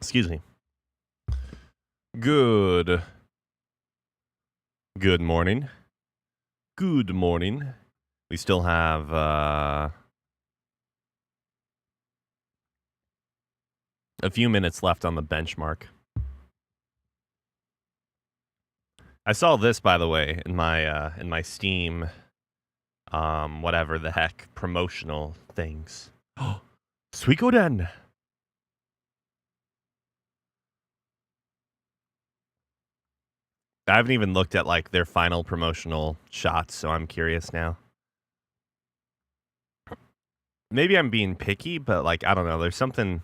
Excuse me. Good morning. Good morning. We still have a few minutes left on the benchmark. I saw this, by the way, in my Steam, whatever the heck, promotional things. Oh, Suikoden! I haven't even looked at like their final promotional shots, so I'm curious now. Maybe I'm being picky, but like I don't know. There's something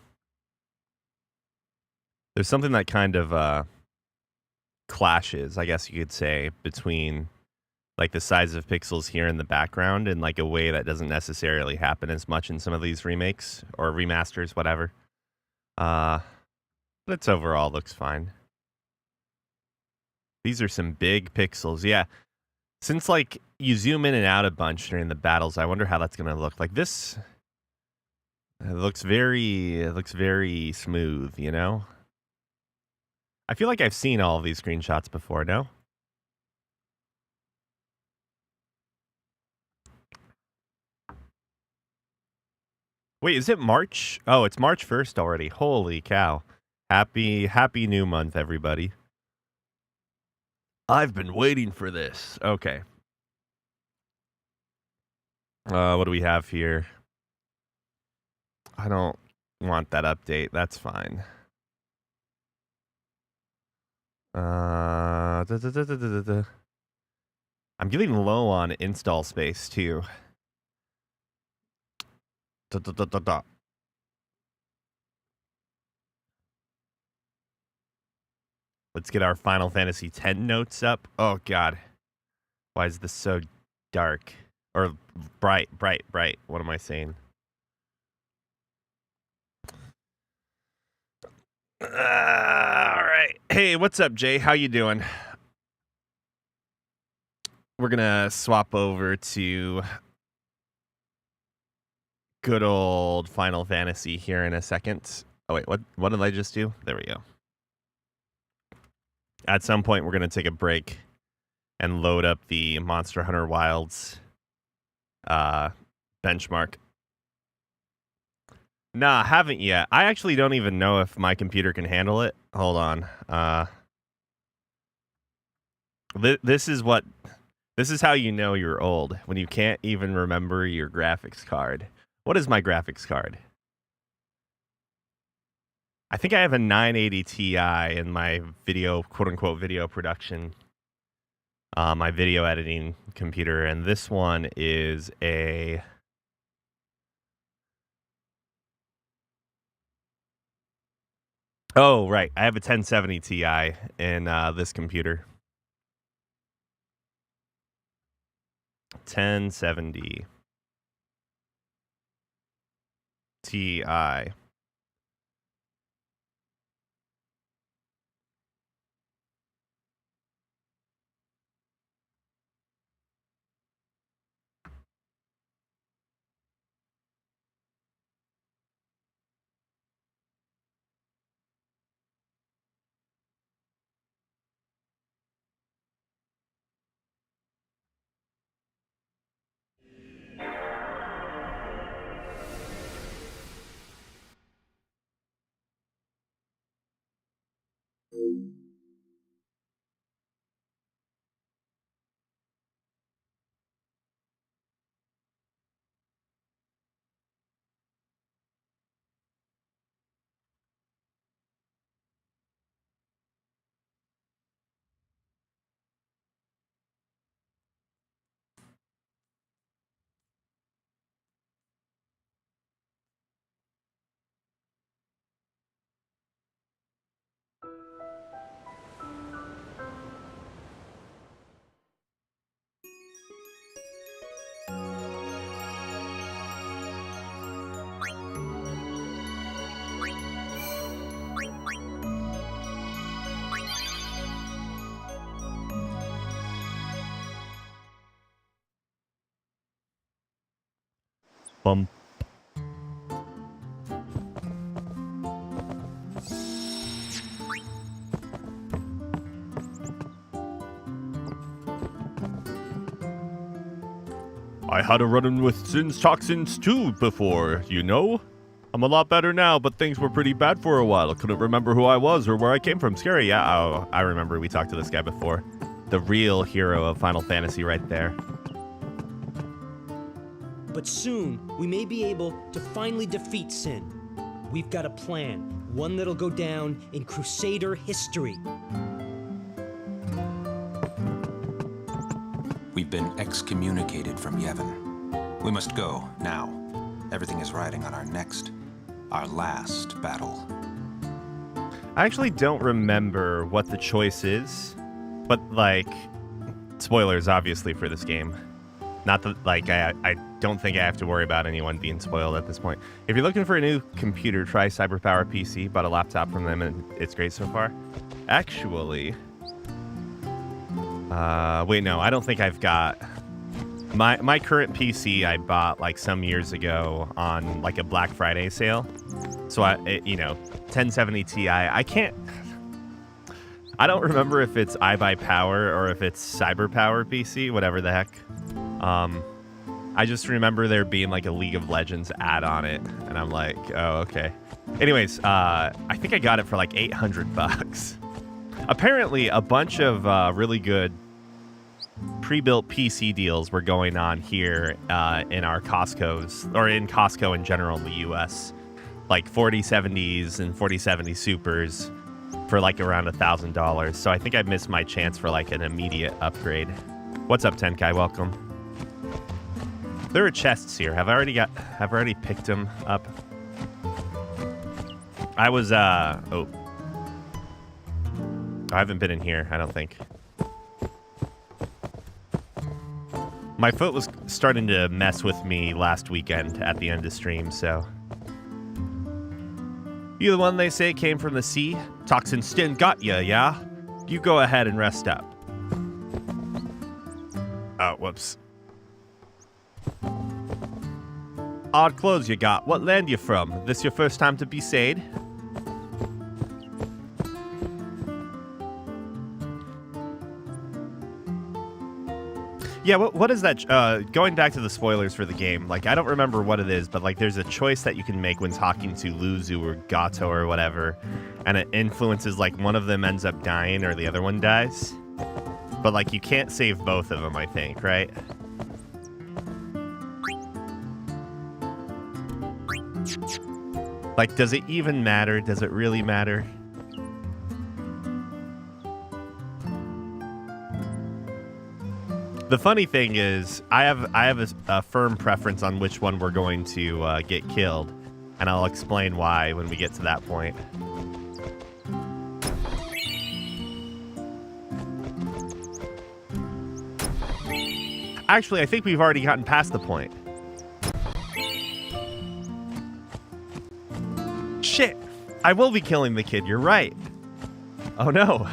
that kind of clashes, I guess you could say, between like the size of pixels here in the background in like a way that doesn't necessarily happen as much in some of these remakes or remasters, whatever. But it's overall looks fine. These are some big pixels. Yeah. Since like you zoom in and out a bunch during the battles, I wonder how that's going to look. Like this it looks very smooth, you know? I feel like I've seen all of these screenshots before, no? Wait, is it March? Oh, it's March 1st already. Holy cow. Happy new month, everybody. I've been waiting for this. Okay. What do we have here? I don't want that update. That's fine. I'm getting low on install space, too. Let's get our Final Fantasy X notes up. Oh, God. Why is this so dark? Or bright. What am I saying? All right. Hey, what's up, Jay? How you doing? We're going to swap over to good old Final Fantasy here in a second. Oh, wait. What did I just do? There we go. At some point, we're going to take a break and load up the Monster Hunter Wilds benchmark. Nah, haven't yet. I actually don't even know if my computer can handle it. Hold on. This is how you know you're old, when you can't even remember your graphics card. What is my graphics card? I think I have a 980 Ti in my video, quote-unquote, video production, my video editing computer, and this one is a... Oh, right. I have a 1070 Ti in this computer. 1070 Ti. Bum. I had a run-in with Sin's toxins too before, you know? I'm a lot better now, but things were pretty bad for a while. I couldn't remember who I was or where I came from. Scary, yeah. Oh, I remember we talked to this guy before. The real hero of Final Fantasy right there. But soon, we may be able to finally defeat Sin. We've got a plan, one that'll go down in Crusader history. We've been excommunicated from Yevon. We must go, now. Everything is riding on our last battle. I actually don't remember what the choice is, but, like, spoilers, obviously, for this game. Not that, like, I don't think I have to worry about anyone being spoiled at this point. If you're looking for a new computer, try CyberPower PC. Bought a laptop from them, and it's great so far. Actually, wait, no, I don't think I've got... My current PC I bought, like, some years ago on, like, a Black Friday sale. So, 1070 Ti, I can't... I don't remember if it's iBuyPower or if it's CyberPower PC, whatever the heck. I just remember there being, like, a League of Legends ad on it, and I'm like, oh, okay. Anyways, I think I got it for, like, $800. Apparently, a bunch of really good pre-built PC deals were going on here in our Costco's, or in Costco in general in the US, like 4070s and 4070 Supers for like around $1,000. So I think I missed my chance for like an immediate upgrade. What's up, Tenkai? Welcome. There are chests here. Have I already picked them up? I was I haven't been in here, I don't think. My foot was starting to mess with me last weekend at the end of stream, so... You the one they say came from the sea? Toxin Stin got ya, yeah? You go ahead and rest up. Oh, whoops. Odd clothes you got. What land you from? This your first time to be Besaid? Yeah, what is that? Going back to the spoilers for the game, like, I don't remember what it is, but, like, there's a choice that you can make when talking to Luzu or Gato or whatever, and it influences, like, one of them ends up dying or the other one dies. But, like, you can't save both of them, I think, right? Like, does it even matter? Does it really matter? The funny thing is, I have a firm preference on which one we're going to get killed, and I'll explain why when we get to that point. Actually, I think we've already gotten past the point. Shit! I will be killing the kid, you're right. Oh no.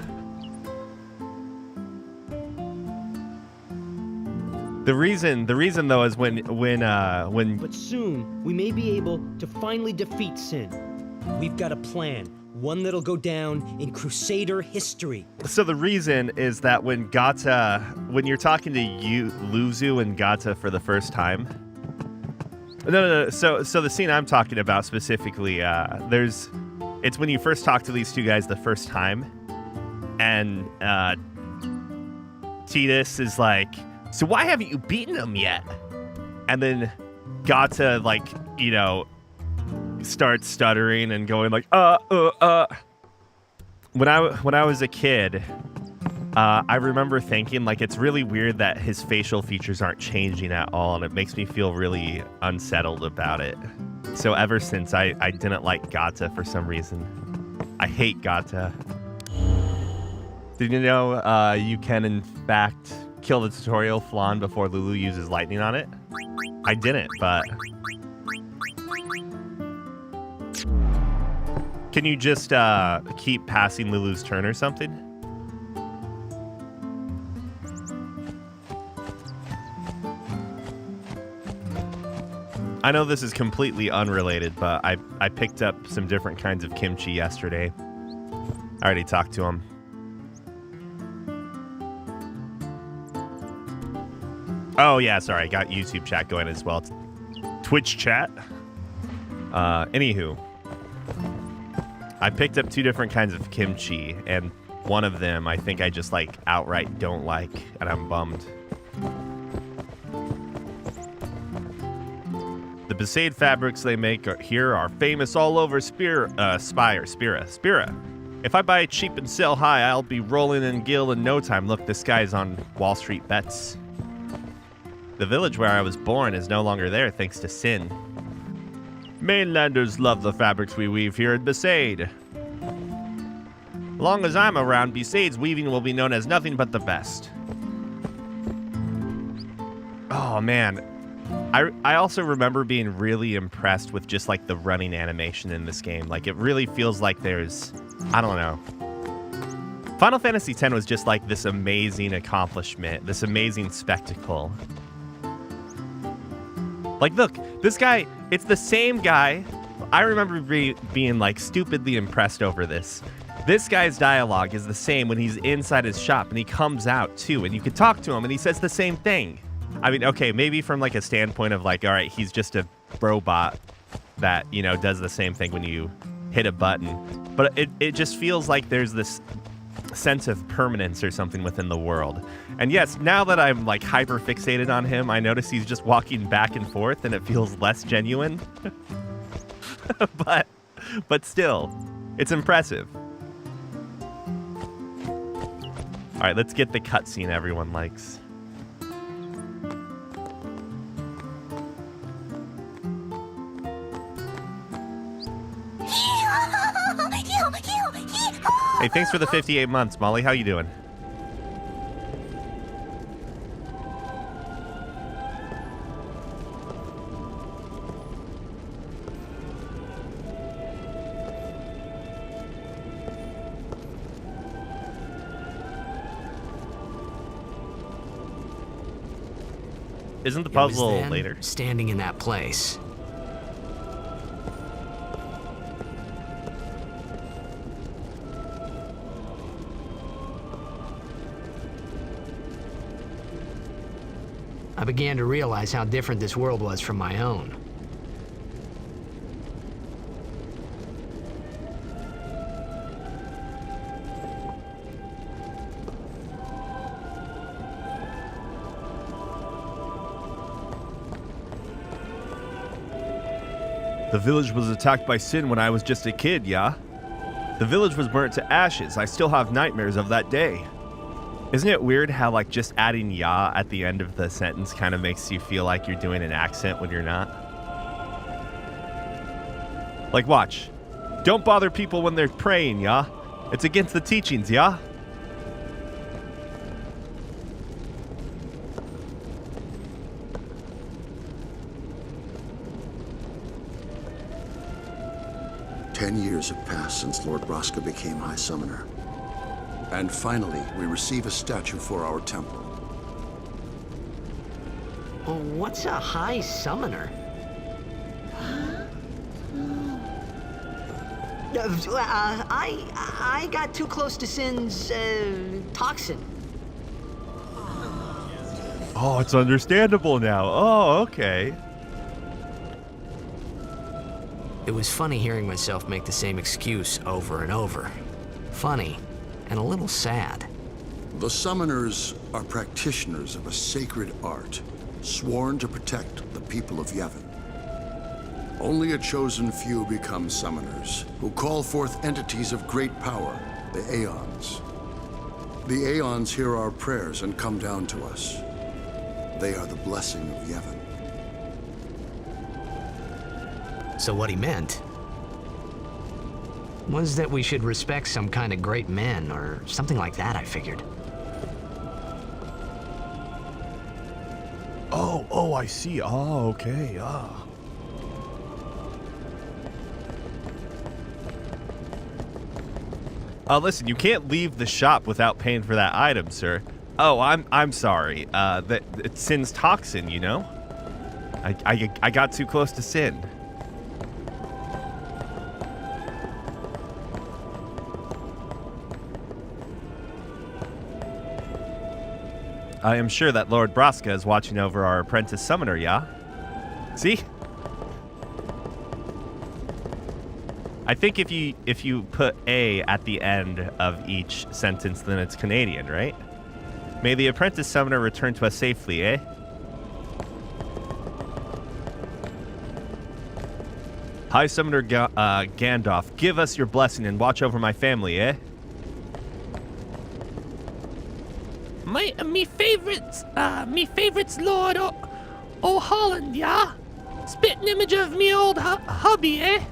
The reason though is when But soon, we may be able to finally defeat Sin. We've got a plan, one that'll go down in Crusader history. So the reason is that when you're talking to Luzu and Gata for the first time. No. So the scene I'm talking about specifically, it's when you first talk to these two guys the first time, and Tidus is like, so why haven't you beaten him yet? And then Gata, like, starts stuttering and going like, When I was a kid, I remember thinking, like, it's really weird that his facial features aren't changing at all, and it makes me feel really unsettled about it. So ever since, I didn't like Gata for some reason. I hate Gata. Did you know you can, in fact, kill the tutorial Flan before Lulu uses lightning on it? I didn't, but... Can you just keep passing Lulu's turn or something? I know this is completely unrelated, but I picked up some different kinds of kimchi yesterday. I already talked to him. Oh, yeah, sorry. I got YouTube chat going as well. Twitch chat. Anywho. I picked up 2 different kinds of kimchi, and one of them I think I just, like, outright don't like, and I'm bummed. The Besaid fabrics they make here are famous all over Spira. If I buy cheap and sell high, I'll be rolling in gil in no time. Look, this guy's on Wall Street bets. The village where I was born is no longer there thanks to sin. Mainlanders love the fabrics we weave here at Besaid. As long as I'm around, Besaid's weaving will be known as nothing but the best. Oh, man. I also remember being really impressed with just, like, the running animation in this game. Like, it really feels like there's... I don't know. Final Fantasy X was just, like, this amazing accomplishment, this amazing spectacle. Like, look, this guy, it's the same guy. I remember being, like, stupidly impressed over this. This guy's dialogue is the same when he's inside his shop, and he comes out, too, and you can talk to him, and he says the same thing. I mean, okay, maybe from, like, a standpoint of, like, all right, he's just a robot that, you know, does the same thing when you hit a button. But it just feels like there's this sense of permanence or something within the world. And yes, now that I'm, like, hyper fixated on him, I notice he's just walking back and forth, and it feels less genuine. But still, it's impressive. All right, let's get the cutscene everyone likes. Hey, thanks for the 58 months, Molly. How you doing? Isn't the puzzle later? Standing in that place. I began to realize how different this world was from my own. The village was attacked by Sin when I was just a kid, yeah? The village was burnt to ashes. I still have nightmares of that day. Isn't it weird how, like, just adding "ya" at the end of the sentence kind of makes you feel like you're doing an accent when you're not? Like, watch. Don't bother people when they're praying, yeah? It's against the teachings, yeah? Ten years have passed since Lord Roska became High Summoner. And finally, we receive a statue for our temple. Well, what's a High Summoner? I got too close to Sin's toxin. Oh, it's understandable now. Oh, okay. It was funny hearing myself make the same excuse over and over. Funny, and a little sad. The Summoners are practitioners of a sacred art, sworn to protect the people of Yevon. Only a chosen few become Summoners, who call forth entities of great power, the Aeons. The Aeons hear our prayers and come down to us. They are the blessing of Yevon. So what he meant was that we should respect some kind of great men, or something like that, I figured. Oh, I see. Oh, okay. Listen, you can't leave the shop without paying for that item, sir. Oh, I'm sorry. It's Sin's toxin, you know? I got too close to Sin. I am sure that Lord Braska is watching over our apprentice summoner, yeah? See? I think if you put A at the end of each sentence, then it's Canadian, right? May the apprentice summoner return to us safely, eh? High Summoner Gandalf, give us your blessing and watch over my family, eh? Me favorites Lord O'Holland, yeah? Spitting image of me old hubby, eh?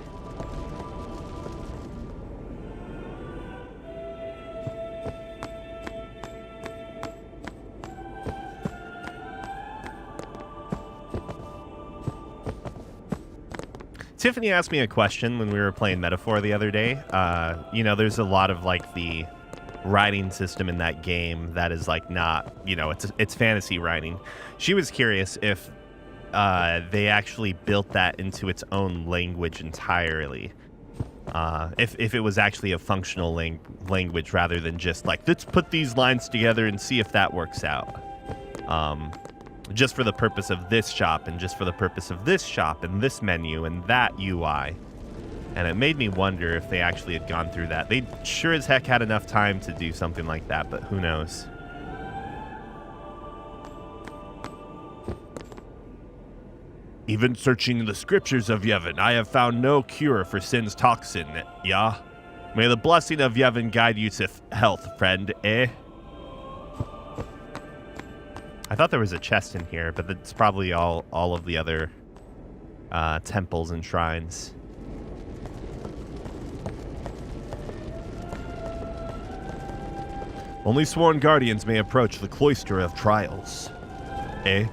Tiffany asked me a question when we were playing Metaphor the other day. You know, there's a lot of like the writing system in that game that is like not, you know, it's fantasy writing. She was curious if they actually built that into its own language entirely. If it was actually a functional language rather than just like, let's put these lines together and see if that works out. Just for the purpose of this shop and just for the purpose of this shop and this menu and that UI. And it made me wonder if they actually had gone through that. They sure as heck had enough time to do something like that, but who knows? Even searching the scriptures of Yevon, I have found no cure for sin's toxin, yeah? May the blessing of Yevon guide you to health, friend, eh? I thought there was a chest in here, but it's probably all of the other temples and shrines. Only sworn guardians may approach the cloister of trials. Eh?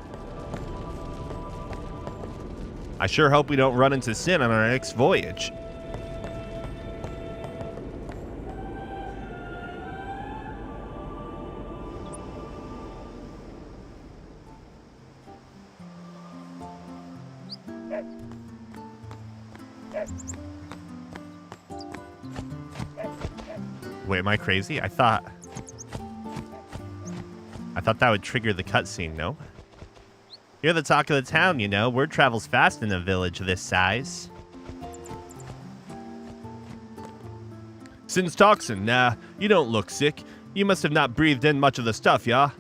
I sure hope we don't run into sin on our next voyage. Wait, am I crazy? I thought that would trigger the cutscene, no? You're the talk of the town, you know. Word travels fast in a village this size. Sin's toxin, nah, you don't look sick. You must have not breathed in much of the stuff, yeah?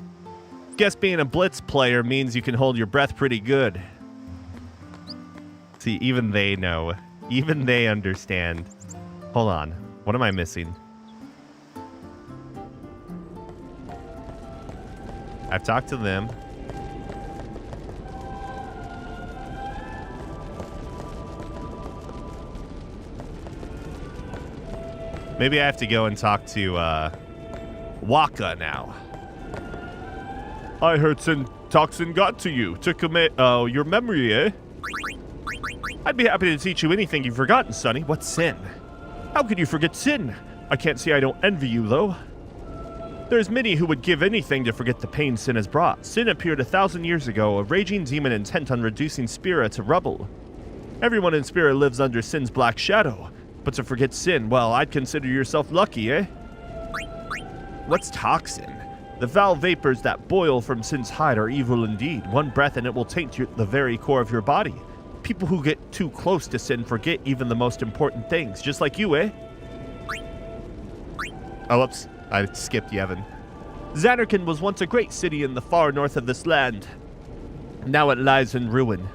Guess being a blitz player means you can hold your breath pretty good. See, even they know. Even they understand. Hold on. What am I missing? I've talked to them. Maybe I have to go and talk to Waka now. I heard Sin Toxin got to you. Took your memory, eh? I'd be happy to teach you anything you've forgotten, Sonny. What's Sin? How could you forget Sin? I can't say I don't envy you, though. There's many who would give anything to forget the pain Sin has brought. Sin appeared 1,000 years ago, a raging demon intent on reducing Spira to rubble. Everyone in Spira lives under Sin's black shadow. But to forget Sin, well, I'd consider yourself lucky, eh? What's toxin? The foul vapors that boil from Sin's hide are evil indeed. One breath and it will taint the very core of your body. People who get too close to Sin forget even the most important things, just like you, eh? Oh, whoops. I skipped Yevon. Zanarkand was once a great city in the far north of this land. Now it lies in ruin.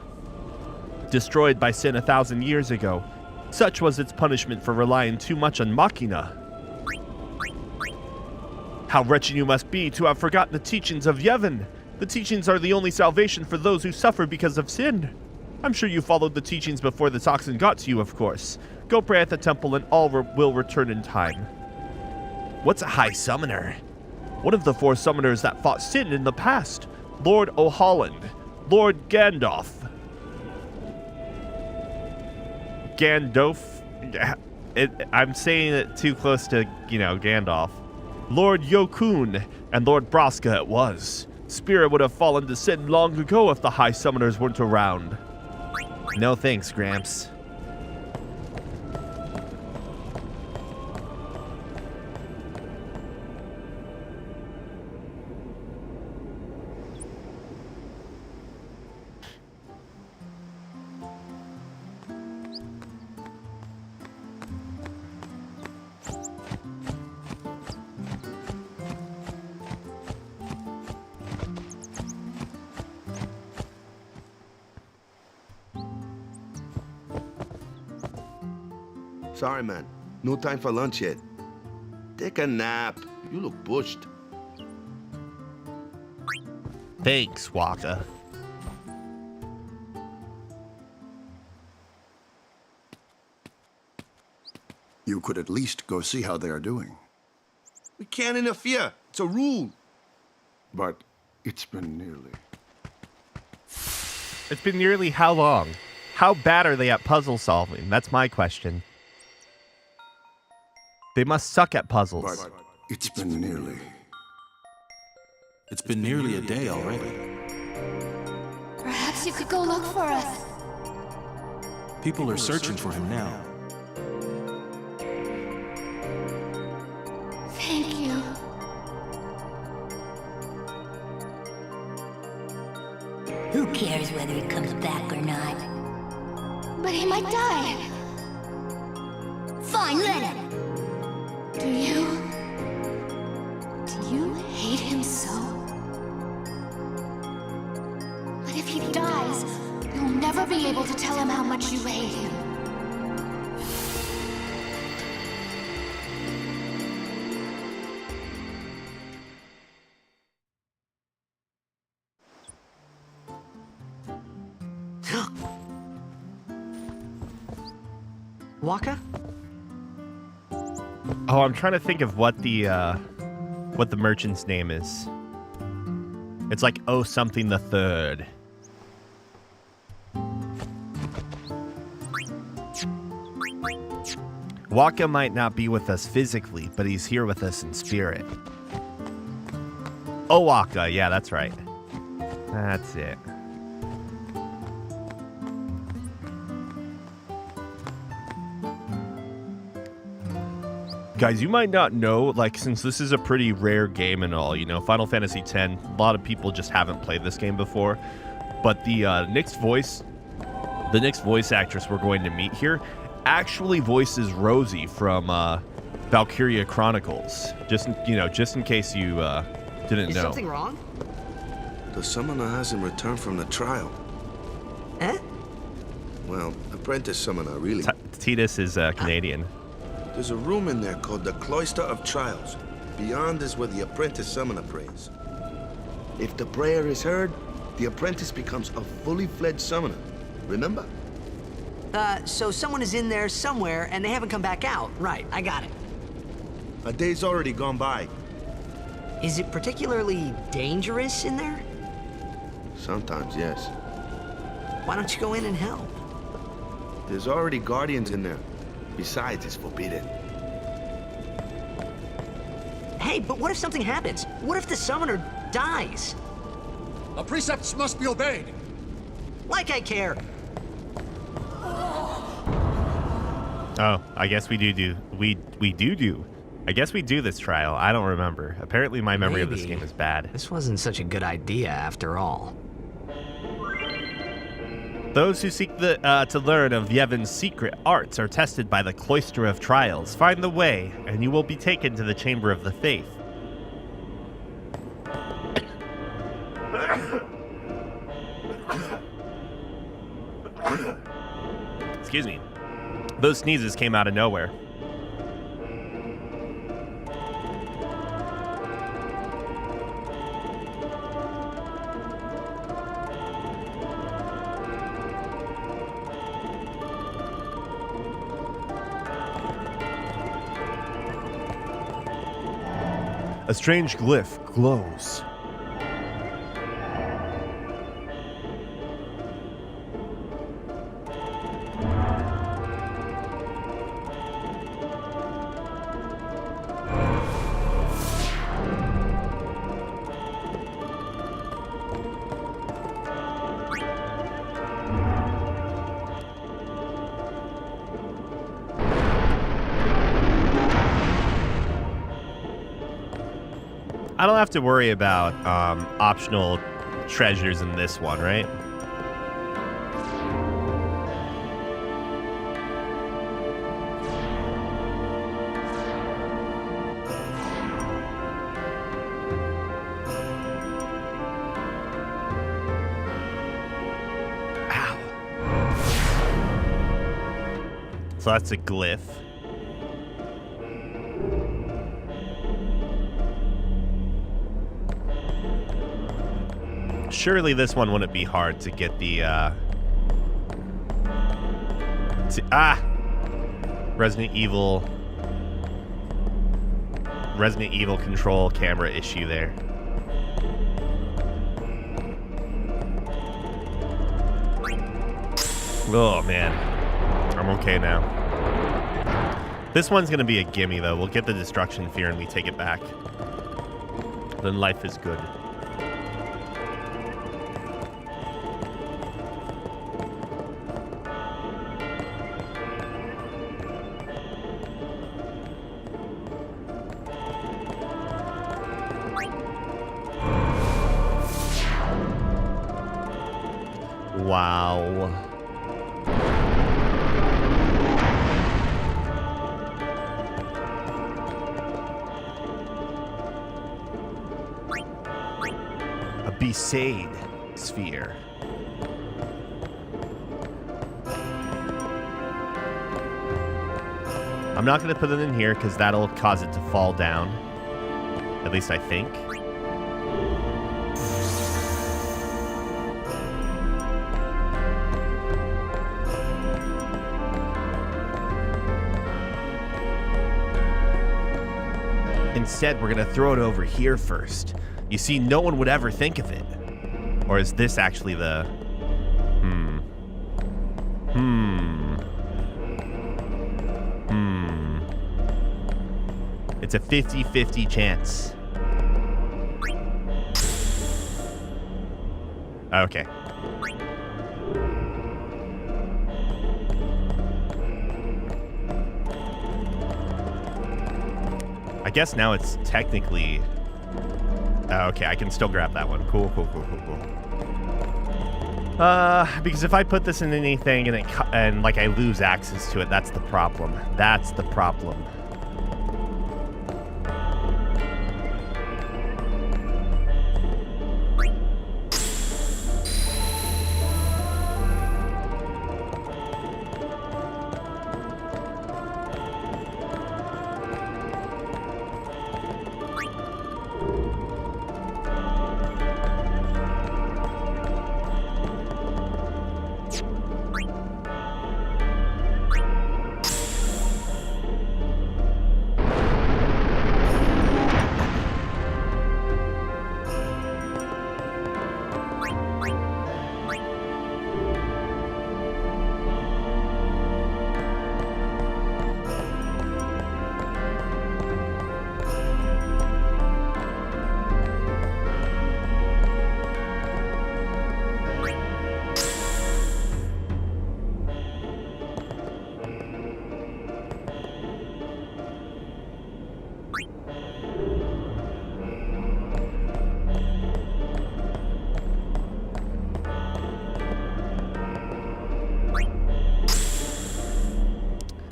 Destroyed by Sin 1,000 years ago. Such was its punishment for relying too much on Machina. How wretched you must be to have forgotten the teachings of Yevon. The teachings are the only salvation for those who suffer because of sin. I'm sure you followed the teachings before the toxin got to you, of course. Go pray at the temple and all will return in time. What's a high summoner? One of the 4 summoners that fought Sin in the past. Lord O'Holland. Lord Gandalf. Gandalf? I'm saying it too close to, Gandalf. Lord Yokun and Lord Braska it was. Spira would have fallen to Sin long ago if the high summoners weren't around. No thanks, Gramps. Sorry, man. No time for lunch yet. Take a nap. You look bushed. Thanks, Waka. You could at least go see how they are doing. We can't interfere. It's a rule. But it's been nearly. It's been nearly how long? How bad are they at puzzle solving? That's my question. They must suck at puzzles. But it's been nearly. It's been nearly a day already. Perhaps you could go look for us. People are searching for him now. Thank you. Who cares whether he comes back or not? But he might die. Fine, let him. Do you hate him so? But if he dies, you'll never be able to tell him how much you hate him. Waka? Oh, I'm trying to think of what the merchant's name is. It's like oh something the third. Waka might not be with us physically, but he's here with us in spirit. Oh, Waka, yeah, that's right. That's it. Guys, you might not know, like, since this is a pretty rare game and all, you know, Final Fantasy X, a lot of people just haven't played this game before. But the next voice actress we're going to meet here actually voices Rosie from Valkyria Chronicles. Just in case you didn't Is know. something wrong? The summoner hasn't returned from the trial. Eh? Well, apprentice summoner, really. Titus is Canadian. There's a room in there called the Cloister of Trials. Beyond is where the apprentice summoner prays. If the prayer is heard, the apprentice becomes a fully fledged summoner. Remember? So someone is in there somewhere and they haven't come back out. Right, I got it. A day's already gone by. Is it particularly dangerous in there? Sometimes, yes. Why don't you go in and help? There's already guardians in there. Besides, it's forbidden. Hey, but what if something happens? What if the summoner dies? The precepts must be obeyed. Like I care. Oh, I guess we do. I guess we do this trial. I don't remember. Apparently my memory of this Maybe. game is bad. This wasn't such a good idea after all. Those who seek to learn of Yevon's secret arts are tested by the Cloister of Trials. Find the way, and you will be taken to the Chamber of the Faith. Excuse me. Those sneezes came out of nowhere. A strange glyph glows. I don't have to worry about optional treasures in this one, right? Ow. So that's a glyph. Surely this one wouldn't be hard to get the, Resident Evil control camera issue there. Oh, man. I'm okay now. This one's going to be a gimme, though. We'll get the destruction fear and we take it back. Then life is good. Wow. A Besaid sphere. I'm not going to put it in here because that'll cause it to fall down. At least I think. Instead, we're going to throw it over here first. You see, no one would ever think of it. Or is this actually the... It's a 50-50 chance. Okay. I guess now it's technically... okay, I can still grab that one. Cool. Because if I put this in anything and like I lose access to it, that's the problem. That's the problem.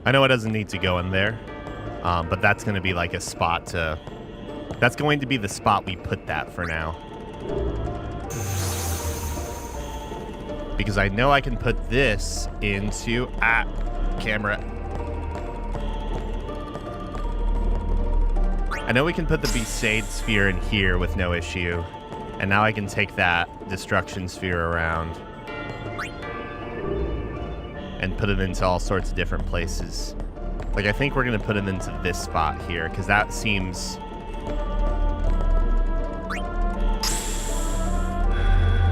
I know it doesn't need to go in there, but that's going to be like a spot to... That's going to be the spot we put that for now. Because I know I can put this into... camera. I know we can put the Besaid sphere in here with no issue. And now I can take that destruction sphere around and put it into all sorts of different places. Like, I think we're going to put it into this spot here, because that seems...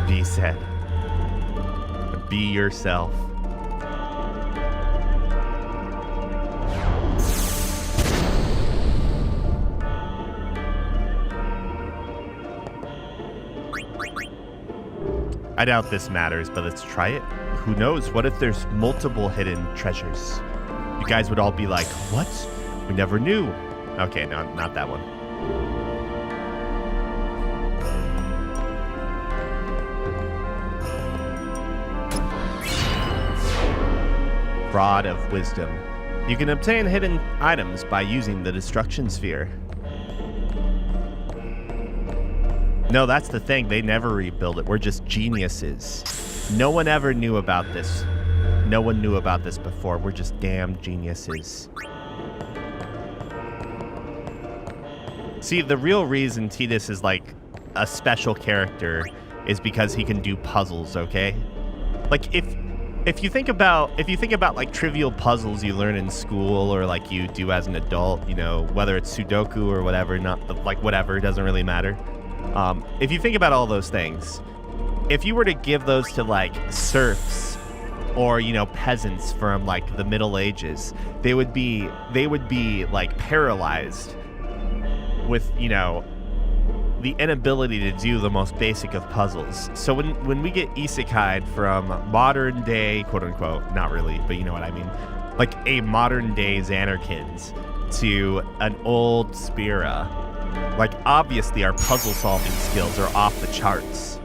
Be said. Be yourself. I doubt this matters, but let's try it. Who knows? What if there's multiple hidden treasures? You guys would all be like, what? We never knew. Okay, no, not that one. Rod of Wisdom. You can obtain hidden items by using the destruction sphere. No, that's the thing. They never rebuild it. We're just geniuses. No one ever knew about this. No one knew about this before. We're just damn geniuses. See, the real reason Tidus is like a special character is because he can do puzzles, okay? Like if you think about like trivial puzzles you learn in school or like you do as an adult, you know, whether it's Sudoku or whatever, not like whatever, it doesn't really matter. If you think about all those things, if you were to give those to like serfs or, you know, peasants from like the Middle Ages, they would be like paralyzed with, you know, the inability to do the most basic of puzzles. So when we get isekai'd from modern day, quote unquote, not really, but you know what I mean, like a modern day Xanarkins to an old Spira, like obviously our puzzle solving skills are off the charts.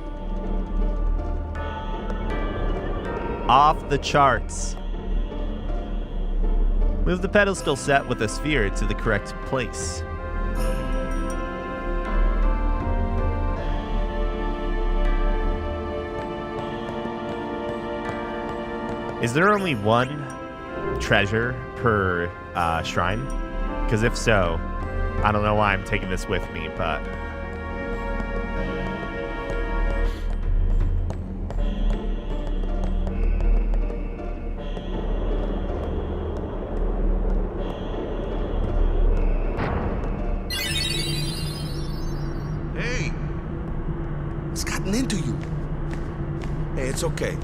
Off the charts. Move the pedestal set with a sphere to the correct place. Is there only one treasure per shrine? Because if so, I don't know why I'm taking this with me, but... Hey! It's gotten into you. Hey, it's okay.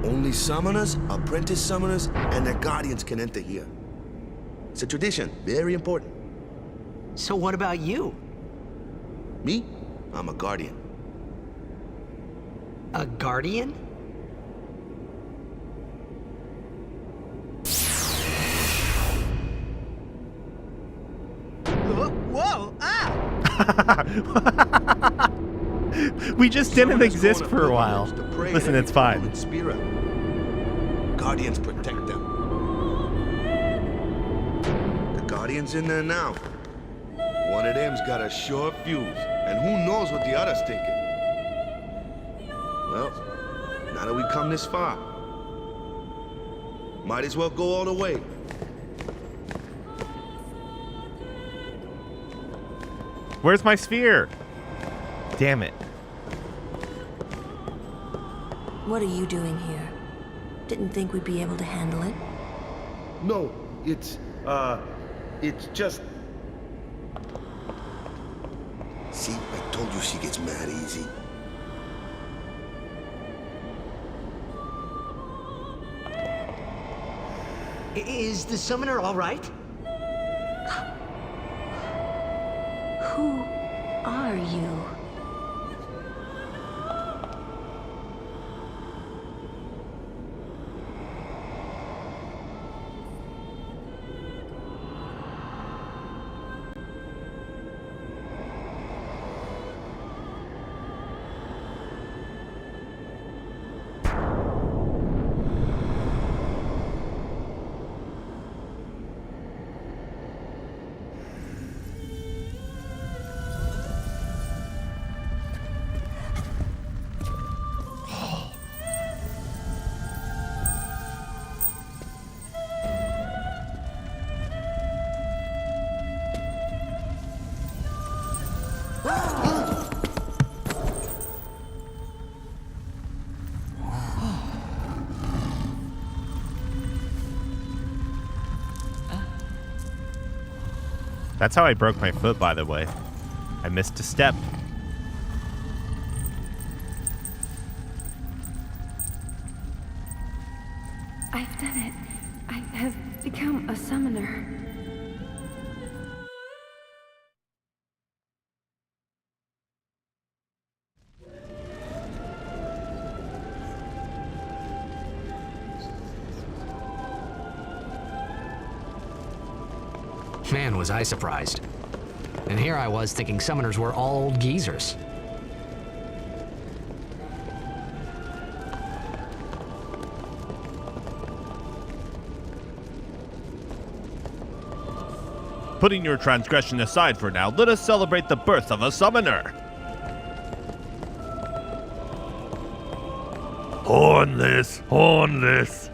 Only summoners, apprentice summoners, and their guardians can enter here. It's a tradition, very important. So what about you? Me? I'm a guardian. A guardian? Whoa! Ah! We just didn't Summoners exist go on for a while. pilgrimage to pray Listen, at it's fine. every temple in Spira. Guardians protect them. The guardian's in there now. One of them's got a short fuse, and who knows what the other's thinking. Well, now that we come this far, might as well go all the way. Where's my sphere? Damn it. What are you doing here? Didn't think we'd be able to handle it. No, it's just... See, I told you she gets mad easy. Is the summoner all right? Who are you? That's how I broke my foot, by the way. I missed a step. I've done it. I have become a summoner. Man, was I surprised. And here I was thinking summoners were all old geezers. Putting your transgression aside for now, let us celebrate the birth of a summoner. Hornless, hornless.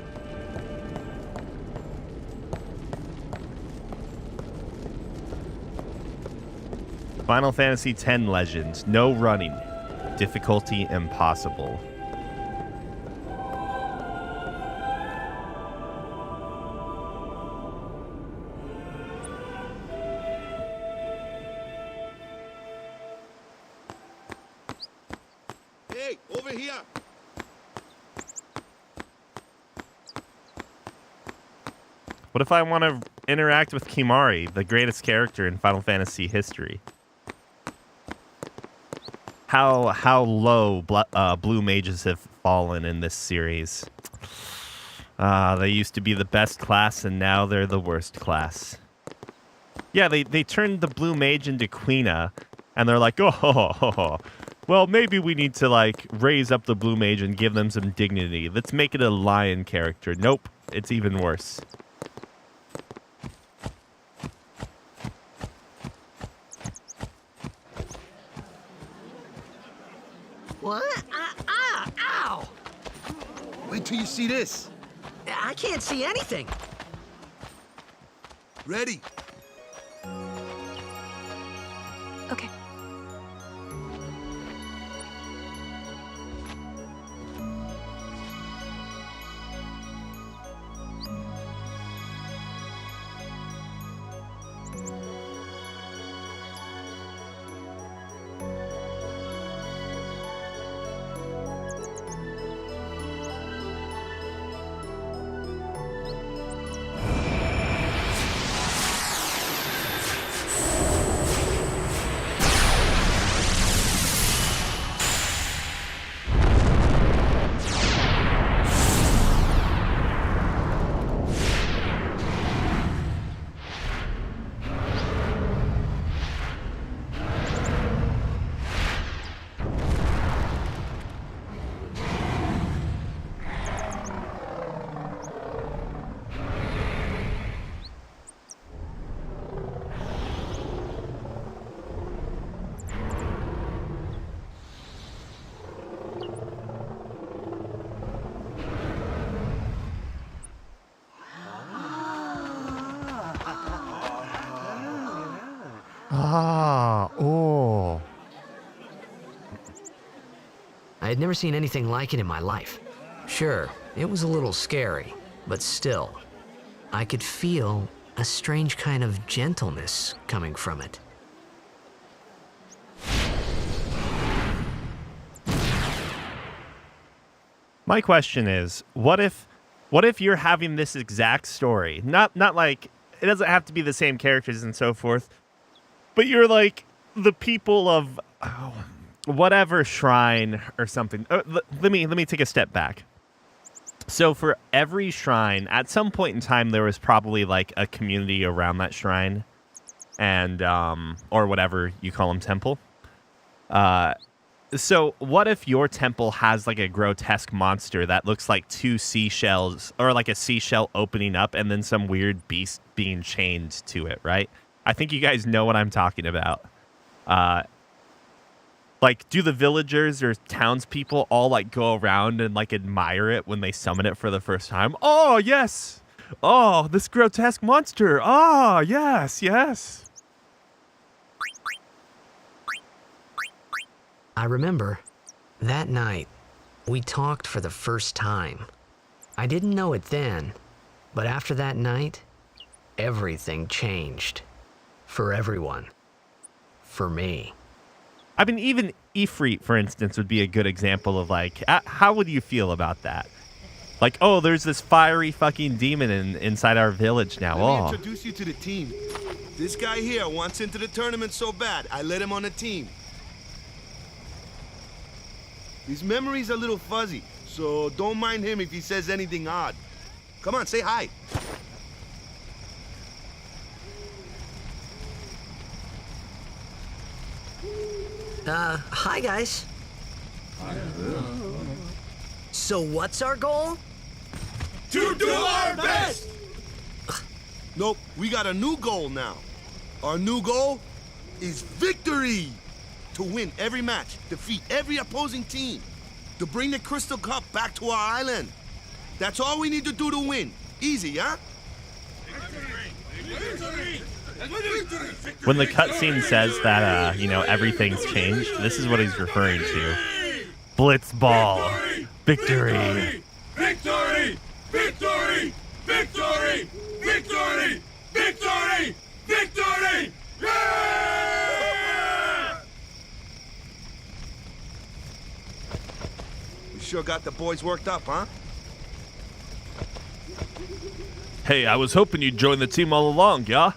Final Fantasy X Legends, no running. Difficulty impossible. Hey, over here! What if I want to interact with Kimari, the greatest character in Final Fantasy history? How low blue mages have fallen in this series. They used to be the best class, and now they're the worst class. Yeah, they turned the blue mage into Quina, and they're like, oh, well, maybe we need to, like, raise up the blue mage and give them some dignity. Let's make it a lion character. Nope, it's even worse. What? Ow! Wait till you see this. I can't see anything. Ready? Okay. Oh. I had never seen anything like it in my life. Sure, it was a little scary, but still, I could feel a strange kind of gentleness coming from it. My question is, what if you're having this exact story? Not like, it doesn't have to be the same characters and so forth, but you're like the people of whatever shrine or something. Let me take a step back. So for every shrine, at some point in time, there was probably like a community around that shrine, and or whatever you call them, temple. So what if your temple has like a grotesque monster that looks like two seashells, or like a seashell opening up and then some weird beast being chained to it, right? I think you guys know what I'm talking about. Like, do the villagers or townspeople all like go around and like admire it when they summon it for the first time? Oh, yes. Oh, this grotesque monster. Oh, yes, yes. I remember that night we talked for the first time. I didn't know it then, but after that night, everything changed. For everyone. For me. I mean, even Ifrit, for instance, would be a good example of like, how would you feel about that? Like, oh, there's this fiery fucking demon inside our village now. Let me introduce you to the team. This guy here wants into the tournament so bad, I let him on the team. His memory's a little fuzzy, so don't mind him if he says anything odd. Come on, say hi. Hi guys. So what's our goal? To do our best! Nope, we got a new goal now. Our new goal is victory! To win every match, defeat every opposing team, to bring the Crystal Cup back to our island. That's all we need to do to win. Easy, huh? Victory! Victory! When the cutscene says that, you know, everything's changed, this is what he's referring to. Blitzball. Victory. Victory! Victory! Victory! Victory! Victory! Victory! Yeah! We sure got the boys worked up, huh? Hey, I was hoping you'd join the team all along, yeah?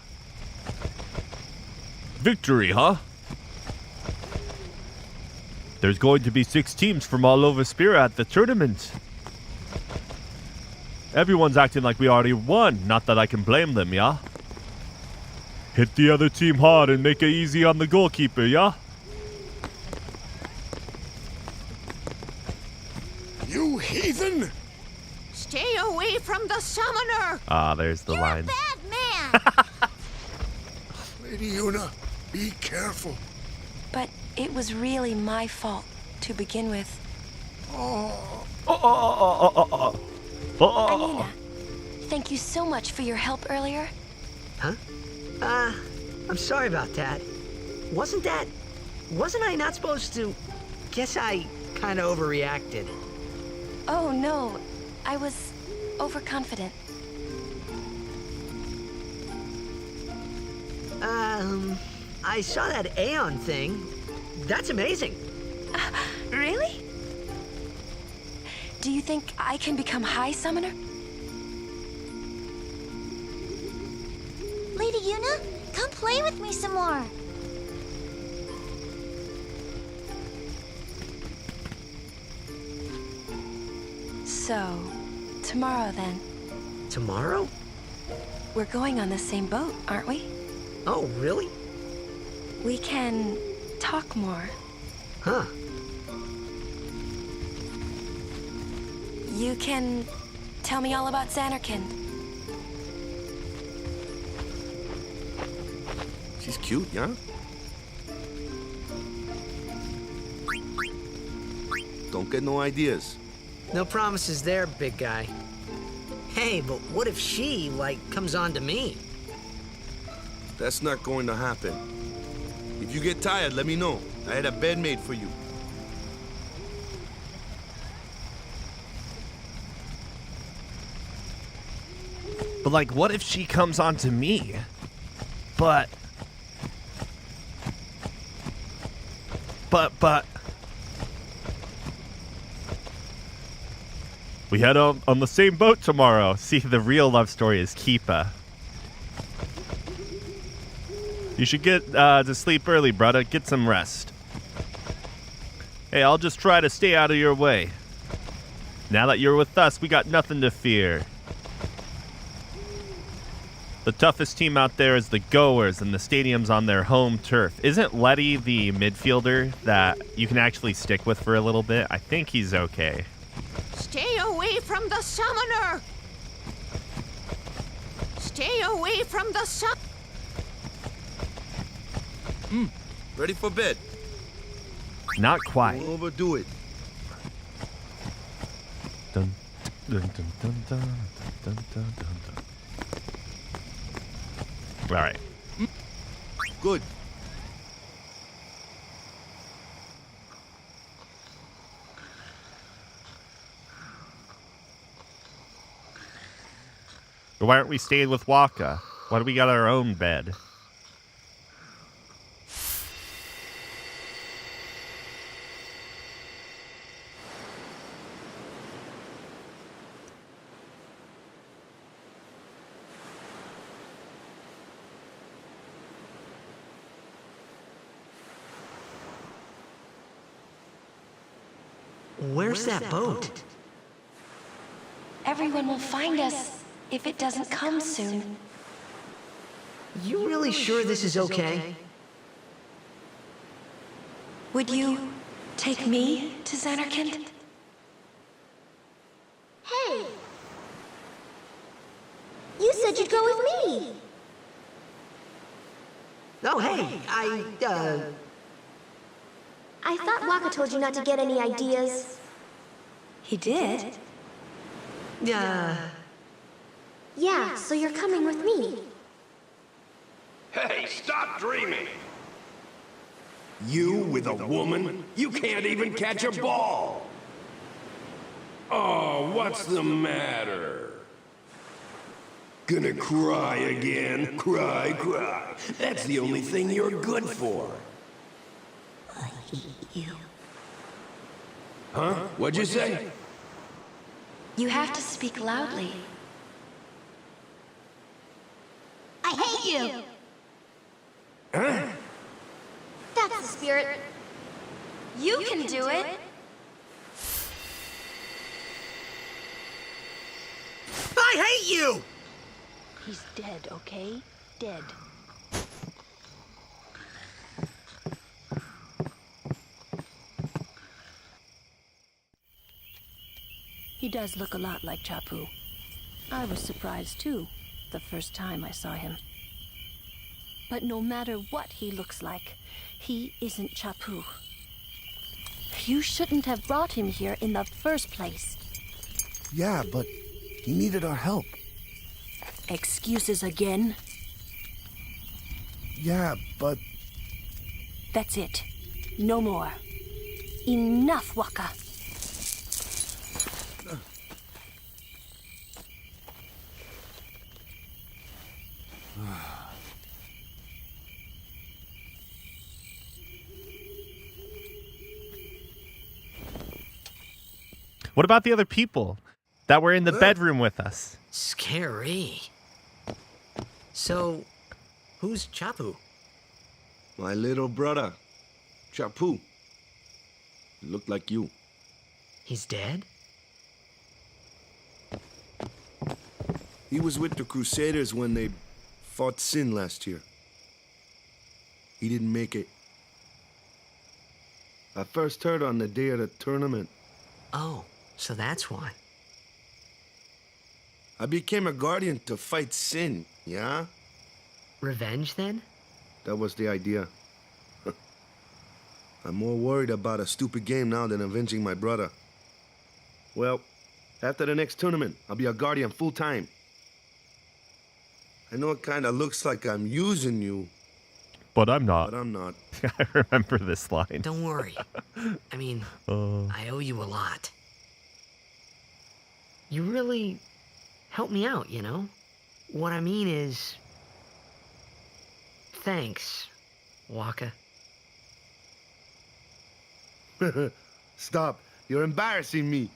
Victory, huh? There's going to be 6 teams from all over Spira at the tournament. Everyone's acting like we already won, not that I can blame them, yeah? Hit the other team hard and make it easy on the goalkeeper, yeah? You heathen! Stay away from the summoner! Ah, there's the line. Bad man! Lady Una, be careful. But it was really my fault to begin with. Anina, thank you so much for your help earlier. Huh? I'm sorry about that. Wasn't I not supposed to? Guess I kind of overreacted. Oh no, I was overconfident. I saw that Aeon thing. That's amazing. Really? Do you think I can become High Summoner? Lady Una, come play with me some more. So, tomorrow then. Tomorrow? We're going on the same boat, aren't we? Oh, really? We can talk more. Huh. You can tell me all about Xanarkand. She's cute, yeah? Don't get no ideas. No promises there, big guy. Hey, but what if she, comes on to me? That's not going to happen. If you get tired, let me know. I had a bed made for you. But, like, what if she comes on to me? But... We head on the same boat tomorrow. See, the real love story is Keepa. You should get to sleep early, brother. Get some rest. Hey, I'll just try to stay out of your way. Now that you're with us, we got nothing to fear. The toughest team out there is the Goers, and the stadium's on their home turf. Isn't Letty the midfielder that you can actually stick with for a little bit? I think he's okay. Stay away from the summoner! Stay away from the Ready for bed? Not quite. Don't overdo it. Dun, dun, dun, dun, dun, dun, dun, dun, dun. All right. Good. Why aren't we staying with Waka? Why do we got our own bed? Where's that boat? Everyone will find us if it doesn't come soon. You really sure this is okay? Would you take me to Xanarkand? Hey! You said you'd go with me! Oh, hey, I thought Waka told you not to get any ideas. He did? Yeah, so you're coming with me. Hey, stop dreaming! You with a woman? You can't even catch a ball! Oh, what's the matter? Gonna cry again? Cry, cry. That's the only thing you're good for. I hate you. Huh? What'd you say? You have to speak loudly. I hate you! Huh? That's the spirit. You can do it. I hate you! He's dead, okay? Dead. He does look a lot like Chapu. I was surprised too, the first time I saw him. But no matter what he looks like, he isn't Chapu. You shouldn't have brought him here in the first place. Yeah, but he needed our help. Excuses again? Yeah, but... That's it. No more. Enough, Waka. What about the other people that were in the bedroom with us? Scary. So, who's Chapu? My little brother, Chapu. He looked like you. He's dead? He was with the Crusaders when they fought Sin last year. He didn't make it. I first heard on the day of the tournament. Oh, so that's why. I became a guardian to fight Sin, yeah? Revenge, then? That was the idea. I'm more worried about a stupid game now than avenging my brother. Well, after the next tournament, I'll be a guardian full-time. I know it kind of looks like I'm using you. But I'm not. But I'm not. I remember this line. Don't worry. I mean, I owe you a lot. You really helped me out, you know? What I mean is... Thanks, Waka. Stop. You're embarrassing me.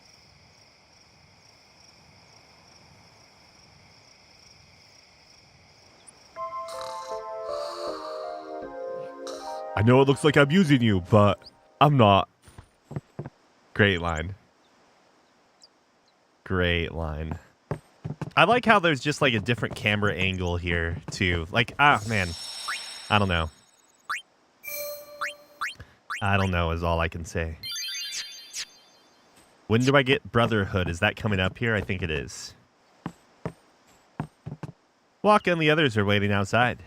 I know it looks like I'm using you, but I'm not. Great line. Great line. I like how there's just like a different camera angle here too. Like, man. I don't know. I don't know is all I can say. When do I get Brotherhood? Is that coming up here? I think it is. Waka and the others are waiting outside.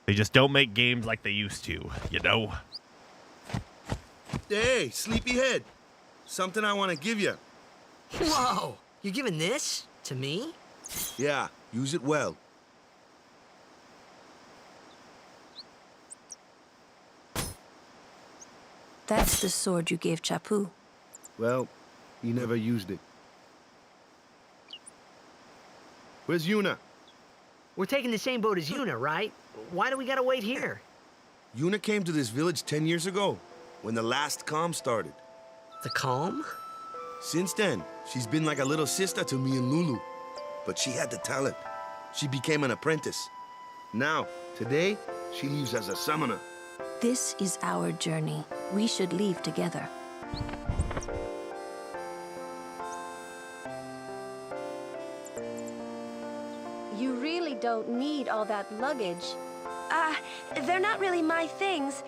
They just don't make games like they used to, you know? Hey, sleepyhead. Something I want to give you. Whoa! You're giving this to me? Yeah, use it well. That's the sword you gave Chapu. Well, he never used it. Where's Yuna? We're taking the same boat as Yuna, right? Why do we gotta wait here? Yuna came to this village 10 years ago, when the last calm started. The calm? Since then, she's been like a little sister to me and Lulu. But she had the talent. She became an apprentice. Now, today, she leaves as a summoner. This is our journey. We should leave together. You really don't need all that luggage. They're not really my things.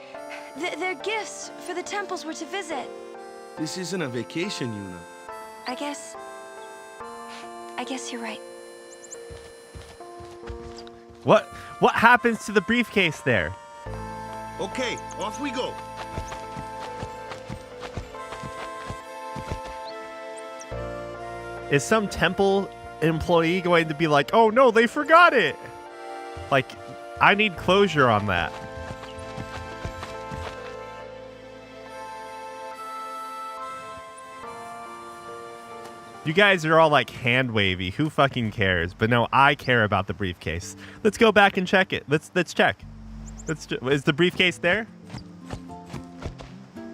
They're gifts for the temples we're to visit. This isn't a vacation, Yuna. I guess you're right. What happens to the briefcase there? Okay, off we go. Is some temple employee going to be like, oh no, they forgot it? Like, I need closure on that. You guys are all like hand wavy. Who fucking cares? But no, I care about the briefcase. Let's go back and check it. Let's check. Is the briefcase there?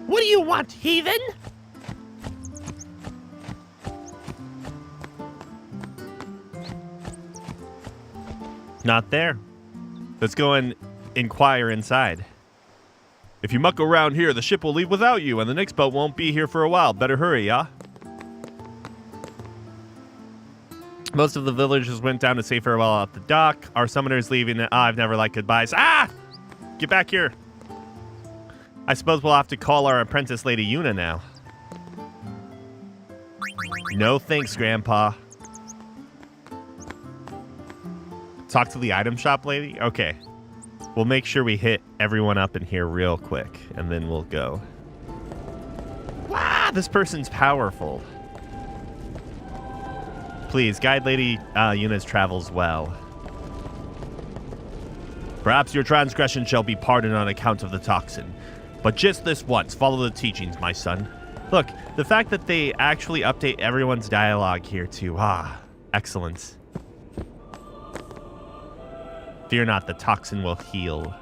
What do you want, heathen? Not there. Let's go and inquire inside. If you muck around here, the ship will leave without you, and the next boat won't be here for a while. Better hurry, yeah? Most of the villagers went down to say farewell at the dock. Our summoner's leaving. I've never liked goodbyes. Ah! Get back here. I suppose we'll have to call our apprentice Lady Yuna now. No thanks, Grandpa. Talk to the item shop lady? Okay. We'll make sure we hit everyone up in here real quick, and then we'll go. Wow, this person's powerful. Please, guide Lady Yuna's travels well. Perhaps your transgression shall be pardoned on account of the toxin. But just this once, follow the teachings, my son. Look, the fact that they actually update everyone's dialogue here too. Ah, excellent. Fear not, the toxin will heal.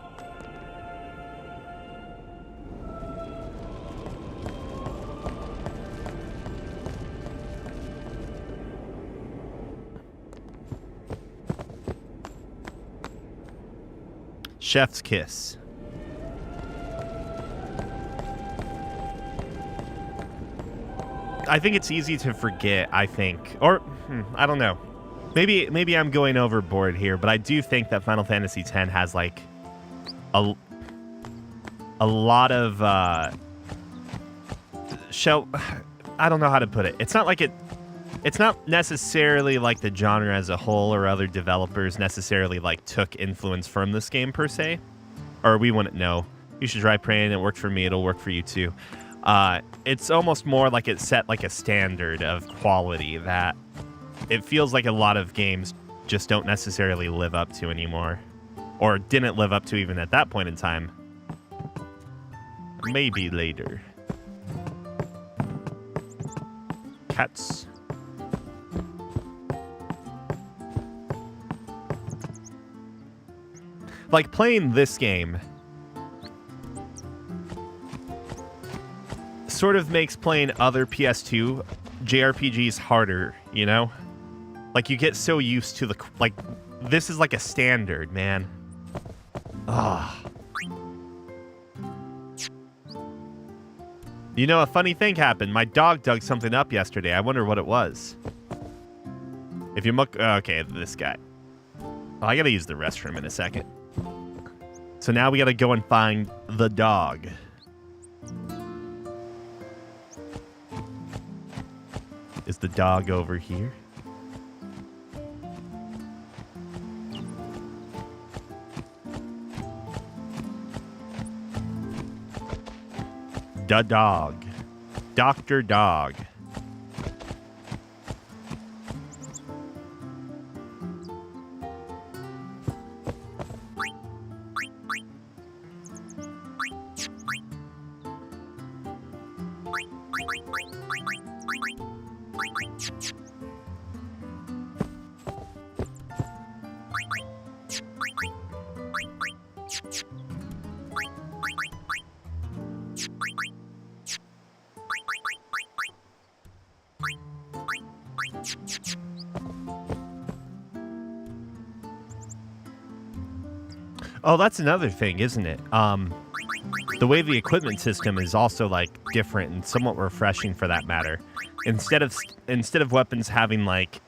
Chef's kiss. I think it's easy to forget, I think. Or, I don't know. Maybe I'm going overboard here, but I do think that Final Fantasy X has, like, a lot of, I don't know how to put it. It's not like it's not necessarily like the genre as a whole or other developers necessarily, like, took influence from this game, per se. Or we wouldn't know. You should try praying. It worked for me. It'll work for you, too. It's almost more like it set, like, a standard of quality that it feels like a lot of games just don't necessarily live up to anymore. Or didn't live up to even at that point in time. Maybe later. Cats. Like, playing this game sort of makes playing other PS2 JRPGs harder, you know? Like, you get so used to like, this is like a standard, man. Ah. You know, a funny thing happened. My dog dug something up yesterday. I wonder what it was. If you muck... Okay, this guy. Oh, I gotta use the restroom in a second. So now we gotta go and find the dog. Is the dog over here? The dog. Dr. Dog. Oh, that's another thing, isn't it? The way the equipment system is also, like, different and somewhat refreshing for that matter. Instead of weapons having, like,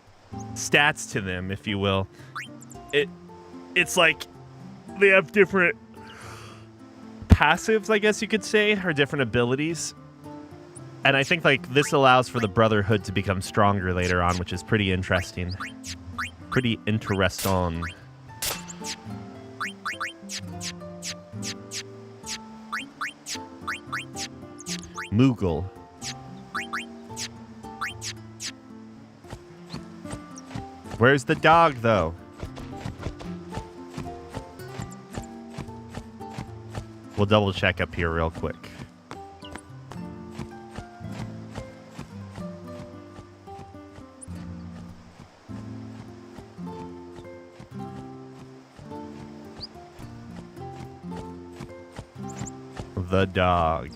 stats to them, if you will, it's like they have different passives, I guess you could say, or different abilities. And I think, like, this allows for the Brotherhood to become stronger later on, which is pretty interesting. Pretty interesting. Moogle. Where's the dog, though? We'll double check up here real quick. The dog.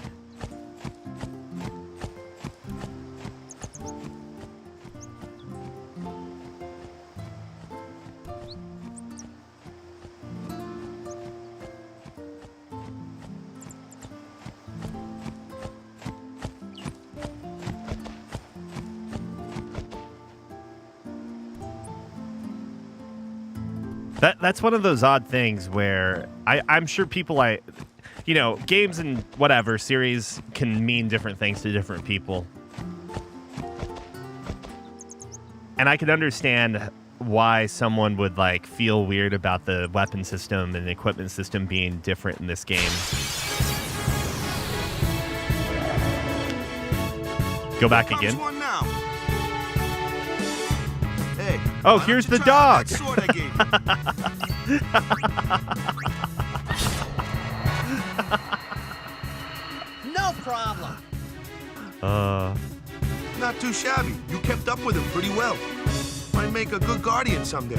That's one of those odd things where I'm sure people games and whatever series can mean different things to different people. And I could understand why someone would feel weird about the weapon system and equipment system being different in this game. Go back again. Hey, oh, here's the dog. No problem. Not too shabby. You kept up with him pretty well. Might make a good guardian someday.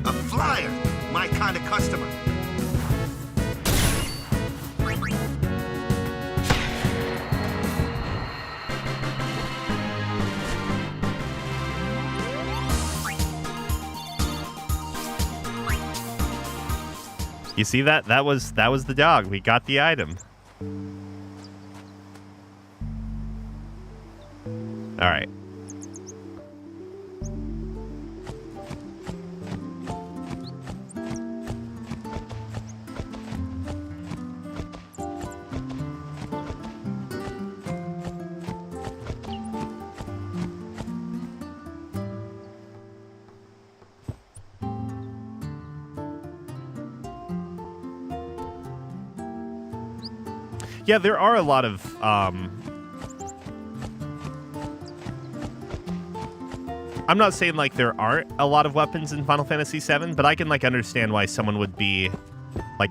A flyer, my kind of customer. You see that? That was the dog. We got the item. All right. Yeah, there are a lot of I'm not saying there aren't a lot of weapons in Final Fantasy VII, but I can understand why someone would be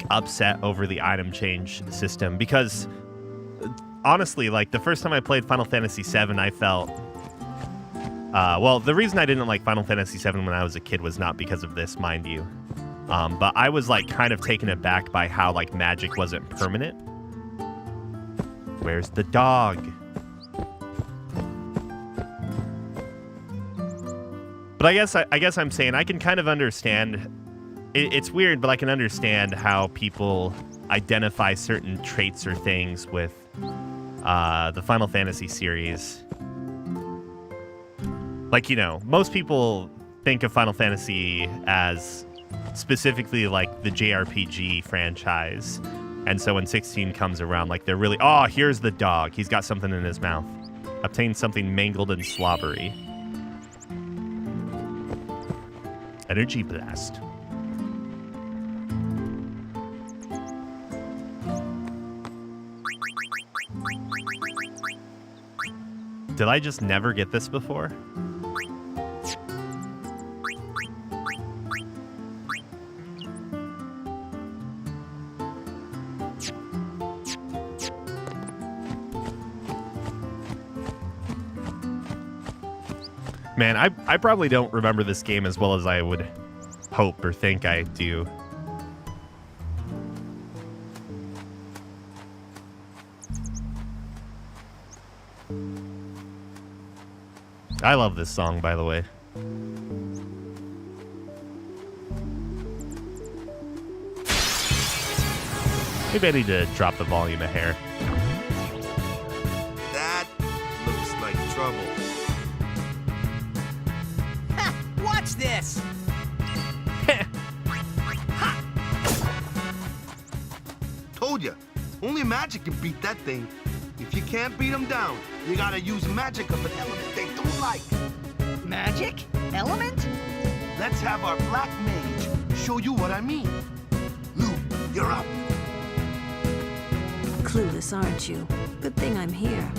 upset over the item change system, because honestly, the first time I played Final Fantasy VII, I felt the reason I didn't like Final Fantasy VII when I was a kid was not because of this, mind you. But I was kind of taken aback by how magic wasn't permanent. Where's the dog? But I guess I'm saying I can kind of understand. It's weird, but I can understand how people identify certain traits or things with the Final Fantasy series. Most people think of Final Fantasy as specifically the JRPG franchise. And so when 16 comes around, they're really, oh, here's the dog. He's got something in his mouth. Obtain something mangled and slobbery. Energy blast. Did I just never get this before? Man, I probably don't remember this game as well as I would hope or think I do. I love this song, by the way. Maybe I need to drop the volume a hair. That looks like trouble. Watch this! Told ya, only magic can beat that thing. If you can't beat them down, you gotta use magic of an element they don't like. Magic? Element? Let's have our black mage show you what I mean. Lou, you're up. Clueless, aren't you? Good thing I'm here.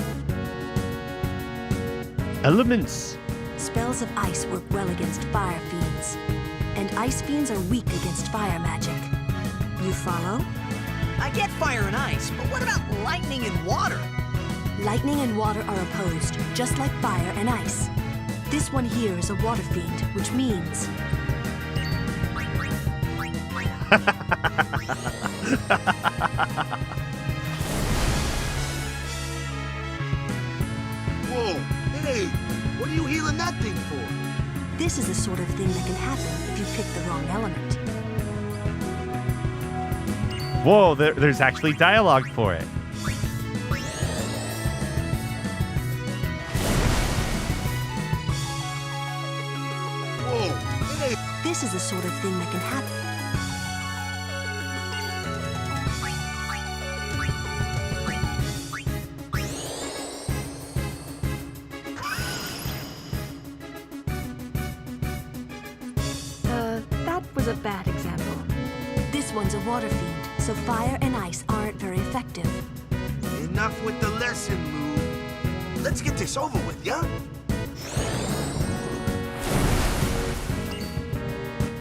Elements. Spells of ice work well against fire fiends, and ice fiends are weak against fire magic. You follow? I get fire and ice, but what about lightning and water? Lightning and water are opposed, just like fire and ice. This one here is a water fiend, which means... Whoa, hey, what are you healing that thing for? This is the sort of thing that can happen if you pick the wrong element. Whoa, there's actually dialogue for it. Whoa, hey. This is the sort of thing that can happen. That was a bad example. This one's a water fiend, so fire and ice aren't very effective. Enough with the lesson, Lou. Let's get this over with, yeah?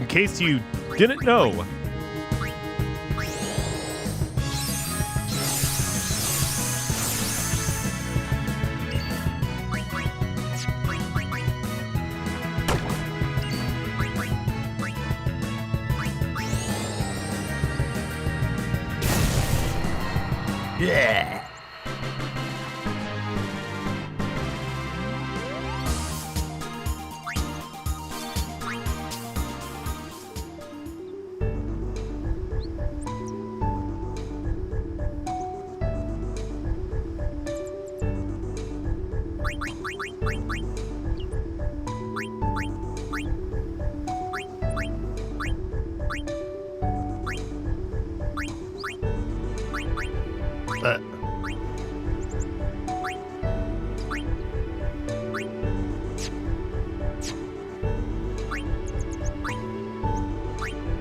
In case you didn't know. Yeah.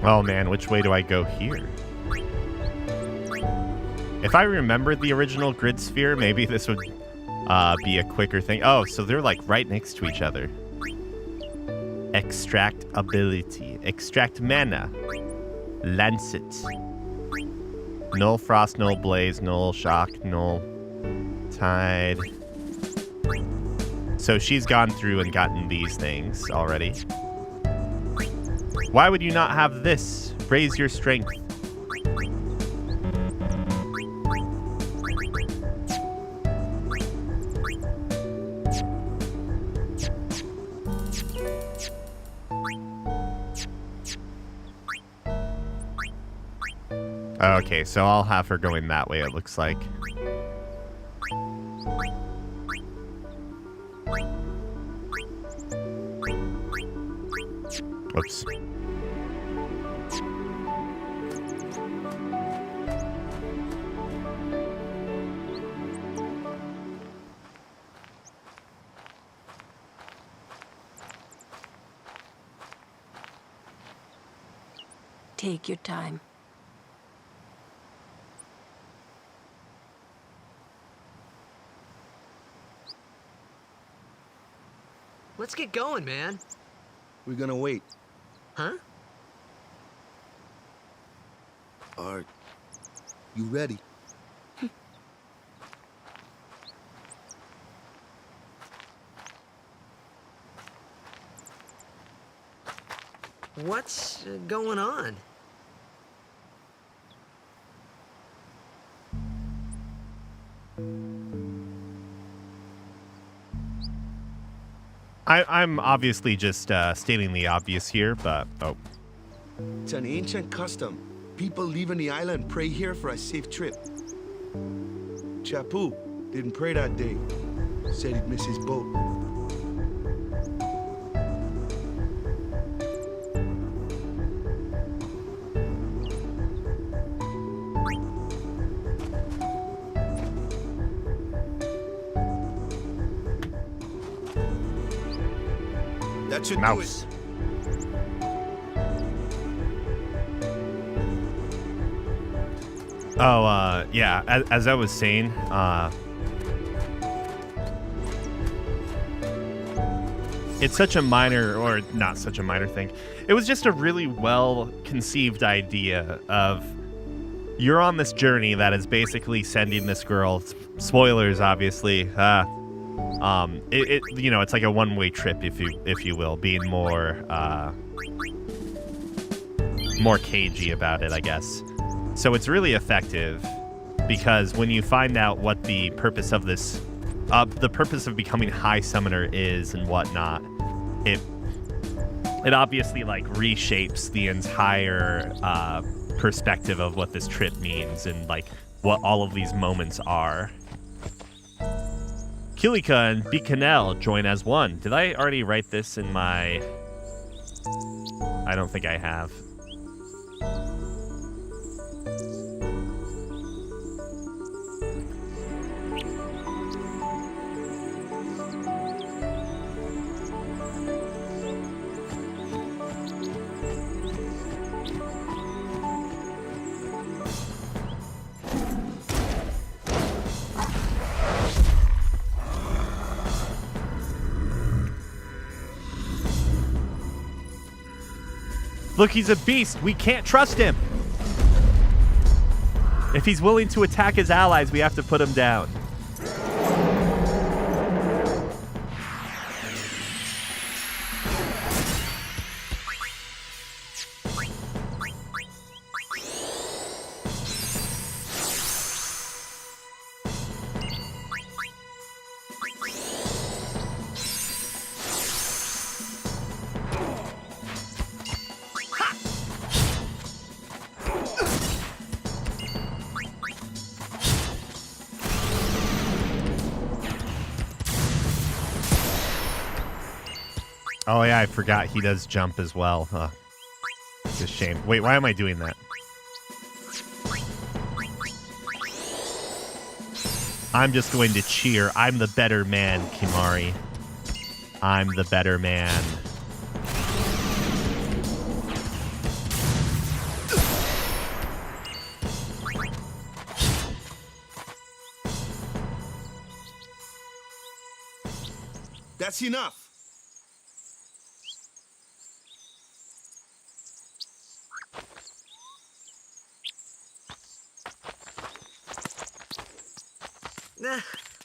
Oh man, which way do I go here? If I remembered the original grid sphere, maybe this would be a quicker thing. Oh, so they're like right next to each other. Extract ability. Extract mana. Lancet. Null frost, null blaze, null shock, null tide. So she's gone through and gotten these things already. Why would you not have this? Raise your strength. Okay, so I'll have her going that way, it looks like. Whoops. Take your time. Let's get going, man. We're gonna wait. Huh? Are you ready? What's going on? I'm obviously just stating the obvious here, but oh. It's an ancient custom. People leaving the island pray here for a safe trip. Chappu didn't pray that day. Said he'd miss his boat. That should Mouse. do it. Oh, yeah, as I was saying, it's such a minor, or not such a minor thing. It was just a really well-conceived idea of you're on this journey that is basically sending this girl, spoilers obviously, it's like a one-way trip, if you will, being more cagey about it, I guess. So it's really effective because when you find out what the purpose of this, the purpose of becoming High Summoner is and whatnot, it obviously like reshapes the entire perspective of what this trip means and like what all of these moments are. Kilika and Bikanel join as one. Did I already write this in my... I don't think I have. Look, he's a beast. We can't trust him. If he's willing to attack his allies, we have to put him down. Oh yeah, I forgot he does jump as well. It's a shame. Wait, why am I doing that? I'm just going to cheer. I'm the better man, Kimari. I'm the better man. That's enough.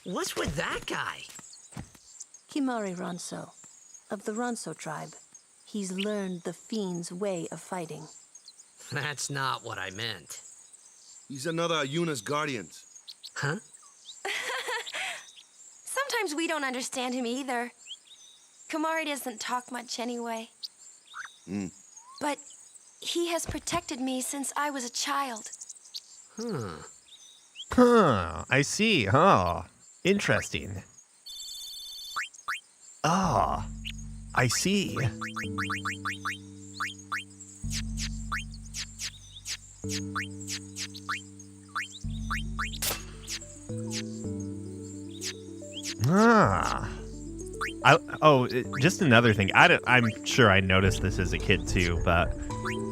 What's with that guy? Kimari Ronso, of the Ronso tribe. He's learned the fiend's way of fighting. That's not what I meant. He's another Yuna's guardians. Huh? Sometimes we don't understand him either. Kimari doesn't talk much anyway. But he has protected me since I was a child. I see. Interesting. I see. Just another thing. I'm sure I noticed this as a kid too, but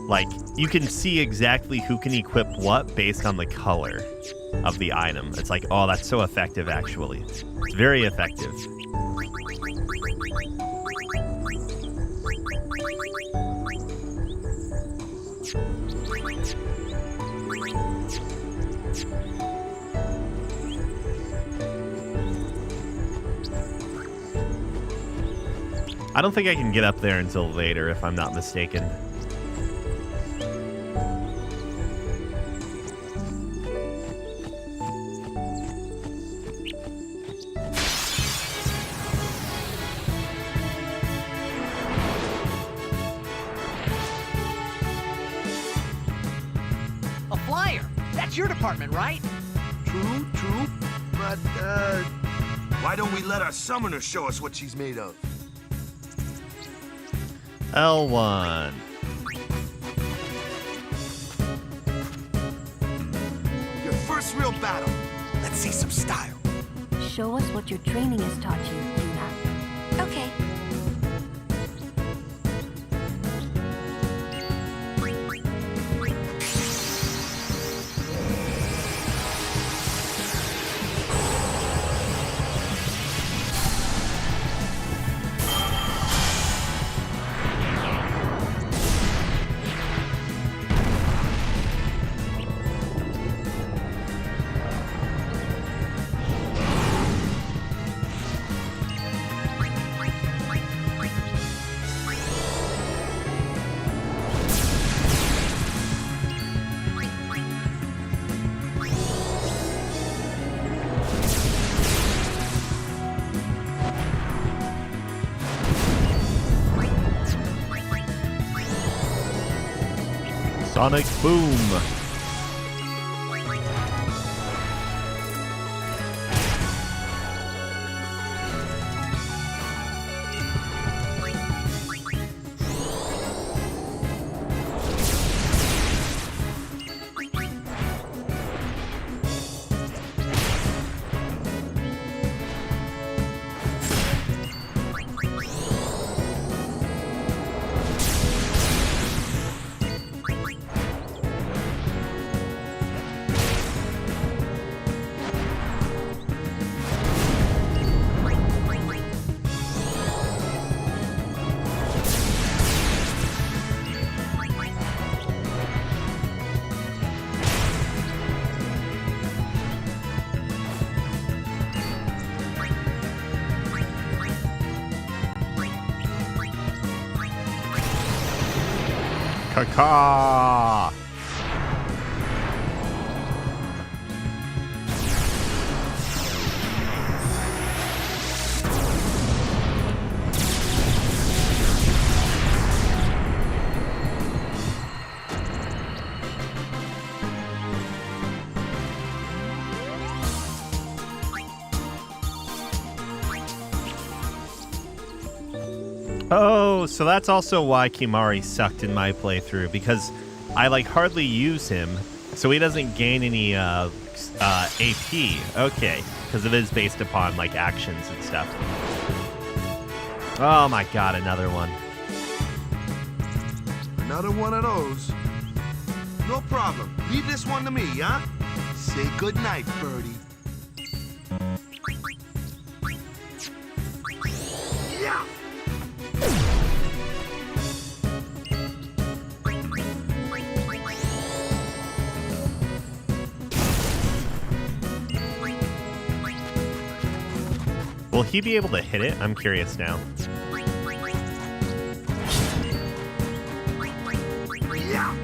like you can see exactly who can equip what based on the color of the item. It's like, oh, that's so effective actually. It's very effective. I don't think I can get up there until later, if I'm not mistaken. A flyer! That's your department, right? True. But, why don't we let our summoner show us what she's made of? L1. Your first real battle. Let's see some style. Show us what your training has taught you, Yuna. Okay. Sonic Boom. Caw. Oh, so that's also why Kimahri sucked in my playthrough, because I like hardly use him, so he doesn't gain any AP. Okay, because it is based upon like actions and stuff. Oh my god, another one. Another one of those. No problem. Leave this one to me, huh? Say goodnight, birdie. Yeah. Will he be able to hit it? I'm curious now. Yeah.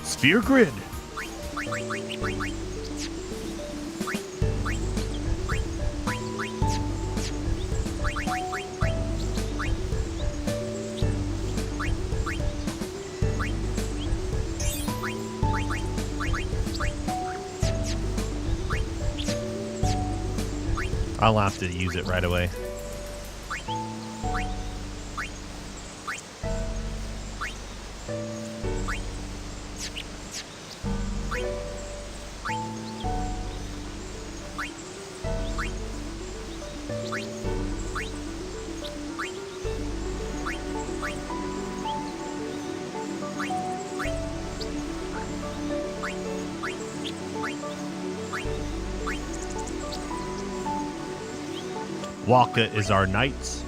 Sphere Grid. I'll have to use it right away. Waka is our knights.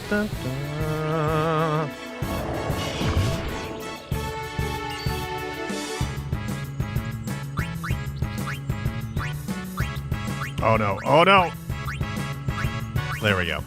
Dun, dun. Oh no, oh no! There we go.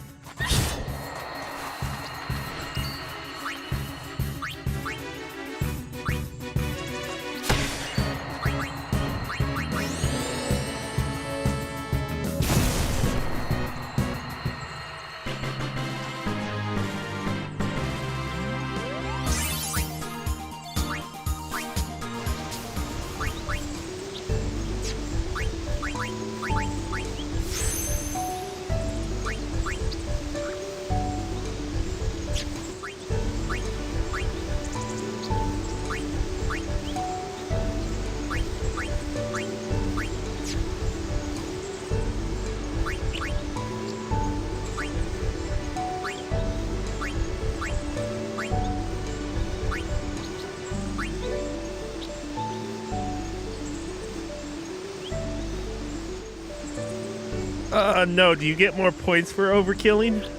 No. Do you get more points for overkilling?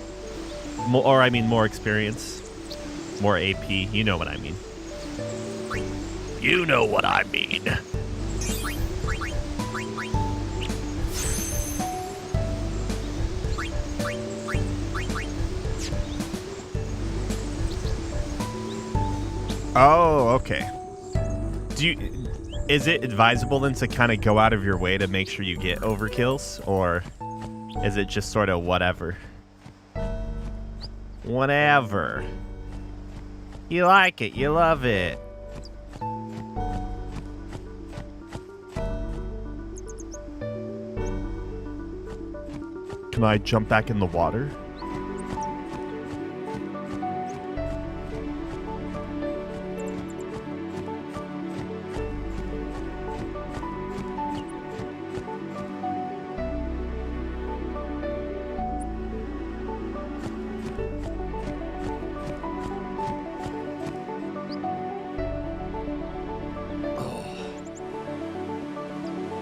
More experience. More AP. You know what I mean. You know what I mean. Oh, okay. Is it advisable then to kind of go out of your way to make sure you get overkills, or is it just sort of whatever? Whatever. You like it, you love it. Can I jump back in the water?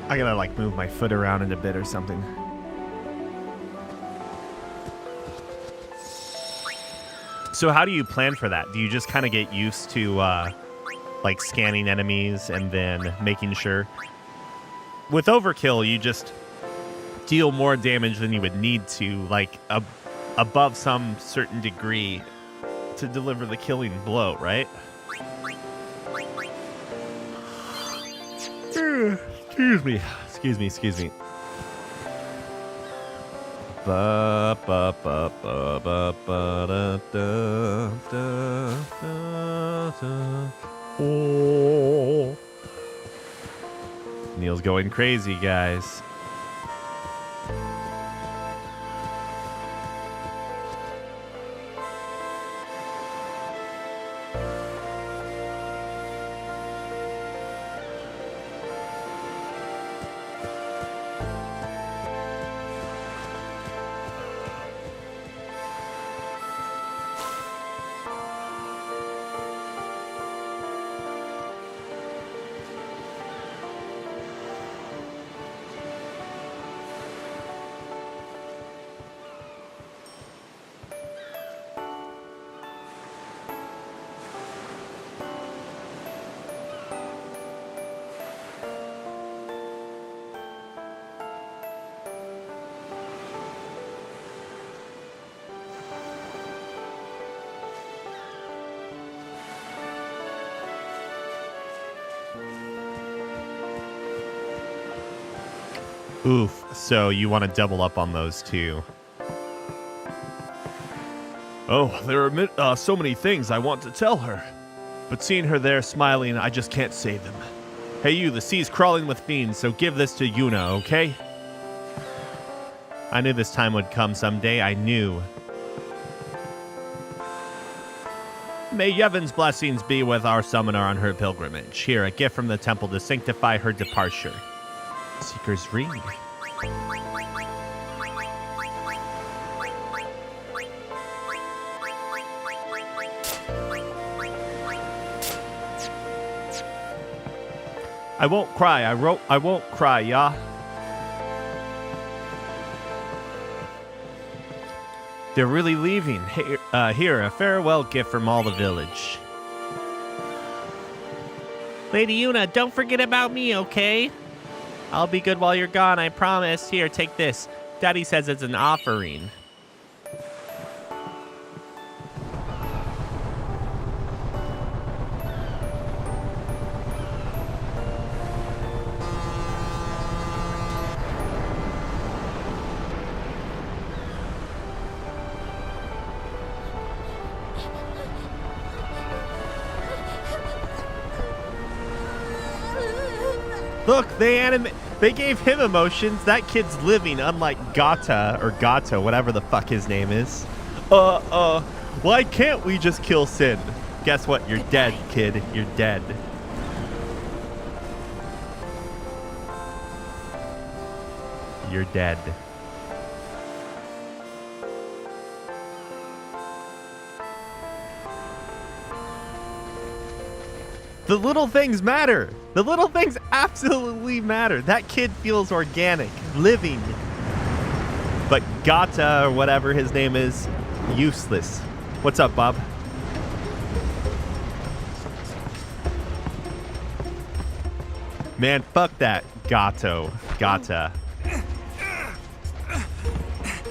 I gotta like move my foot around in a bit or something. So how do you plan for that? Do you just kind of get used to like scanning enemies and then making sure? With overkill, you just deal more damage than you would need to, like above some certain degree to deliver the killing blow, right? Excuse me. Ba ba ba ba ba ba da da da da da. Oh. Neil's going crazy, guys. Oof. So you want to double up on those two. Oh, there are so many things I want to tell her. But seeing her there smiling, I just can't say them. Hey you, the sea's crawling with fiends, so give this to Yuna, okay? I knew this time would come someday, I knew. May Yevon's blessings be with our summoner on her pilgrimage. Here, a gift from the temple to sanctify her departure. Seeker's Ring. I won't cry. I won't cry, yeah. They're really leaving. Here, a farewell gift from all the village. Lady Yuna, don't forget about me, okay? I'll be good while you're gone, I promise. Here, take this. Daddy says it's an offering. Look, they gave him emotions. That kid's living, unlike Gata, or Gato, whatever the fuck his name is. Why can't we just kill Sin? Guess what? You're dead, kid. You're dead. You're dead. The little things matter. The little things absolutely matter. That kid feels organic, living. Gata, or whatever his name is, useless. What's up, Bob? Man, fuck that. Gata.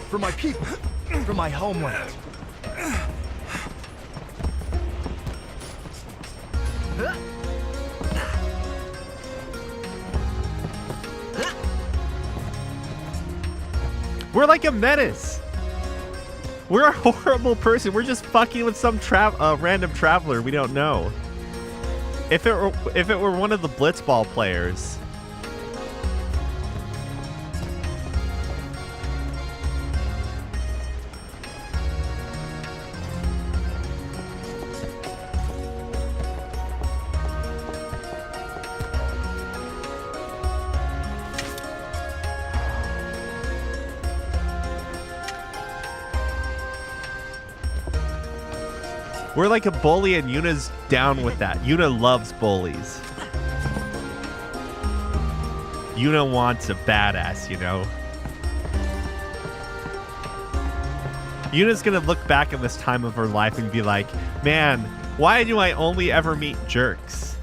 For my people. For my homeland. We're like a menace. We're a horrible person. We're just fucking with some random traveler we don't know. If it were one of the Blitzball players. We're like a bully and Yuna's down with that. Yuna loves bullies. Yuna wants a badass, you know? Yuna's gonna look back at this time of her life and be like, man, why do I only ever meet jerks?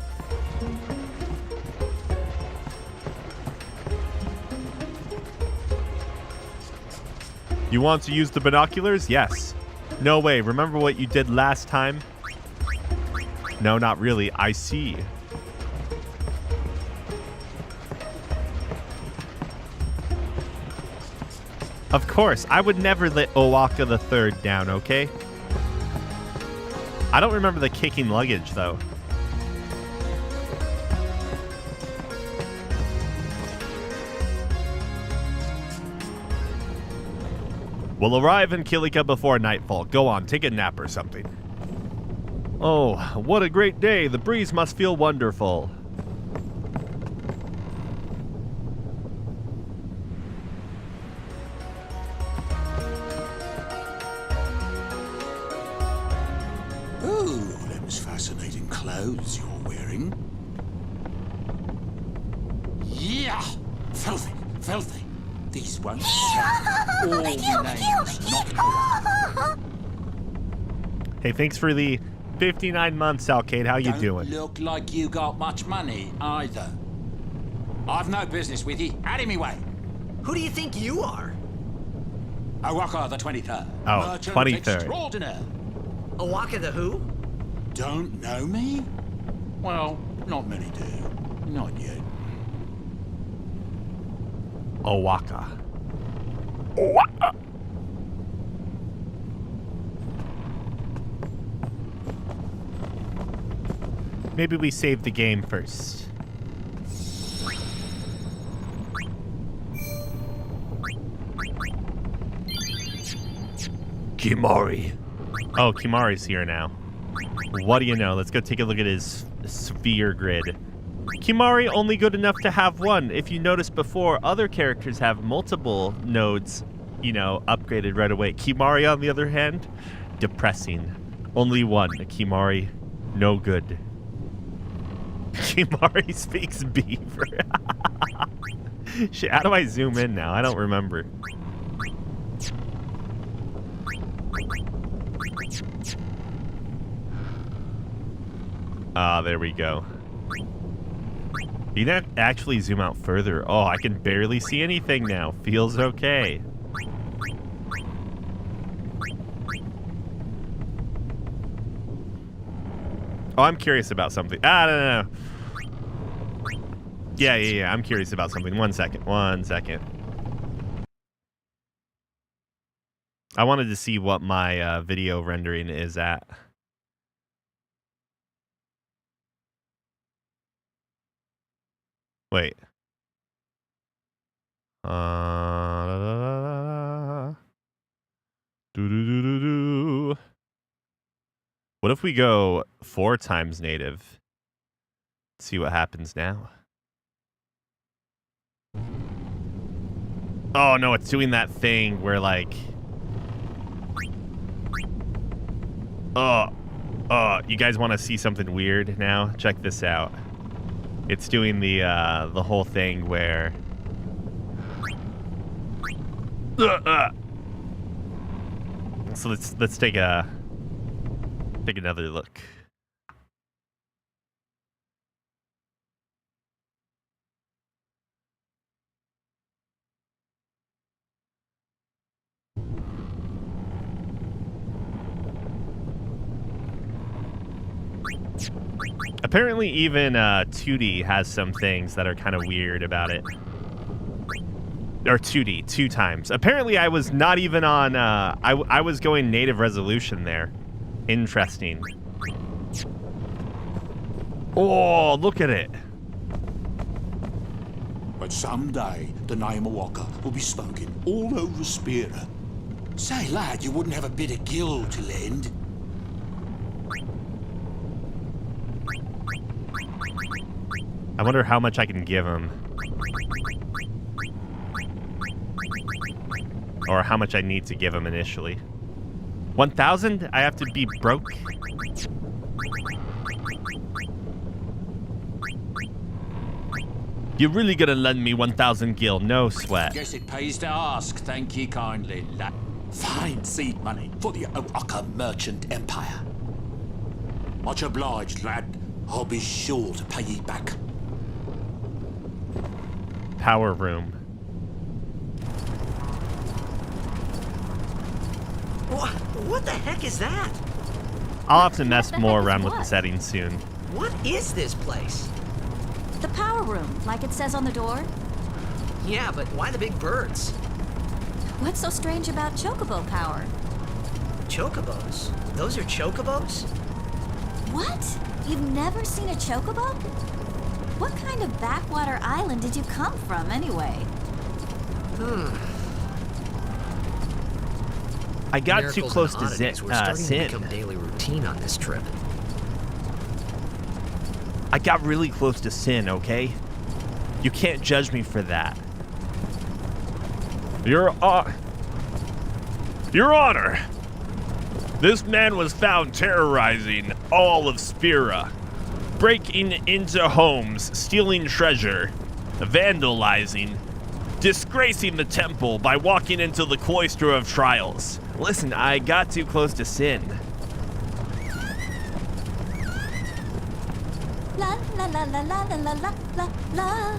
You want to use the binoculars? Yes. No way. Remember what you did last time? No, not really. I see. Of course. I would never let Owaka the Third down, okay? I don't remember the kicking luggage, though. We'll arrive in Kilika before nightfall. Go on, take a nap or something. Oh, what a great day. The breeze must feel wonderful. Oh, them's fascinating clothes you're wearing. Yeah! Filthy, filthy. These won't all names not correct. Hey, thanks for the 59 months, Alcade. How you doing? Look like you got much money either. I've no business with you. Out of me way. Who do you think you are? Owaka the 23rd. Oh, Merchant 23rd. Extraordinaire. Owaka the who? Don't know me? Well, not many do. Not yet. Owaka. Maybe we save the game first. Kimari. Oh, Kimari's here now. What do you know? Let's go take a look at his sphere grid. Kimari only good enough to have one. If you noticed before, other characters have multiple nodes, you know, upgraded right away. Kimari, on the other hand, depressing. Only one. Kimari, no good. Kimari speaks beaver. Shit, how do I zoom in now? I don't remember. Ah, there we go. You can actually zoom out further. Oh, I can barely see anything now. Feels okay. Oh, I'm curious about something. No. Yeah. I'm curious about something. One second. I wanted to see what my video rendering is at. Wait. What if we go 4 times native? See what happens now. Oh no, it's doing that thing where like you guys want to see something weird now? Check this out. It's doing the whole thing where So let's take another look. Apparently even 2D has some things that are kind of weird about it. Or 2D, 2 times. Apparently I was not even on, I was going native resolution there. Interesting. Oh, look at it. But someday, the name of Walker will be spoken all over Spira. Say, lad, you wouldn't have a bit of gill to lend? I wonder how much I can give him. Or how much I need to give him initially. 1,000? I have to be broke? You're really gonna lend me 1,000 gil? No sweat. Guess it pays to ask. Thank you kindly, lad. Fine seed money for the Oaka merchant empire. Much obliged, lad. I'll be sure to pay you back. Power room. What the heck is that? I'll have to mess more around with the settings soon. What is this place? The power room, like it says on the door. Yeah, but why the big birds? What's so strange about chocobo power? Chocobos? Those are chocobos? What? You've never seen a chocobo? What kind of backwater island did you come from, anyway? I got Miracles too close and to oddities were starting to Sin. become daily routine on this trip. I got really close to Sin, okay? You can't judge me for that. Your Honor, this man was found terrorizing all of Spira, breaking into homes, stealing treasure, vandalizing, disgracing the temple by walking into the cloister of trials. Listen, I got too close to Sin. La la la la la la la la la.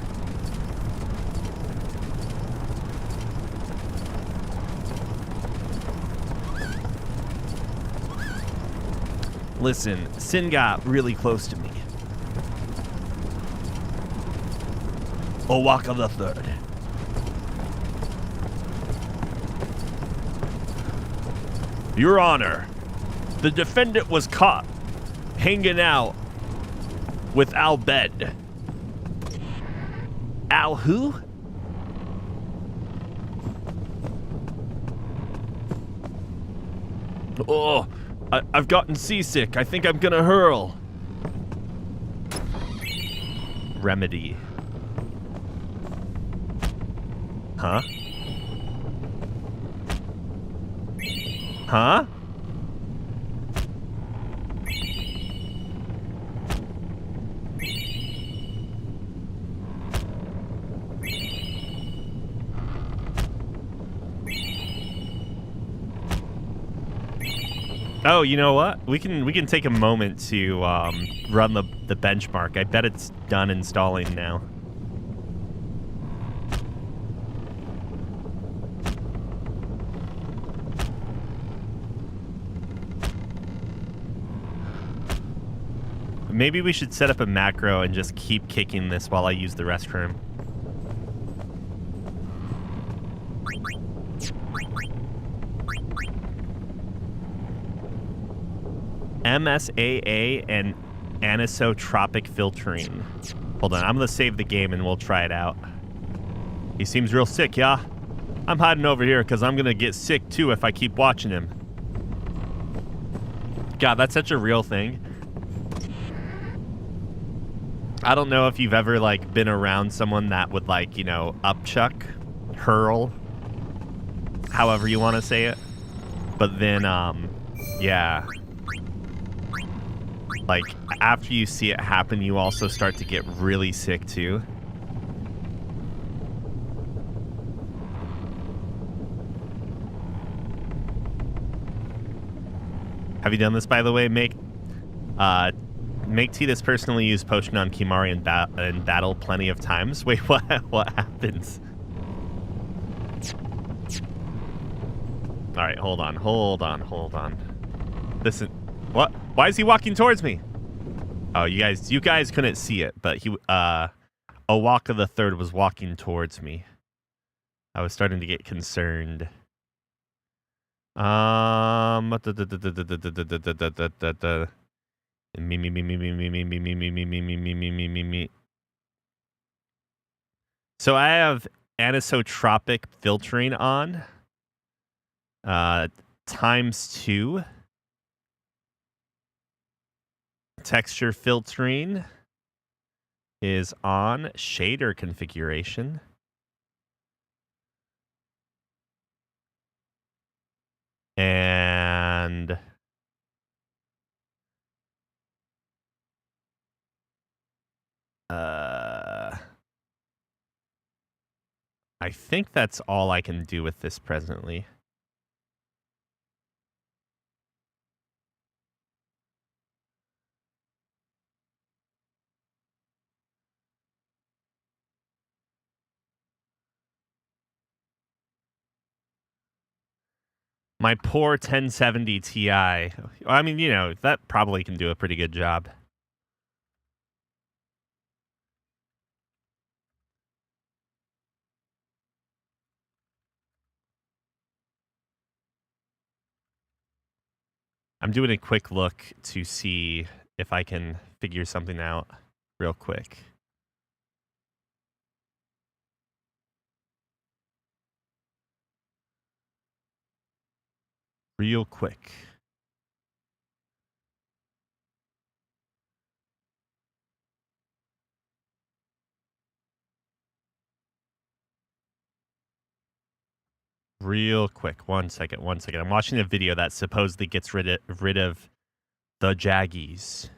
Listen, Sin got really close to me. Owaka the Third. Your Honor, the defendant was caught hanging out with Al Bed. Al who? Oh, I've gotten seasick. I think I'm gonna hurl. Remedy. Huh? Huh? Oh, you know what? We can take a moment to run the benchmark. I bet it's done installing now. Maybe we should set up a macro and just keep kicking this while I use the restroom. MSAA and anisotropic filtering. Hold on, I'm gonna save the game and we'll try it out. He seems real sick, yeah? I'm hiding over here because I'm gonna get sick too if I keep watching him. God, that's such a real thing. I don't know if you've ever like been around someone that would like, you know, upchuck, hurl, however you want to say it. But then, yeah. Like, after you see it happen, you also start to get really sick, too. Have you done this, by the way? Make Titus personally use potion on Kimahri in battle plenty of times. Wait, what happens? All right, hold on. Listen, what? Why is he walking towards me? Oh, you guys couldn't see it, but Owaka the Third was walking towards me. I was starting to get concerned. Me. So I have anisotropic filtering on. ×2. Texture filtering is on. Shader configuration. And I think that's all I can do with this presently. My poor 1070 Ti. I mean, you know, that probably can do a pretty good job. I'm doing a quick look to see if I can figure something out real quick. Real quick. One second. I'm watching a video that supposedly gets rid of the Jaggies.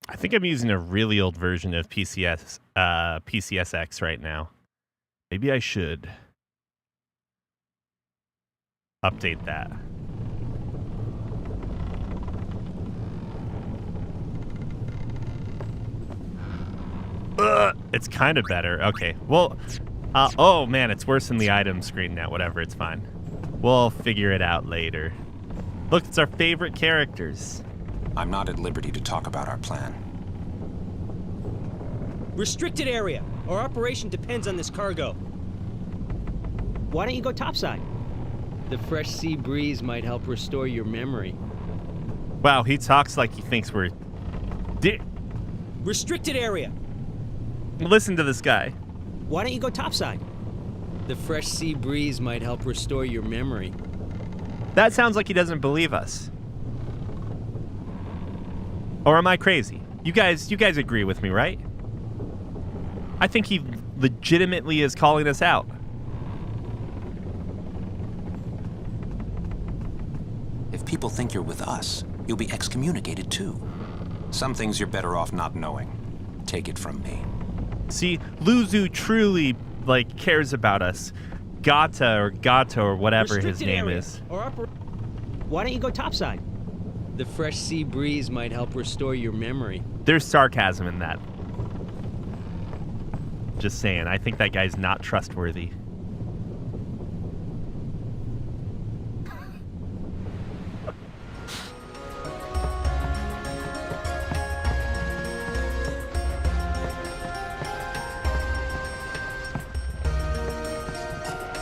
I think I'm using a really old version of PCSX right now. Maybe I should update that. It's kind of better. Okay. Well, oh man, it's worse than the item screen now. Whatever, it's fine. We'll figure it out later. Look, it's our favorite characters. I'm not at liberty to talk about our plan. Restricted area. Our operation depends on this cargo. Why don't you go topside? The fresh sea breeze might help restore your memory. Wow, he talks like he thinks we're... Restricted area. Listen to this guy. Why don't you go topside? The fresh sea breeze might help restore your memory. That sounds like he doesn't believe us. Or am I crazy? You guys agree with me, right? I think he legitimately is calling us out. If people think you're with us, you'll be excommunicated too. Some things you're better off not knowing. Take it from me. See, Luzu truly, like, cares about us. Gato or whatever his name is. Why don't you go topside? The fresh sea breeze might help restore your memory. There's sarcasm in that. Just saying, I think that guy's not trustworthy.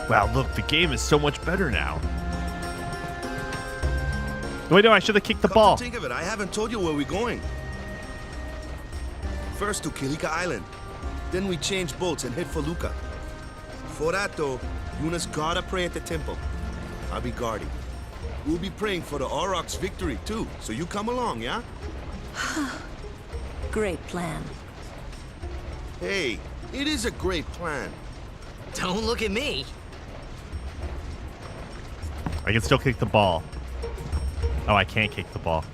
Wow, look, the game is so much better now. Wait, no, I should have kicked the ball. Think of it, I haven't told you where we're going. first to Kilika Island. Then we change boats and head for Luca. For that, though, Yuna's gotta pray at the temple. I'll be guarding. We'll be praying for the Aurochs' victory, too, so you come along, yeah? Great plan. Hey, it is a great plan. Don't look at me. I can still kick the ball. Oh, I can't kick the ball.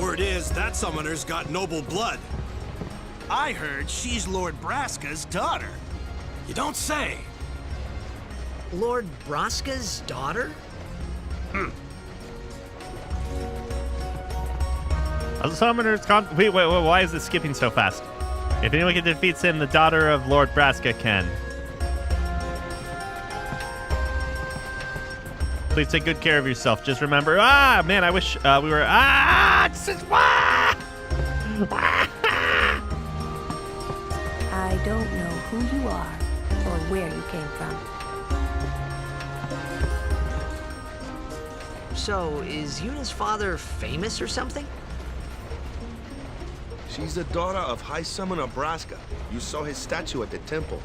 Word is that summoner's got noble blood. I heard she's Lord Braska's daughter. You don't say. Lord Braska's daughter? A summoner's wait, why is this skipping so fast? If anyone can defeat him, the daughter of Lord Braska can. Please take good care of yourself. Just remember, man, I wish we were, I don't know who you are or where you came from. So, is Yuna's father famous or something? She's the daughter of High Summoner Braska. You saw his statue at the temple.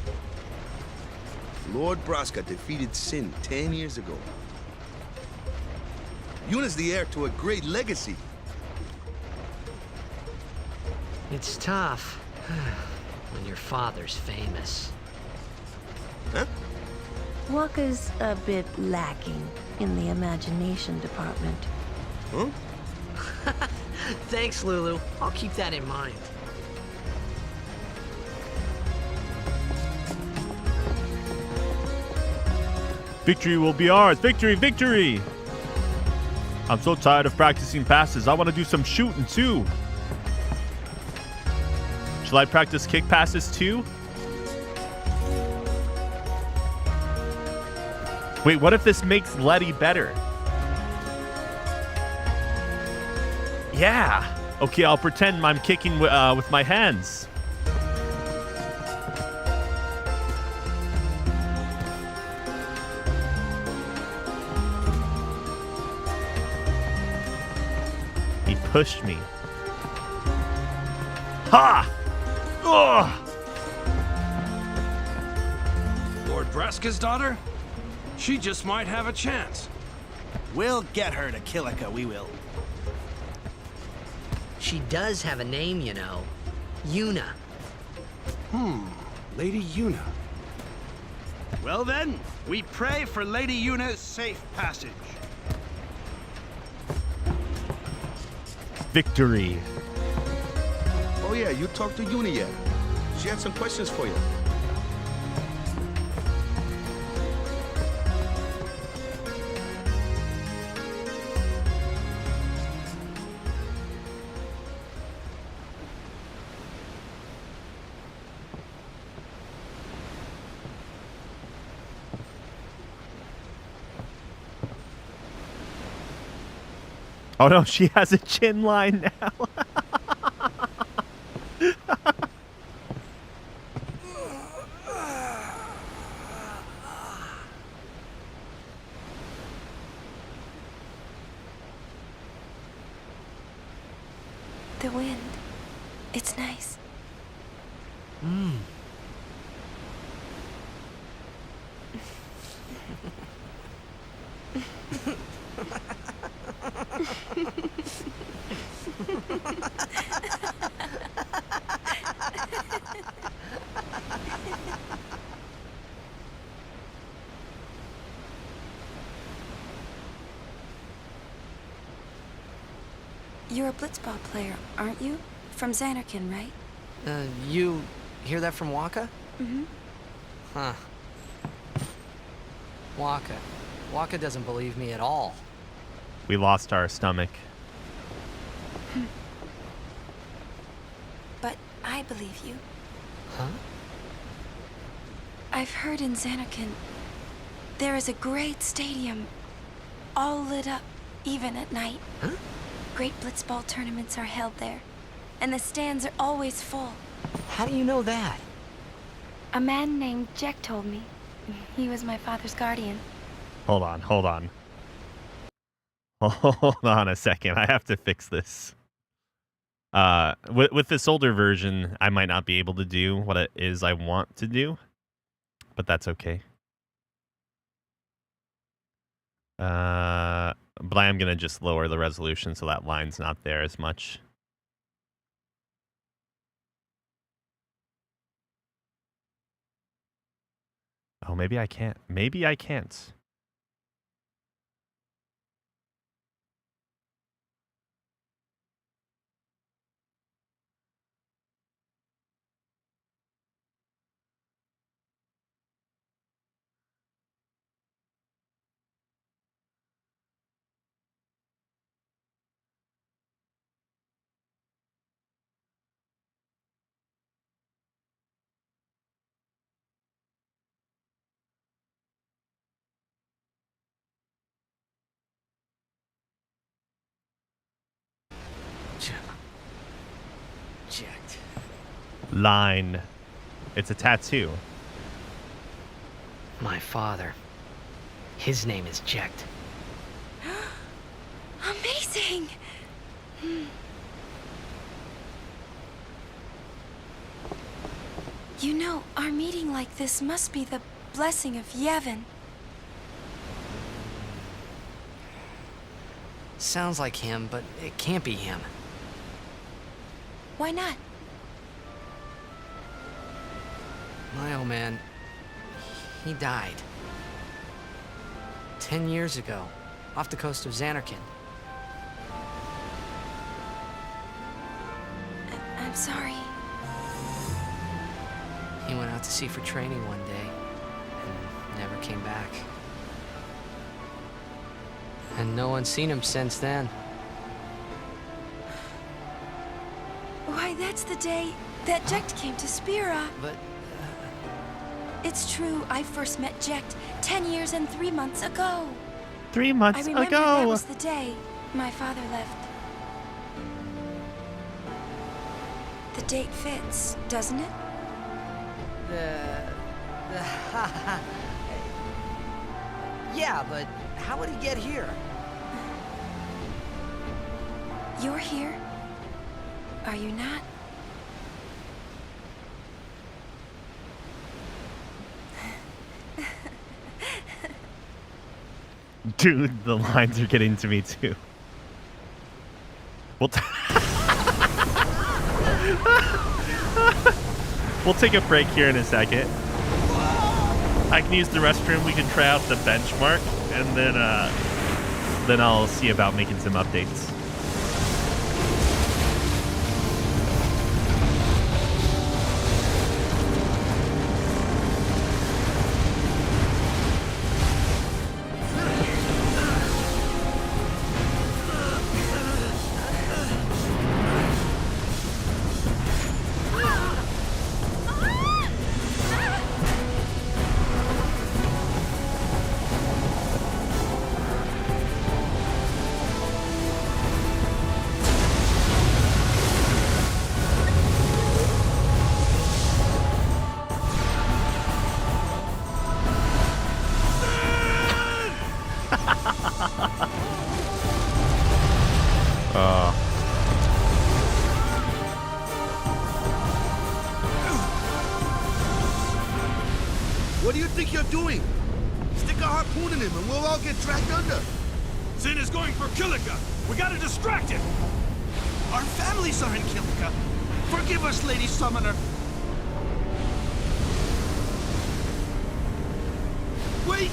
Lord Braska defeated Sin 10 years ago. Yuna's the heir to a great legacy. It's tough when your father's famous. Huh? Waka's a bit lacking in the imagination department. Huh? Thanks, Lulu. I'll keep that in mind. Victory will be ours. Victory, victory! I'm so tired of practicing passes. I want to do some shooting too. Shall I practice kick passes too? Wait, what if this makes Letty better? Yeah. Okay, I'll pretend I'm kicking with my hands. He pushed me. Ha! Ugh! Lord Braska's daughter? She just might have a chance. We'll get her to Kilika, we will. She does have a name, you know. Yuna. Lady Yuna. Well then, we pray for Lady Yuna's safe passage. Victory. Oh yeah, you talked to Yuna yet? She had some questions for you. Oh no, she has a chin line now. The wind. It's nice. You're a blitzball player, aren't you? From Xanarkin, right? You hear that from Waka? Mm-hmm. Huh. Waka. Waka doesn't believe me at all. We lost our stomach. But I believe you. Huh? I've heard in Xanarkin there is a great stadium, all lit up, even at night. Huh? Great blitzball tournaments are held there, and the stands are always full. How do you know that? A man named Jack told me. He was my father's guardian. Hold on. Hold on a second. I have to fix this. With this older version, I might not be able to do what it is I want to do, but that's okay. But I am gonna just lower the resolution so that line's not there as much. Oh, maybe I can't. Maybe I can't. Jacked. Line. It's a tattoo. My father. His name is Jacked. Amazing! You know, our meeting like this must be the blessing of Yevon. Sounds like him, but it can't be him. Why not? My old man, he died. 10 years ago, off the coast of Xanarkand. I'm sorry. He went out to sea for training one day and never came back. And no one's seen him since then. Why, that's the day that Jekt came to Spira. But... It's true, I first met Jekt 10 years and 3 months ago. 3 months I remember ago. that was the day my father left. The date fits, doesn't it? Yeah, but how would he get here? You're here? Are you not? Dude, the lines are getting to me too. We'll take a break here in a second. I can use the restroom. We can try out the benchmark, and then I'll see about making some updates. What do you think you're doing? Stick a harpoon in him and we'll all get dragged under. Sin is going for Kilika. We gotta distract him. Our families are in Kilika. Forgive us, Lady Summoner. Wait!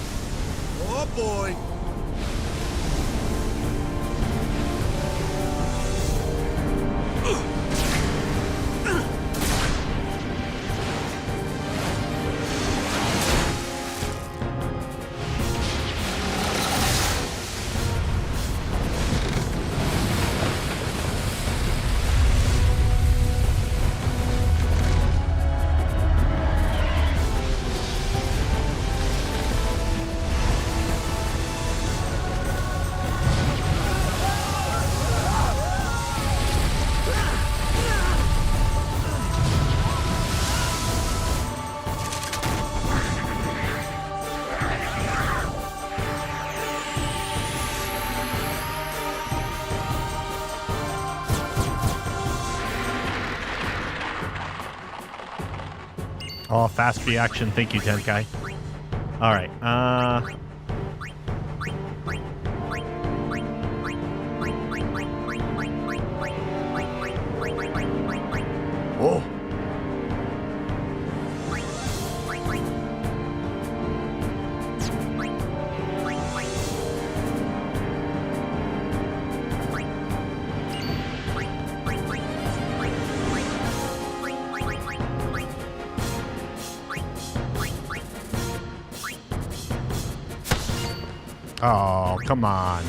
Oh boy! Oh, fast reaction. Thank you, Tenkai. All right. Oh. Oh, come on.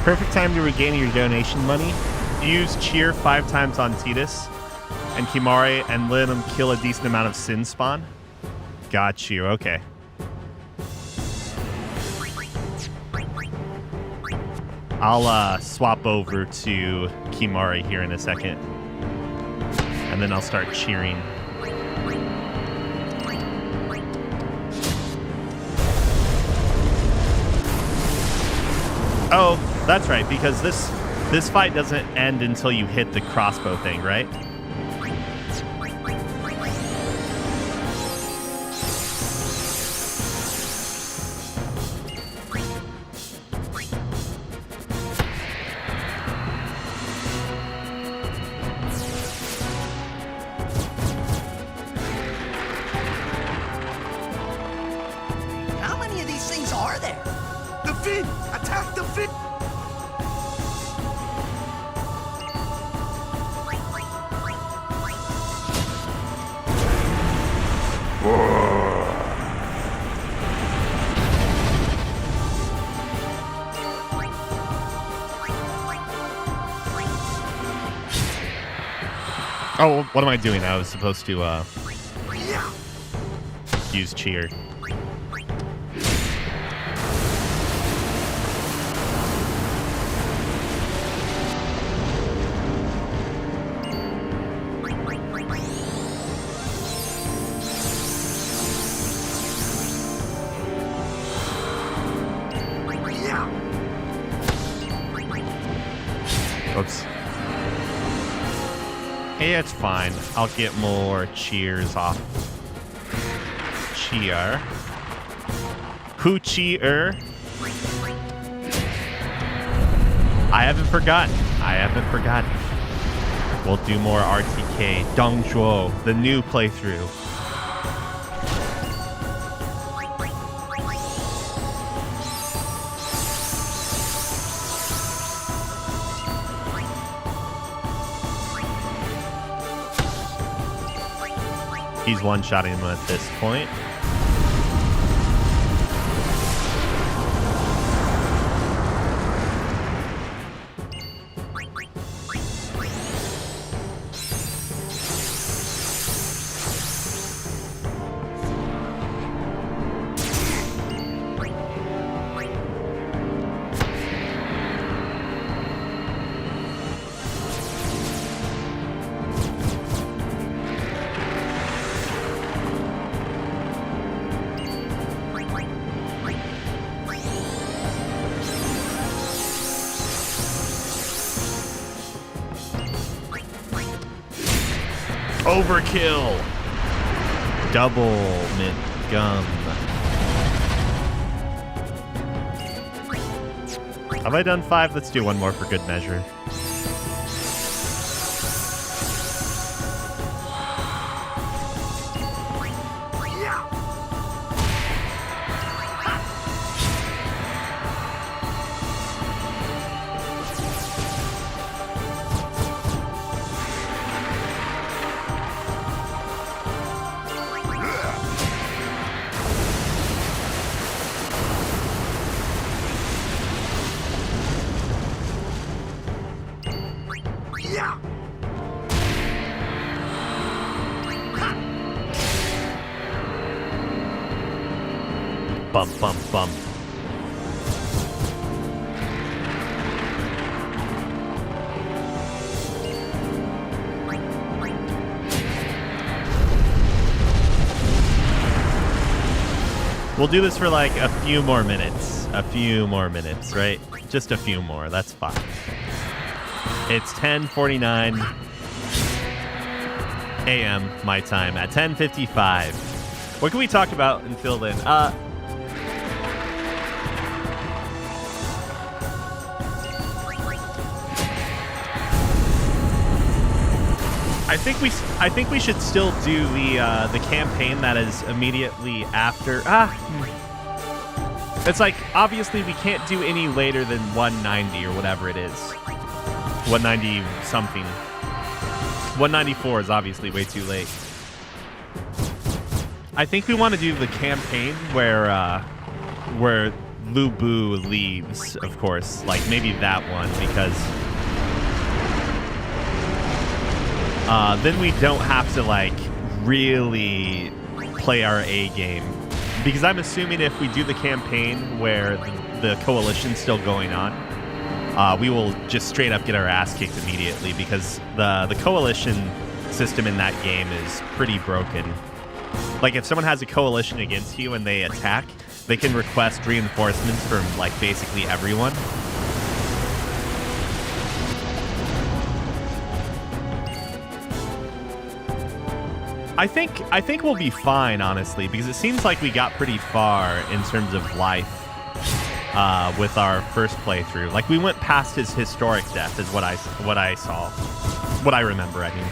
Perfect time to regain your donation money. Use cheer 5 times on Tidus and Kimari and let him kill a decent amount of sin spawn. Got you. Okay. I'll swap over to Kimari here in a second. And then I'll start cheering. Oh, that's right, because this fight doesn't end until you hit the crossbow thing, right? How many of these things are there? The fin! Attack the fin! Oh, what am I doing? I was supposed to use cheer. Oops. Hey, it's fine. I'll get more cheers off. Cheer. Who cheer? I haven't forgotten. I haven't forgotten. We'll do more RTK. Dongzhuo, the new playthrough. He's one-shotting him at this point. Overkill. Double mint gum. Have I done 5? Let's do one more for good measure. Bump, bump, bump. We'll do this for like a few more minutes. A few more minutes, right? Just a few more. That's fine. It's 10:49 a.m. my time at 10:55. What can we talk about until then? I think we should still do the campaign that is immediately after. It's like obviously we can't do any later than 190 or whatever it is. 190 something. 194 is obviously way too late. I think we want to do the campaign where Lu Bu leaves, of course. Like maybe that one because then we don't have to like really play our A game. Because I'm assuming if we do the campaign where the coalition's still going on, we will just straight up get our ass kicked immediately because the coalition system in that game is pretty broken. Like if someone has a coalition against you and they attack, they can request reinforcements from like basically everyone. I think we'll be fine, honestly, because it seems like we got pretty far in terms of life with our first playthrough. Like we went past his historic death, is what I saw, what I remember. I mean.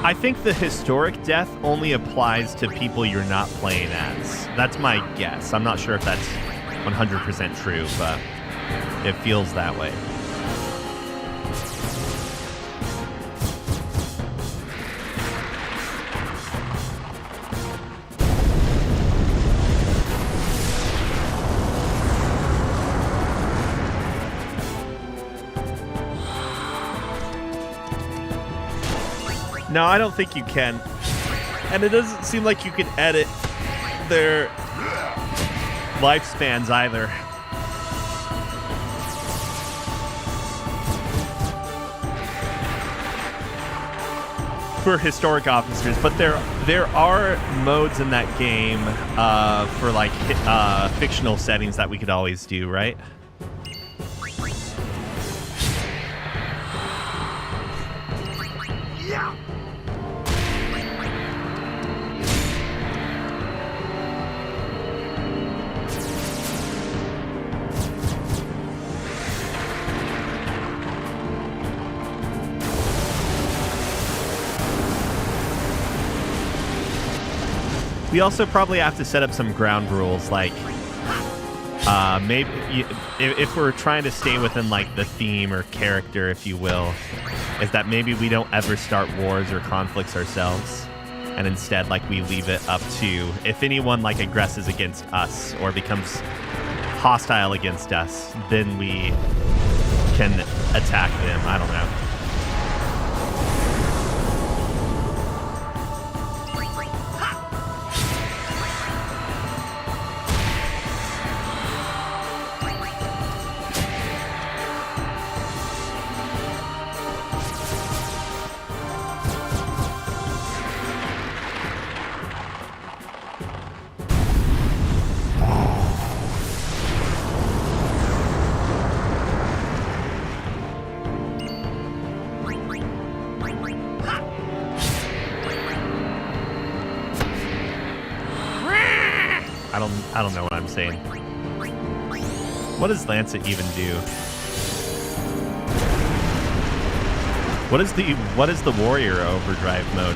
I think the historic death only applies to people you're not playing as. That's my guess. I'm not sure if that's 100% true, but it feels that way. No, I don't think you can. And it doesn't seem like you can edit their lifespans either. For historic officers, but there are modes in that game for like fictional settings that we could always do, right? Yeah. We also probably have to set up some ground rules, like maybe if we're trying to stay within like the theme or character, if you will, is that maybe we don't ever start wars or conflicts ourselves, and instead like we leave it up to if anyone like aggresses against us or becomes hostile against us, then we can attack them. I don't know. I don't know what I'm saying. What does Lancet even do? What is the warrior overdrive mode?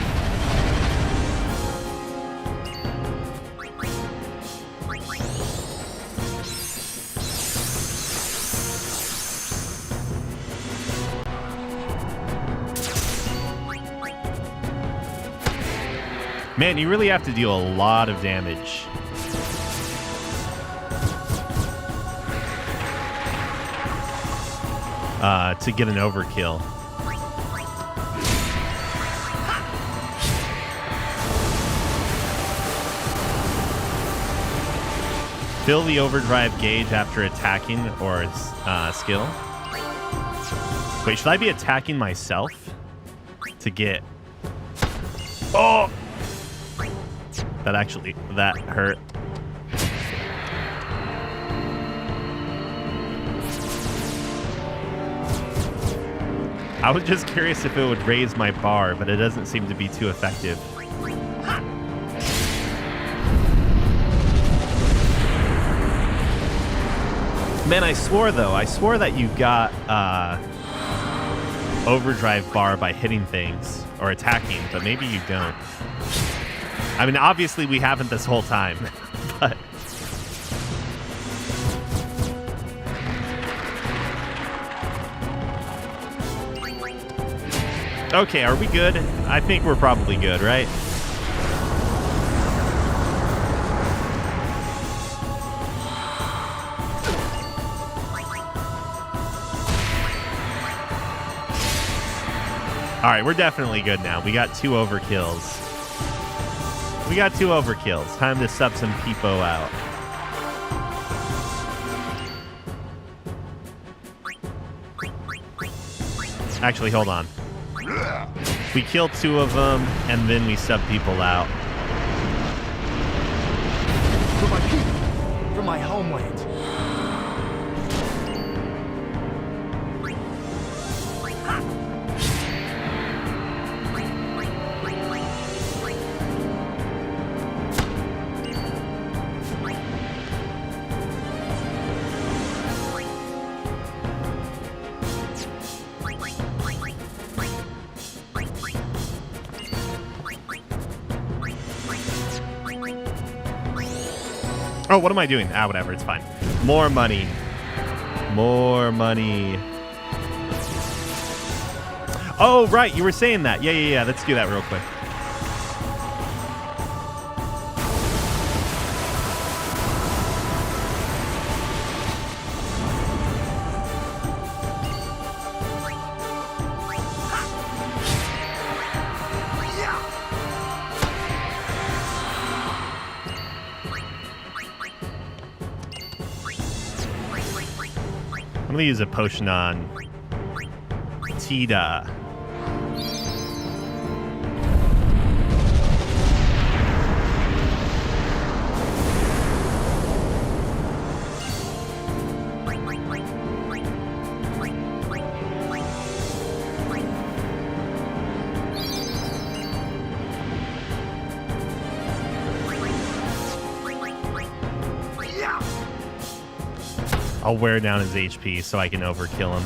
Man, you really have to deal a lot of damage to get an overkill. Fill the overdrive gauge after attacking or skill. Wait, should I be attacking myself to get... Oh! That hurt. I was just curious if it would raise my bar, but it doesn't seem to be too effective. Man, I swore that you got overdrive bar by hitting things or attacking, but maybe you don't. I mean, obviously we haven't this whole time, but... Okay, are we good? I think we're probably good, right? All right, we're definitely good now. We got 2 overkills. Time to sub some people out. Actually, hold on. We killed 2 of them, and then we sub people out. For my people, for my homeland. Oh, what am I doing? Ah, whatever. It's fine. More money. More money. Oh, right. You were saying that. Yeah. Let's do that real quick. I'm going to use a potion on Tida. I'll wear down his HP so I can overkill him.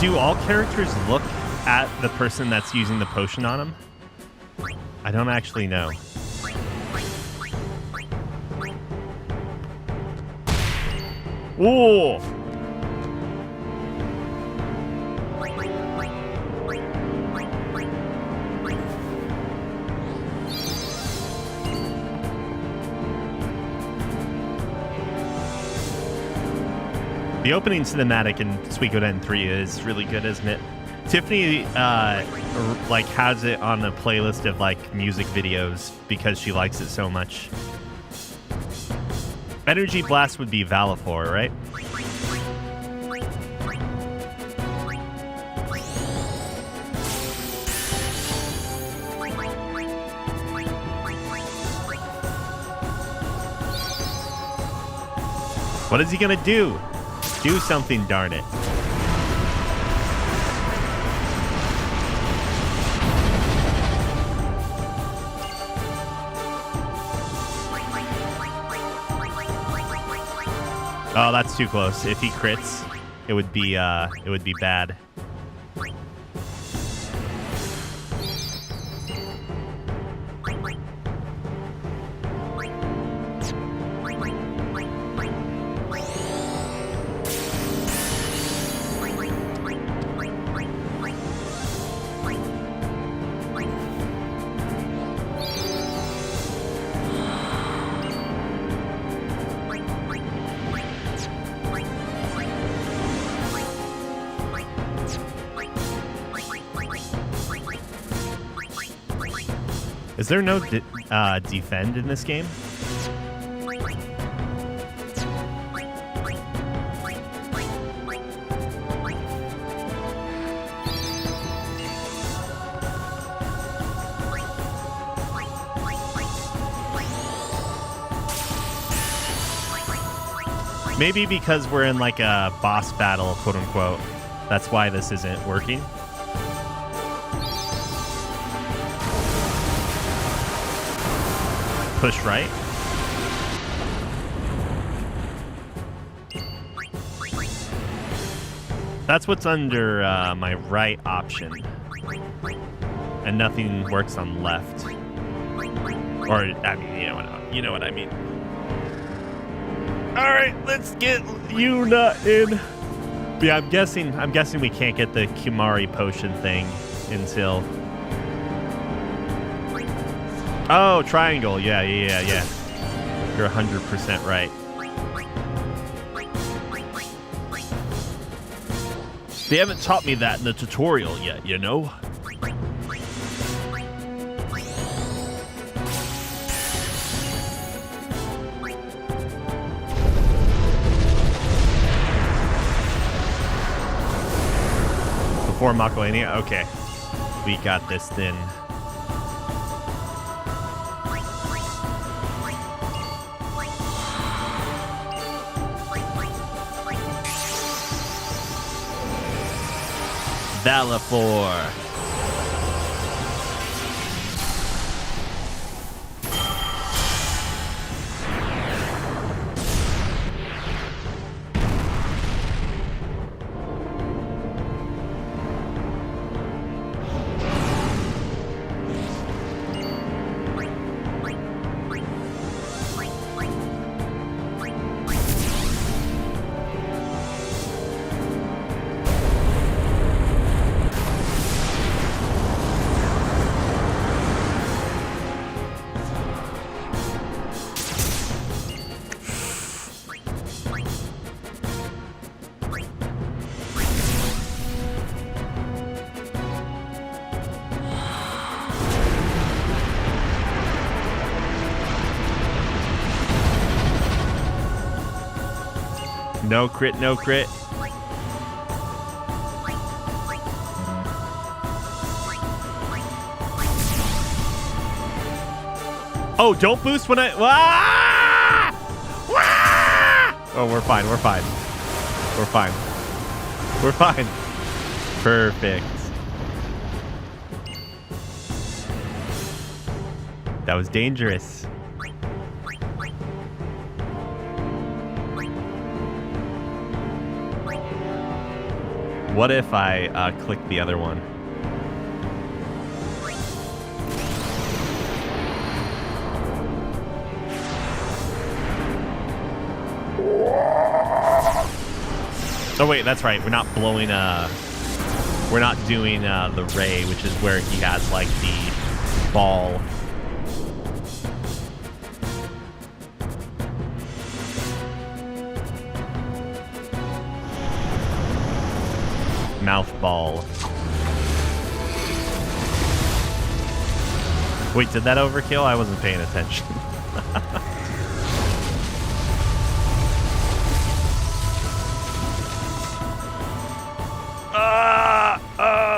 Do all characters look at the person that's using the potion on them? I don't actually know. Ooh! The opening cinematic in Suikoden 3 is really good, isn't it? Tiffany like has it on a playlist of like music videos because she likes it so much. Energy Blast would be Valifor, right? What is he gonna do? Do something, darn it. Oh, that's too close. If he crits, it would be bad. Is there no defend in this game? Maybe because we're in like a boss battle, quote unquote. That's why this isn't working. Push right. That's what's under my right option. And nothing works on left. Or, I mean, you know what I mean. Alright, let's get Yuna in. Yeah, I'm guessing we can't get the Kumari potion thing until... Oh, triangle. Yeah. You're 100% right. They haven't taught me that in the tutorial yet, you know? Before Makalania? Okay. We got this then. Valafor. No crit, no crit. Oh, don't boost when I... Oh, we're fine. Perfect. That was dangerous. What if I click the other one? Oh wait, that's right. We're not blowing we're not doing the ray, which is where he has like the ball. Mouth ball. Wait, did that overkill? I wasn't paying attention.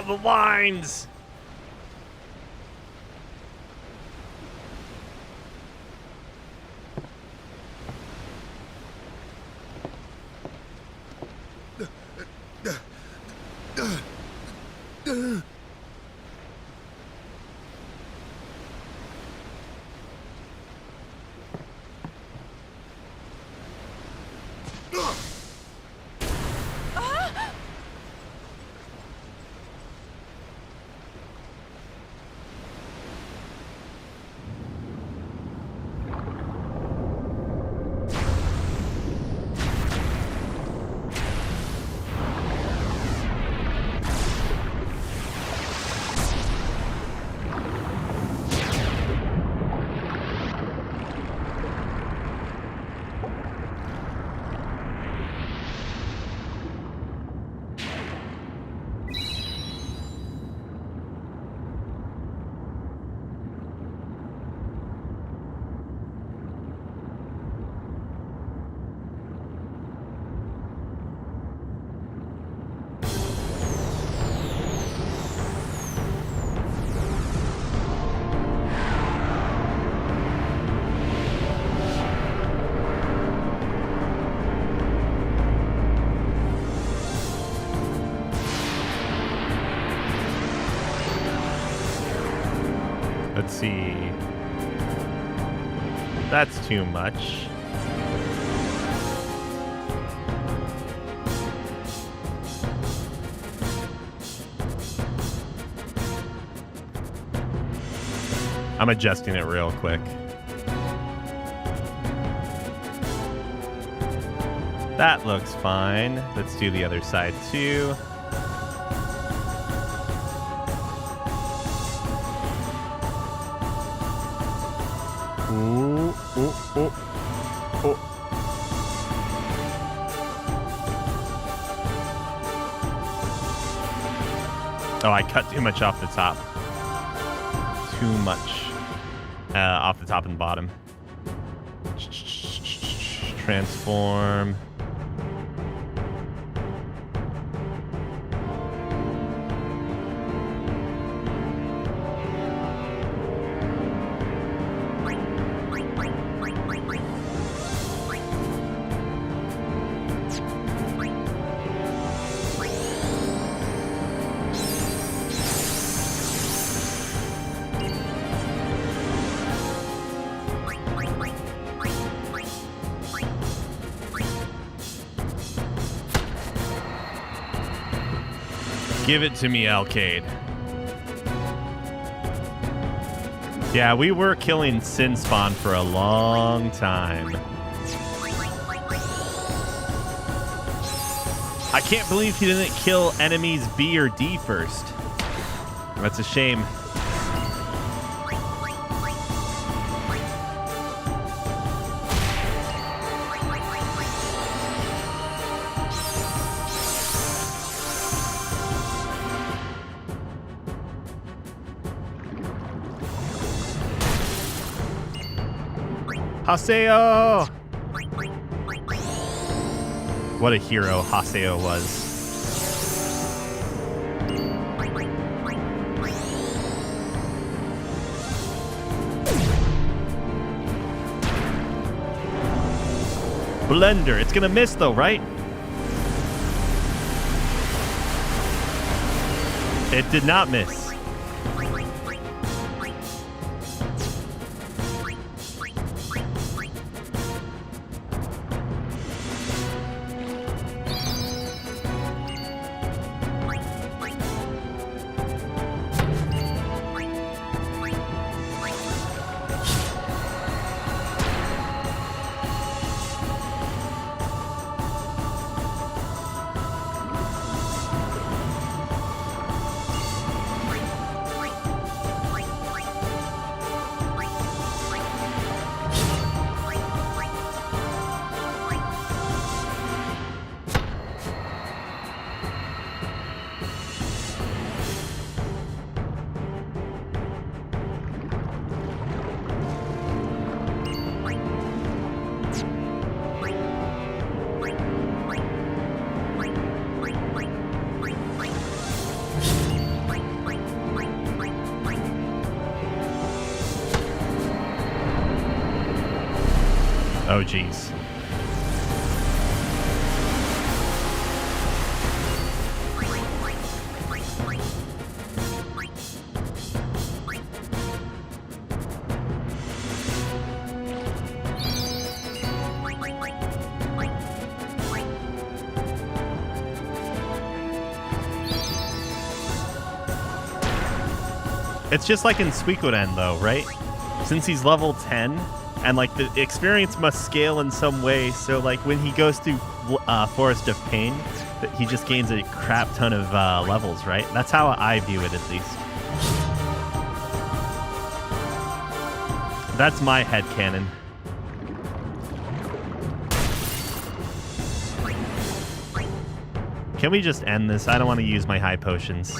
The lines. Let's see. That's too much. I'm adjusting it real quick. That looks fine. Let's do the other side too. Ooh, ooh, ooh, ooh. Oh, I cut too much off the top. Too much off the top and bottom. Transform. Give it to me, Alcade. Yeah, we were killing Sin Spawn for a long time. I can't believe he didn't kill enemies B or D first. That's a shame. Haseo! What a hero Haseo was. Blender. It's gonna miss though, right? It did not miss. Oh, geez. It's just like in Suikoden, though, right? Since he's level 10, and like the experience must scale in some way, so like when he goes through Forest of Pain, he just gains a crap ton of levels, right? That's how I view it, at least. That's my headcanon. Can we just end this? I don't want to use my high potions.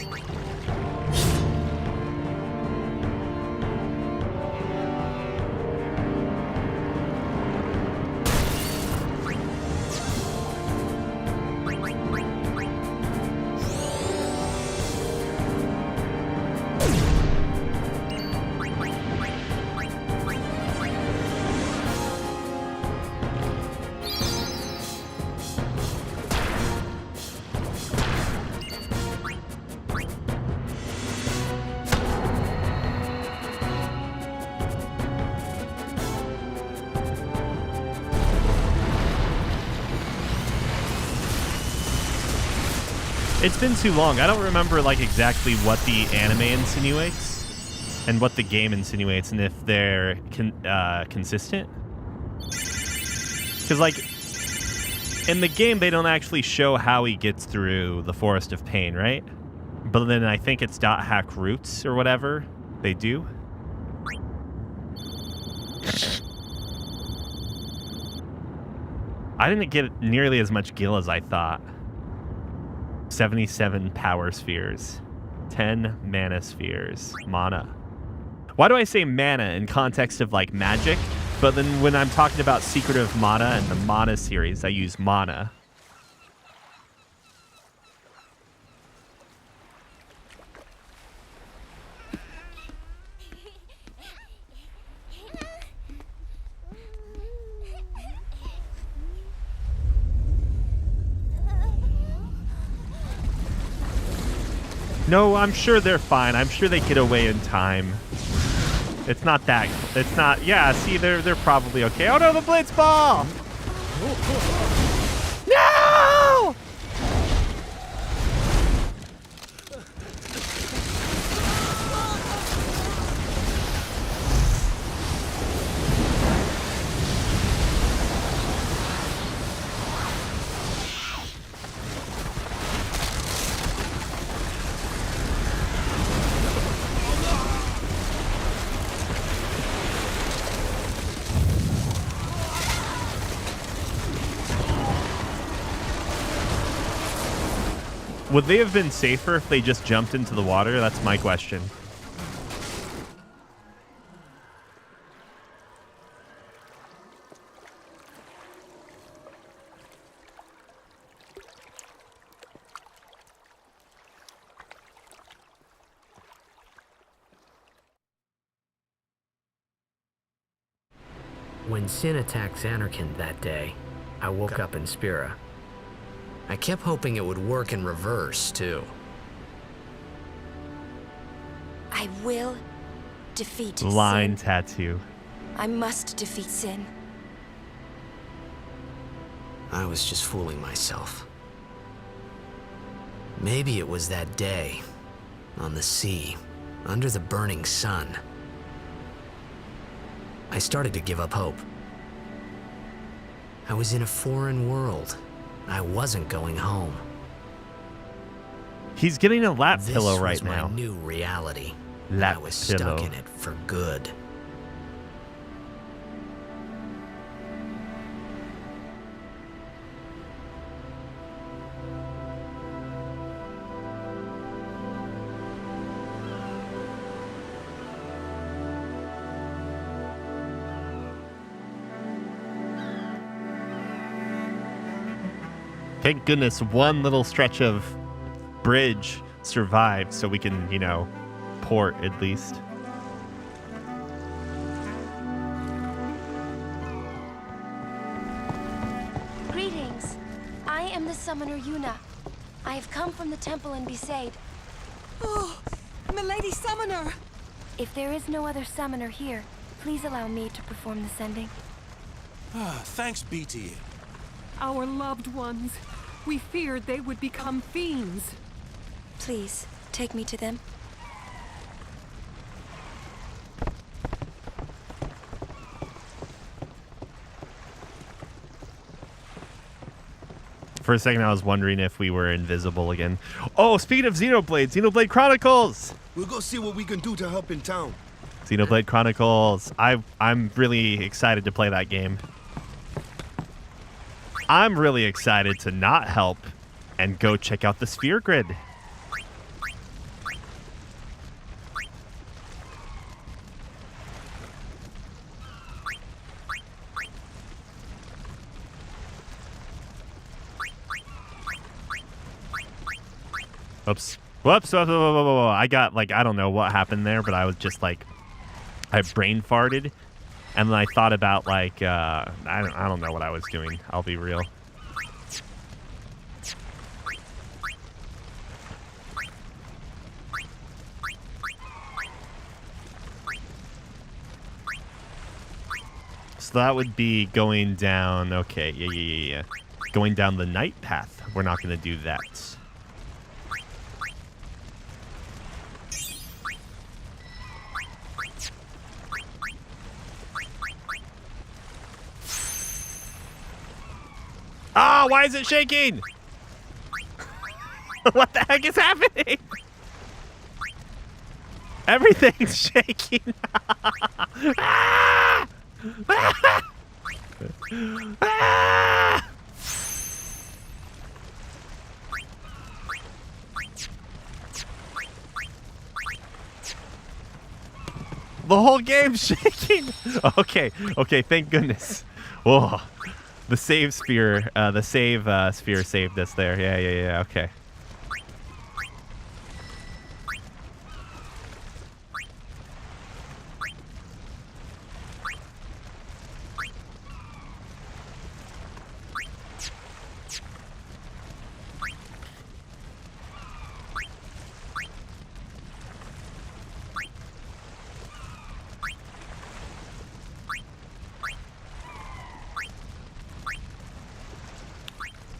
It's been too long. I don't remember like exactly what the anime insinuates and what the game insinuates, and if they're consistent. Because like in the game, they don't actually show how he gets through the Forest of Pain, right? But then I think it's dot hack roots or whatever they do. I didn't get nearly as much gil as I thought. 77 power spheres. 10 mana spheres. Mana. Why do I say mana in context of like magic? But then when I'm talking about Secret of Mana and the Mana series, I use mana. No, I'm sure they're fine. I'm sure they get away in time. It's not that. It's not. Yeah, see, they're probably okay. Oh no, the blitz ball! No! Would they have been safer if they just jumped into the water? That's my question. When Sin attacked Xanarkand that day, I woke up in Spira. I kept hoping it would work in reverse, too. I will defeat Line Sin. tattoo. I must defeat Sin. I was just fooling myself. Maybe it was that day, on the sea, under the burning sun. I started to give up hope. I was in a foreign world. I wasn't going home. He's getting a lap pillow right now. This was my new reality. Lap I was pillow. stuck in it for good. Thank goodness one little stretch of bridge survived so we can, you know, port at least. Greetings. I am the summoner Yuna. I have come from the temple in Besaid. Oh, milady summoner! If there is no other summoner here, please allow me to perform the sending. Thanks, BT. Our loved ones. We feared they would become fiends. Please, take me to them. For a second, I was wondering if we were invisible again. Oh, speaking of Xenoblade, Xenoblade Chronicles! We'll go see what we can do to help in town. Xenoblade Chronicles. I'm really excited to play that game. I'm really excited to not help and go check out the sphere grid. Oops. Whoops. Whoa. I got, like, I don't know what happened there, but I was just, like, I brain farted. And then I thought about, like, I don't know what I was doing. I'll be real. So that would be going down. Okay, yeah. Going down the night path. We're not going to do that. Ah, why is it shaking? What the heck is happening? Everything's shaking. Ah! Ah! Ah! The whole game's shaking. Okay, thank goodness. Whoa. The save sphere, sphere saved us there. Yeah, okay.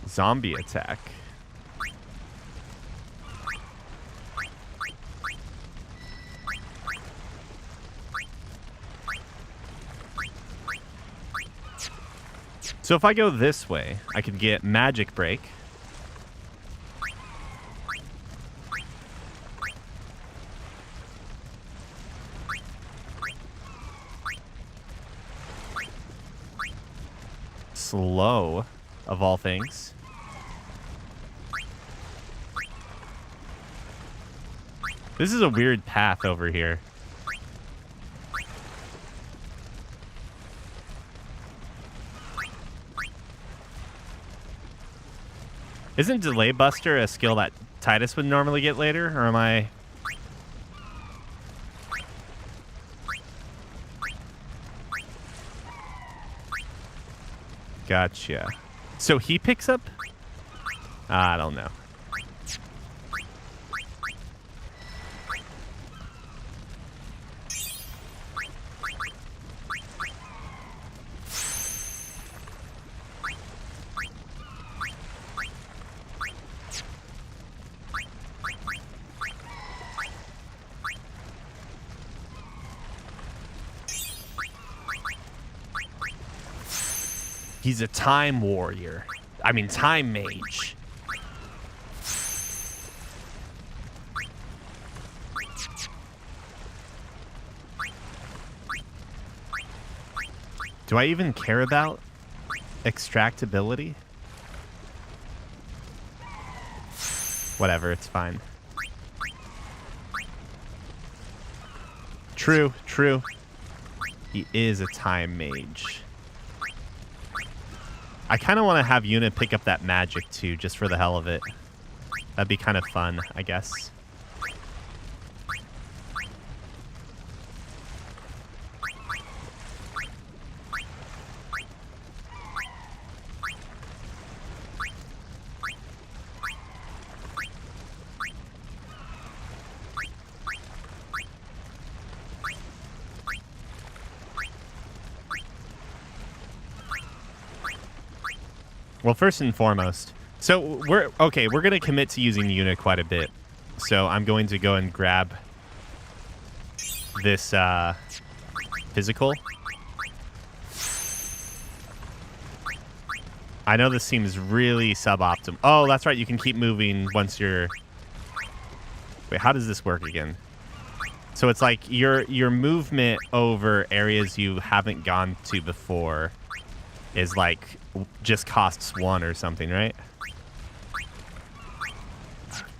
Zombie attack. So if I go this way, I could get magic break. Slow, of all things. This is a weird path over here. Isn't Delay Buster a skill that Titus would normally get later, or am I... Gotcha. So he picks up? I don't know. He's a time warrior. I mean, time mage. Do I even care about extractability? Whatever, it's fine. True. He is a time mage. I kind of want to have Yuna pick up that magic too, just for the hell of it. That'd be kind of fun, I guess. Well, first and foremost, so we're going to commit to using Yuna quite a bit. So I'm going to go and grab this physical. I know this seems really suboptimal. Oh, that's right. You can keep moving once you're... Wait, how does this work again? So it's like your movement over areas you haven't gone to before is like just costs 1 or something, right?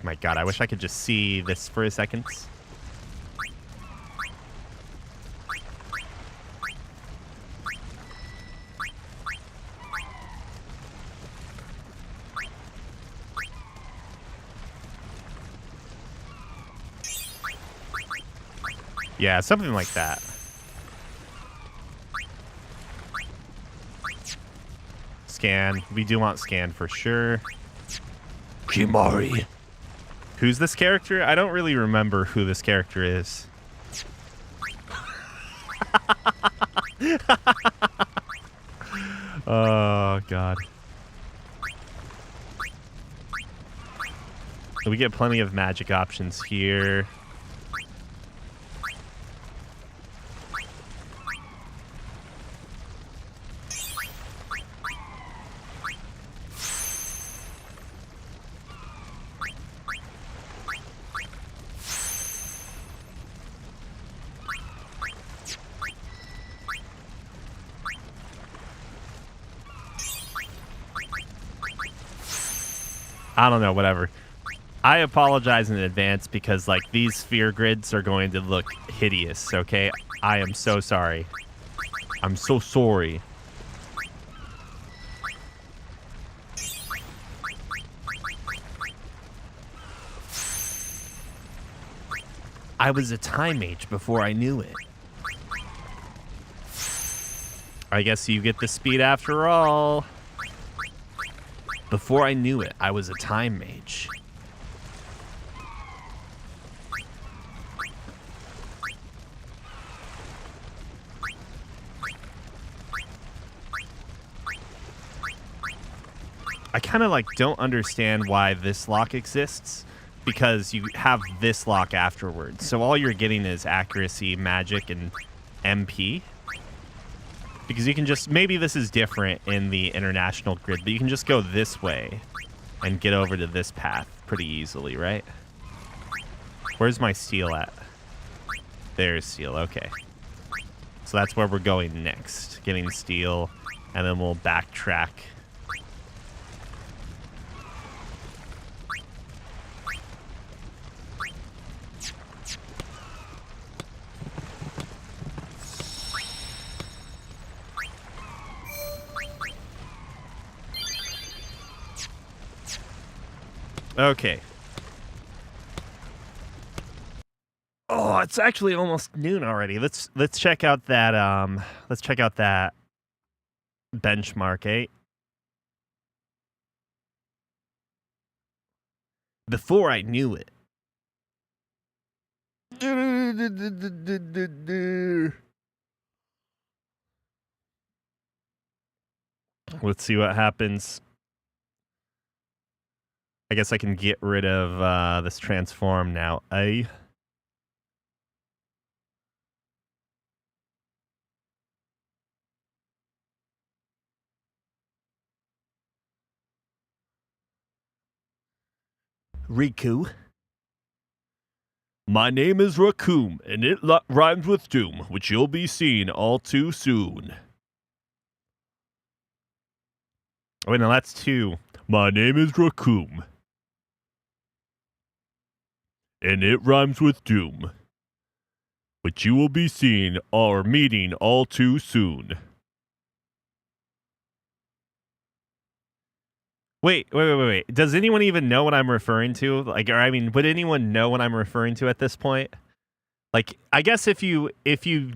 My God, I wish I could just see this for a second. Yeah, something like that. Scan. We do want scan for sure. Kimari. Who's this character? I don't really remember who this character is. Oh, God. We get plenty of magic options here. I don't know, whatever. I apologize in advance because, like, these sphere grids are going to look hideous, okay? I am so sorry. I'm so sorry. I was a time mage before I knew it. I guess you get the speed after all. Before I knew it, I was a time mage. I kind of like don't understand why this lock exists, because you have this lock afterwards. So all you're getting is accuracy, magic, and MP. Because you can just, maybe this is different in the international grid, but you can just go this way and get over to this path pretty easily, right? Where's my steel at? There's steel, okay. So that's where we're going next, getting steel, and then we'll backtrack. Okay. Oh, it's actually almost noon already. Let's check out that benchmark, eh? Before I knew it. Let's see what happens. I guess I can get rid of this transform now, eh? Riku. My name is Raccoon, and it rhymes with doom, which you'll be seeing all too soon. Oh, wait, no, that's 2. My name is Raccoon, and it rhymes with doom, which you will be seeing or meeting all too soon. Wait. Does anyone even know what I'm referring to? Like, or I mean, would anyone know what I'm referring to at this point? Like, I guess if you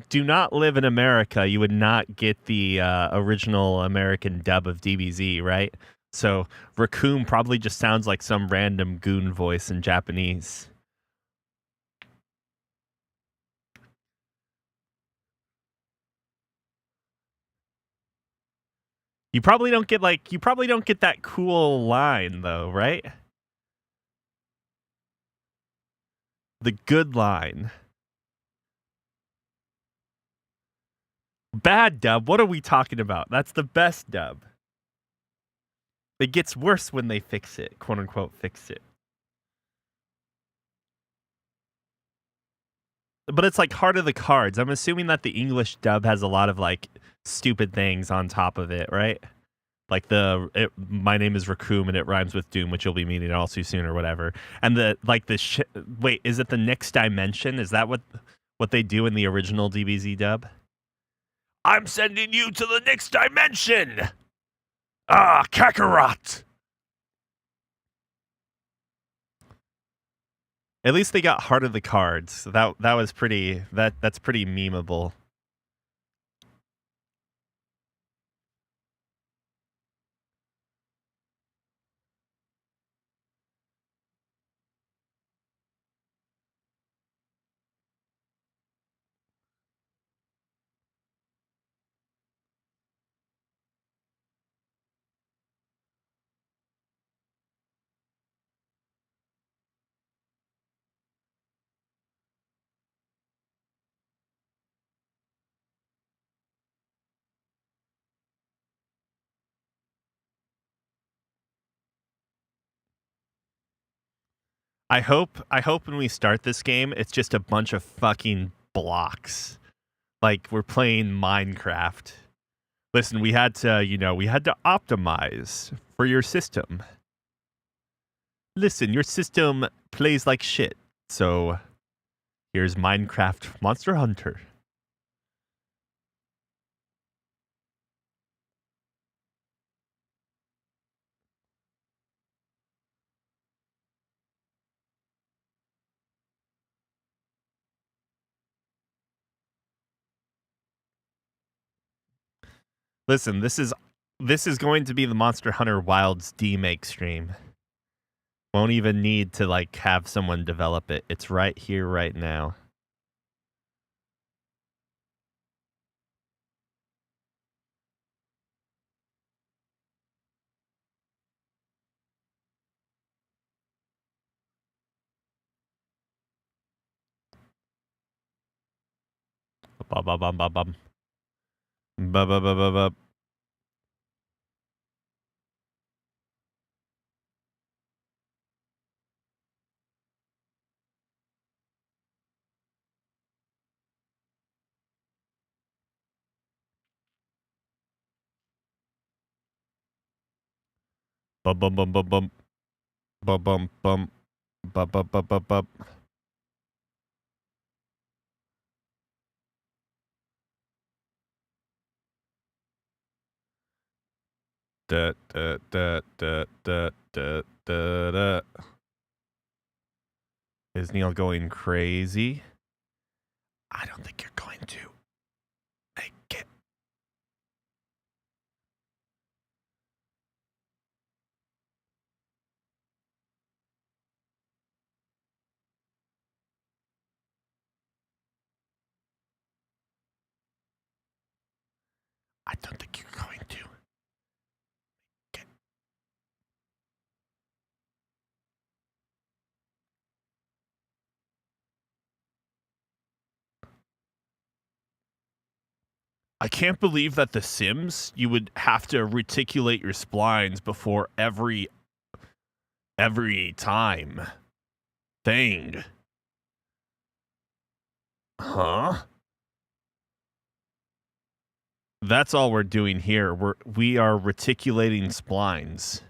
do not live in America, you would not get the original American dub of DBZ, right? So Raccoon probably just sounds like some random goon voice in Japanese. You probably don't get that cool line though, right? The good line. Bad dub? What are we talking about? That's the best dub. It gets worse when they fix it, quote unquote fix it. But it's like Heart of the Cards. I'm assuming that the English dub has a lot of like stupid things on top of it, right? Like my name is Raccoon and it rhymes with doom, which you'll be meeting all too soon or whatever. And wait, is it the next dimension? Is that what they do in the original DBZ dub? I'm sending you to the next dimension. Ah, Kakarot. At least they got Heart of the Cards. That was pretty. That's pretty memeable. I hope when we start this game, it's just a bunch of fucking blocks. Like we're playing Minecraft. Listen, we had to optimize for your system. Listen, your system plays like shit. So here's Minecraft Monster Hunter. Listen, this is going to be the Monster Hunter Wilds demake stream. Won't even need to like have someone develop it. It's right here, right now. Bum bum bum bum bum. Bum bum bum bum bum. Bum bum bum bum bum. Bum bum bum. Bum bum bum bum bum. Da da da da da da da da. Is Neil going crazy? I don't think you're going to make it. I don't think you're going to. I can't believe that The Sims, you would have to reticulate your splines before every time thing. Huh? That's all we're doing here. We are reticulating splines.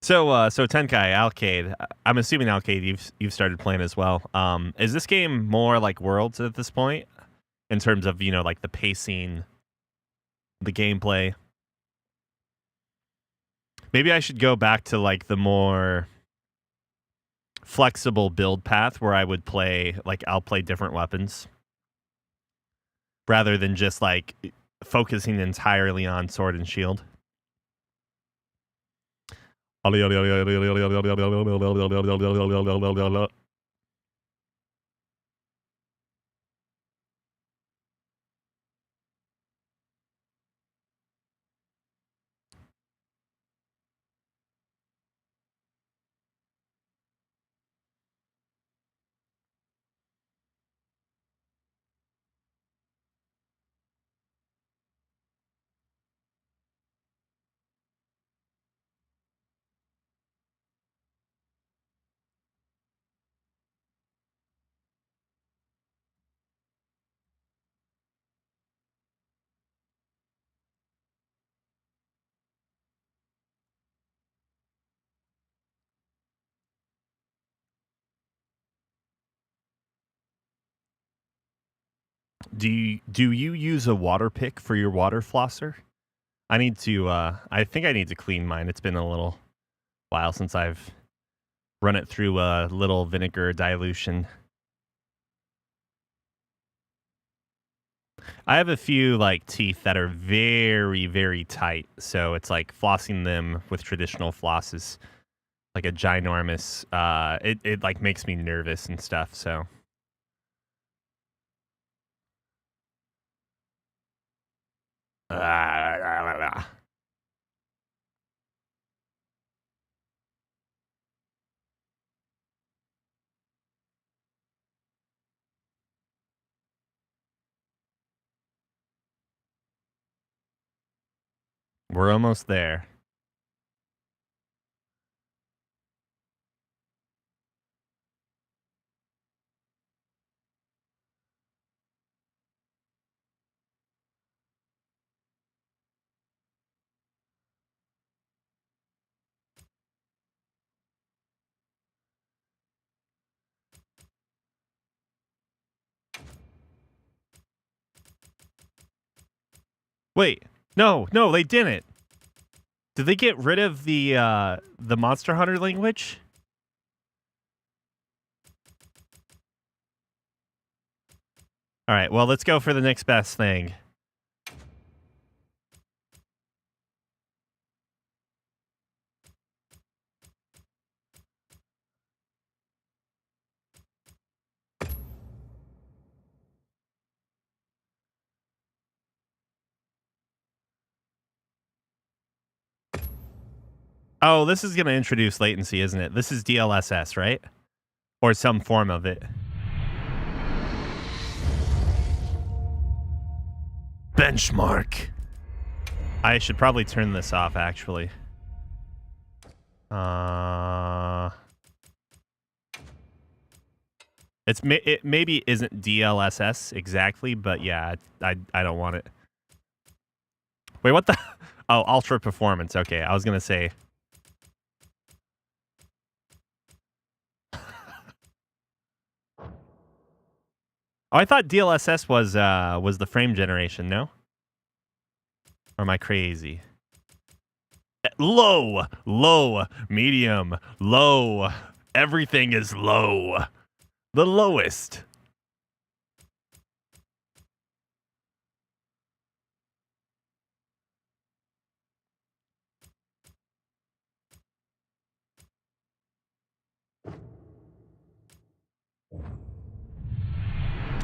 So Tenkai, Alcade. I'm assuming Alcade, you've started playing as well. Is this game more like Worlds at this point in terms of like the pacing, the gameplay? Maybe I should go back to like the more flexible build path where I would play I'll play different weapons rather than just like focusing entirely on sword and shield. Do you use a water pick for your water flosser? I need to I think I need to clean mine. It's been a little while since I've run it through a little vinegar dilution. I have a few teeth that are very, very tight, so it's like flossing them with traditional floss is like a ginormous it like makes me nervous and stuff, so. We're almost there. Wait, no, they didn't. Did they get rid of the Monster Hunter language? All right, well, let's go for the next best thing. Oh, this is going to introduce latency, isn't it? This is DLSS, right? Or some form of it. Benchmark. I should probably turn this off, actually. It maybe isn't DLSS exactly, but yeah, I don't want it. Wait, what the? Oh, ultra performance. Okay, I was gonna say. Oh, I thought DLSS was the frame generation. No, or am I crazy? Low, medium, low. Everything is low. The lowest.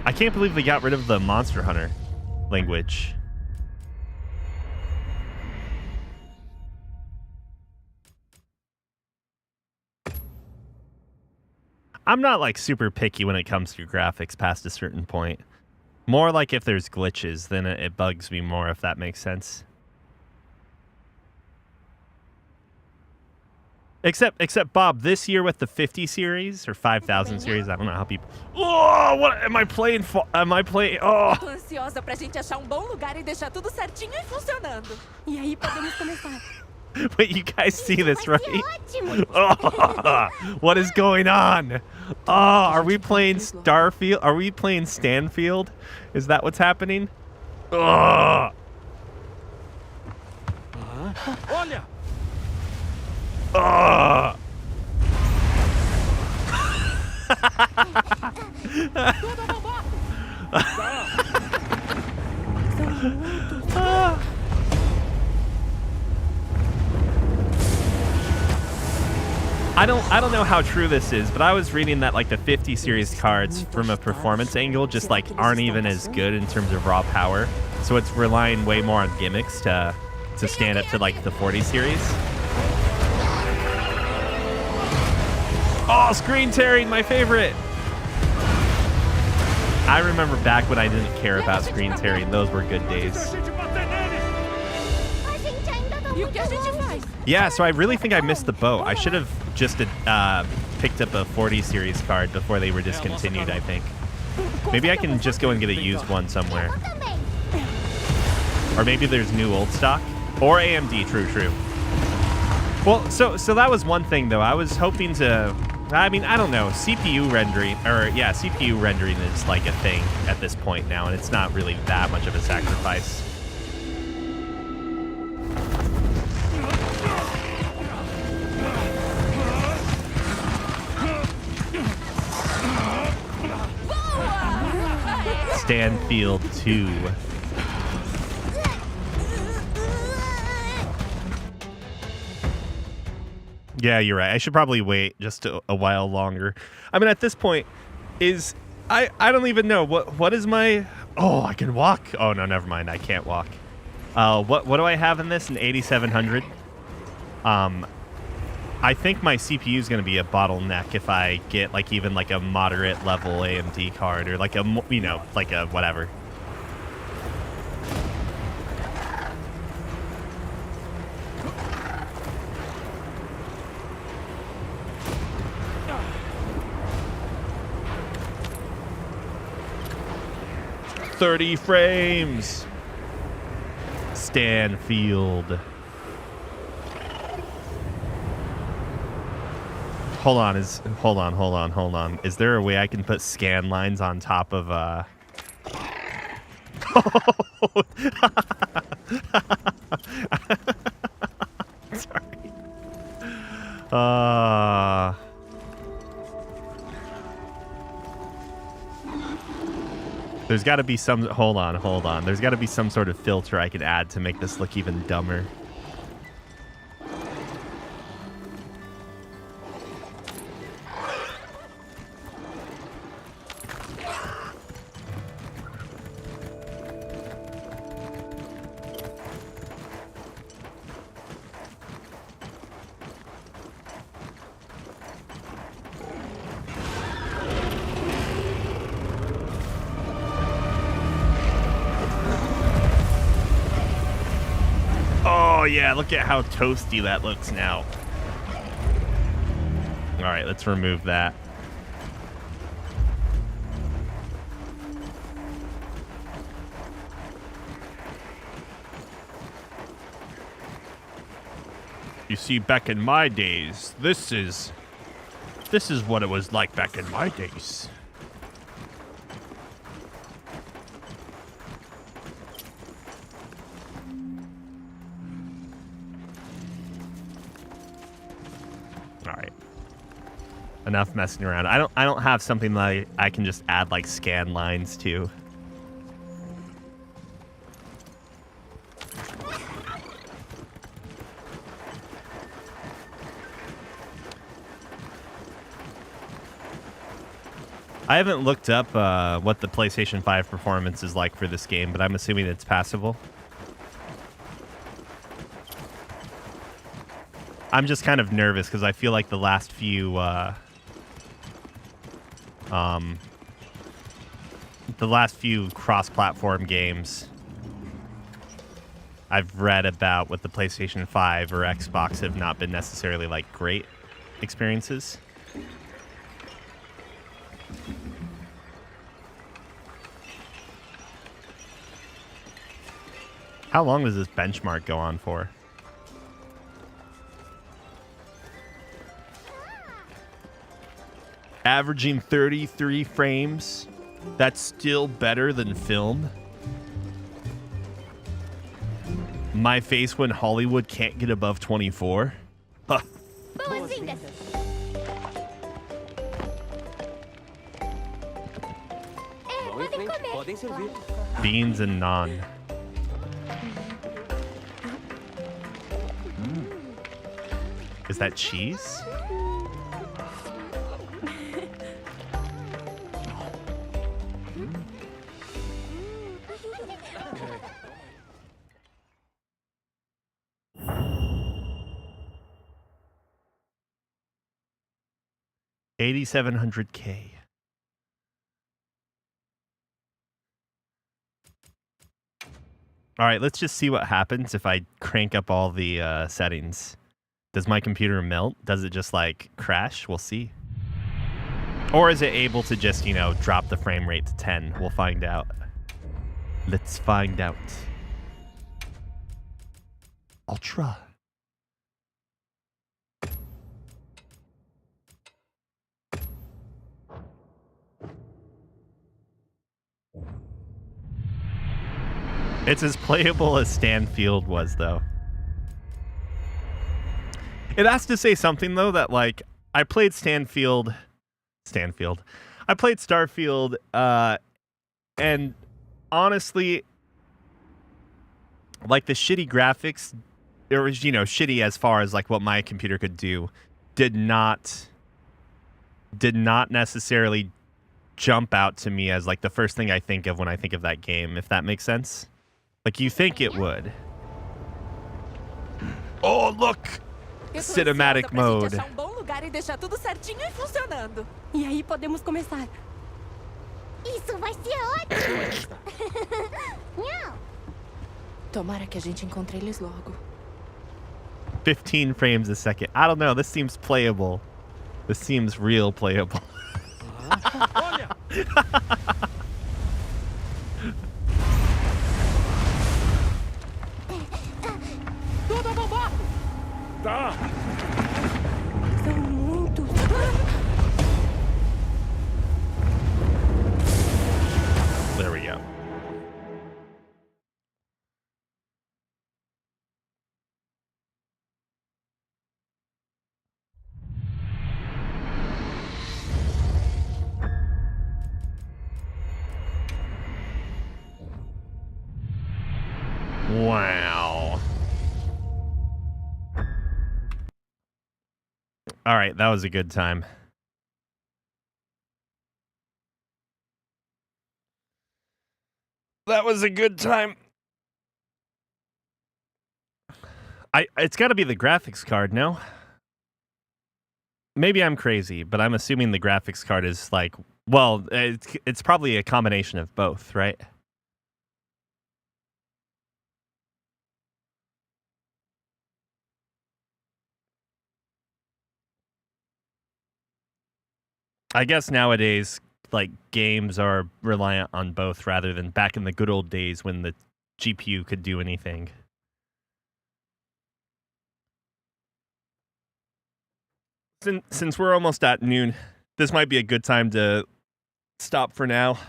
I can't believe they got rid of the Monster Hunter language. I'm not like super picky when it comes to graphics past a certain point. More like if there's glitches, then it bugs me more, if that makes sense. Except Bob, this year with the 50 series or 5,000 series, I don't know how people. Oh, what am I playing for? Am I playing? Oh. Tô ansiosa pra gente achar bom lugar e deixar tudo certinho e funcionando. E aí podemos começar. Wait, you guys see this, right? Oh, what is going on? Oh, are we playing Starfield? Are we playing Stanfield? Is that what's happening? Oh. Olha! I don't know how true this is, but I was reading that like the 50 series cards from a performance angle just like aren't even as good in terms of raw power. So it's relying way more on gimmicks to stand up to like the 40 series. Oh, screen tearing, my favorite. I remember back when I didn't care about screen tearing. Those were good days. Yeah, so I really think I missed the boat. I should have just picked up a 40 series card before they were discontinued, I think. Maybe I can just go and get a used one somewhere. Or maybe there's new old stock. Or AMD, true. Well, so that was one thing, though. I was hoping to... I mean, I don't know. CPU rendering is like a thing at this point now, and it's not really that much of a sacrifice. Stanfield 2. Yeah, you're right. I should probably wait just a while longer. I mean, at this point, I don't even know what is my... Oh, I can walk. Oh, no, never mind. I can't walk. What do I have in this? An 8700. I think my CPU is going to be a bottleneck if I get like even like a moderate level AMD card or like a like a whatever. "30 frames. Stanfield." Hold on. Is there a way I can put scan lines on top of Sorry. There's got to be some... Hold on. There's got to be some sort of filter I could add to make this look even dumber. Oh, yeah, look at how toasty that looks now. All right, let's remove that. You see, back in my days, this is what it was like back in my days. Enough messing around. I don't have something that I can just add like scan lines to. I haven't looked up what the PlayStation 5 performance is like for this game, but I'm assuming it's passable. I'm just kind of nervous because I feel like the last few cross-platform games I've read about with the PlayStation 5 or Xbox have not been necessarily like great experiences. How long does this benchmark go on for? Averaging 33 frames. That's still better than film. My face when Hollywood can't get above 24. Huh. Beans and naan. Is that cheese? $8,700K. All right, let's just see what happens if I crank up all the settings. Does my computer melt? Does it just like crash? We'll see. Or is it able to just, you know, drop the frame rate to 10? We'll find out. Let's find out. Ultra. It's as playable as Stanfield was, though. It has to say something, though, that, like, I played Stanfield. I played Starfield, and honestly, like, the shitty graphics, it was, you know, shitty as far as, like, what my computer could do, did not necessarily jump out to me as, like, the first thing I think of when I think of that game, if that makes sense. Like, you think it would. Oh, look! Cinematic mode. Achar bom lugar e deixar tudo certinho e funcionando. E aí podemos começar. Isso vai ser ótimo! Nhau. Tomara que a gente encontre eles logo. 15 frames a second. I don't know. This seems playable. This seems real playable. Olha! Tudo bombado! Tá! São muitos. There we go. Wow. All right, that was a good time. That was a good time. It's got to be the graphics card, no? Maybe I'm crazy, but I'm assuming the graphics card is like, well, it's probably a combination of both, right? I guess nowadays, like, games are reliant on both rather than back in the good old days when the GPU could do anything. Since we're almost at noon, this might be a good time to stop for now.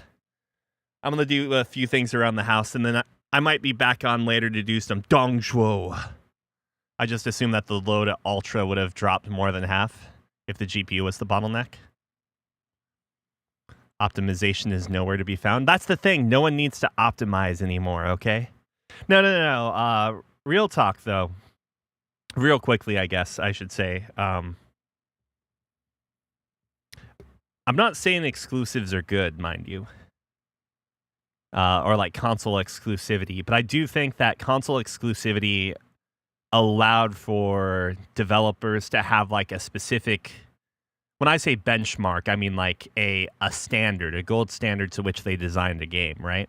I'm going to do a few things around the house, and then I might be back on later to do some Dongzhuo. I just assumed that the load at Ultra would have dropped more than half if the GPU was the bottleneck. Optimization is nowhere to be found. That's the thing. No one needs to optimize anymore, okay? No. Real talk, though. Real quickly, I guess I should say. I'm not saying exclusives are good, mind you. Or like console exclusivity. But I do think that console exclusivity allowed for developers to have like a specific... When I say benchmark, I mean like a standard, a gold standard to which they designed a game, right?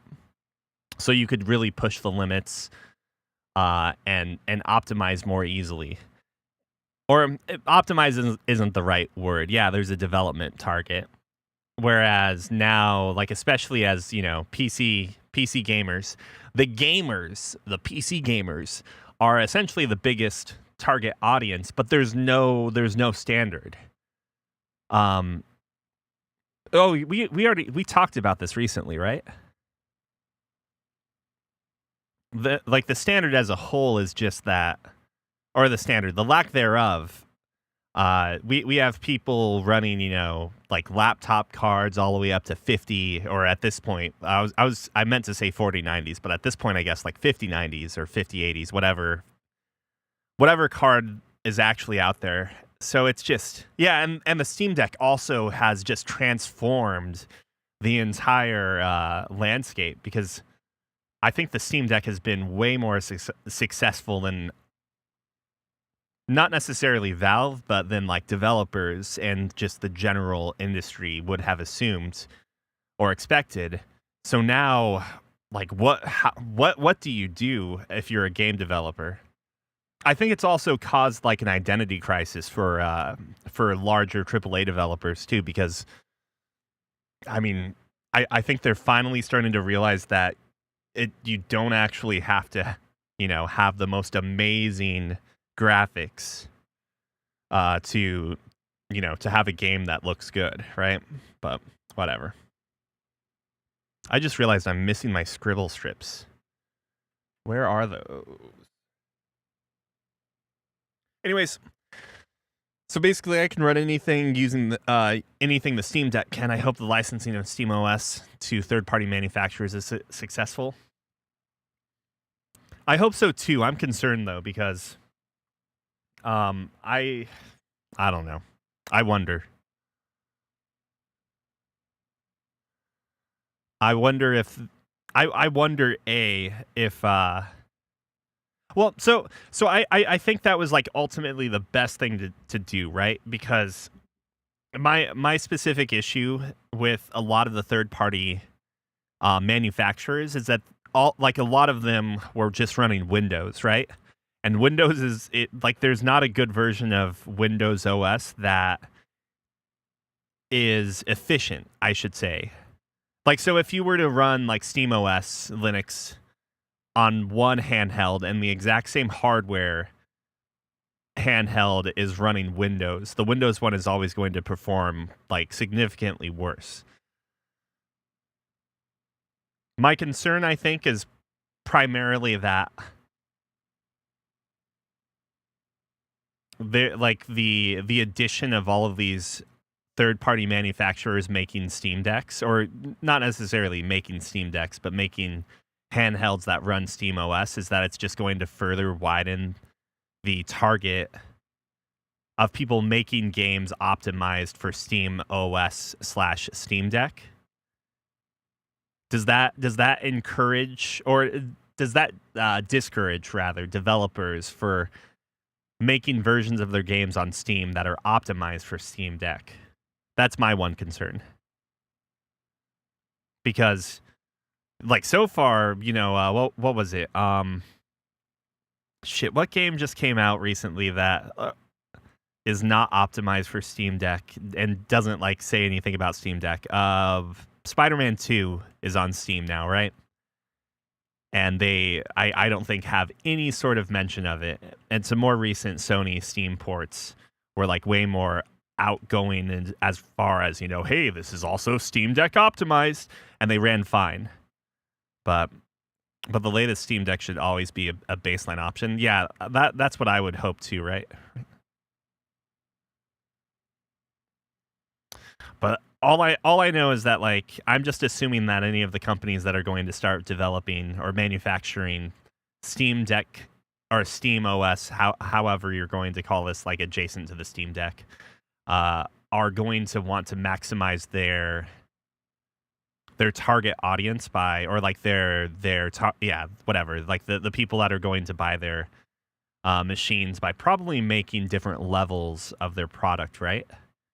So you could really push the limits and optimize more easily. Or optimize isn't the right word. Yeah, there's a development target. Whereas now, like especially as, you know, PC gamers, the PC gamers are essentially the biggest target audience, but there's no standard. We talked about this recently, right? The standard as a whole is just that, or the lack thereof. We have people running, you know, like laptop cards all the way up to 50, or at this point, I meant to say 4090s, but at this point, I guess like 5090s or 5080s, whatever card is actually out there. So it's just, yeah, and the Steam Deck also has just transformed the entire landscape, because I think the Steam Deck has been way more successful than, not necessarily Valve, but then like developers and just the general industry would have assumed or expected. So now, like, what do you do if you're a game developer? I think it's also caused like an identity crisis for larger AAA developers too, because I mean, I think they're finally starting to realize that you don't actually have to, you know, have the most amazing graphics to, you know, to have a game that looks good, right? But whatever. I just realized I'm missing my scribble strips. Where are those? Anyways, so basically I can run anything using anything the Steam Deck can. I hope the licensing of SteamOS to third-party manufacturers is successful. I hope so too. I'm concerned though, because I don't know. I wonder if I wonder if well, so I think that was like ultimately the best thing to do, right? Because my specific issue with a lot of the third party manufacturers is that a lot of them were just running Windows, right? And Windows there's not a good version of Windows OS that is efficient, I should say. Like, so if you were to run like SteamOS Linux on one handheld and the exact same hardware handheld is running Windows, the Windows one is always going to perform like significantly worse. My concern, I think, is primarily that the addition of all of these third-party manufacturers making Steam Decks, or not necessarily making Steam Decks, but making handhelds that run Steam OS, is that it's just going to further widen the target of people making games optimized for Steam OS / Steam Deck. Does that encourage, or does that discourage rather developers for making versions of their games on Steam that are optimized for Steam Deck? That's my one concern. Because, like, so far, you know, what was it? Shit, what game just came out recently that is not optimized for Steam Deck and doesn't, like, say anything about Steam Deck? Spider-Man 2 is on Steam now, right? And I don't think have any sort of mention of it. And some more recent Sony Steam ports were, like, way more outgoing and as far as, you know, hey, this is also Steam Deck optimized, and they ran fine. But the latest Steam Deck should always be a baseline option. Yeah, that's what I would hope too, right? But all I know is that, like, I'm just assuming that any of the companies that are going to start developing or manufacturing Steam Deck or Steam OS, however you're going to call this, like, adjacent to the Steam Deck, are going to want to maximize their target audience by, or like whatever, like the people that are going to buy their machines, by probably making different levels of their product, right?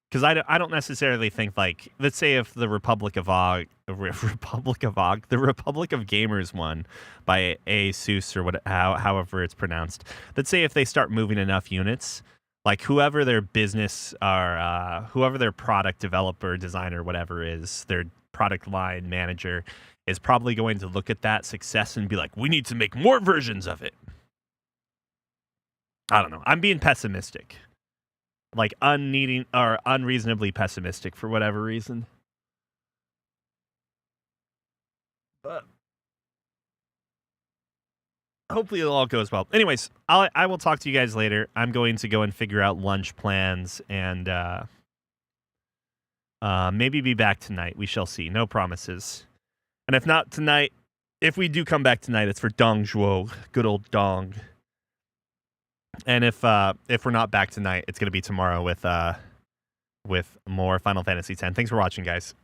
Because I don't necessarily think, like, let's say if the Republic of Gamers one by Asus or however it's pronounced, let's say if they start moving enough units, like whoever their business or whoever their product developer, designer, whatever is, their product line manager is probably going to look at that success and be like, we need to make more versions of it. I don't know. I'm being pessimistic. Like unreasonably pessimistic for whatever reason. But hopefully it all goes well. Anyways, I will talk to you guys later. I'm going to go and figure out lunch plans and maybe be back tonight. We shall see. No promises. And if not tonight, if we do come back tonight, it's for Dong Zhuo, good old Dong. And if we're not back tonight, it's going to be tomorrow with more Final Fantasy X. Thanks for watching, guys.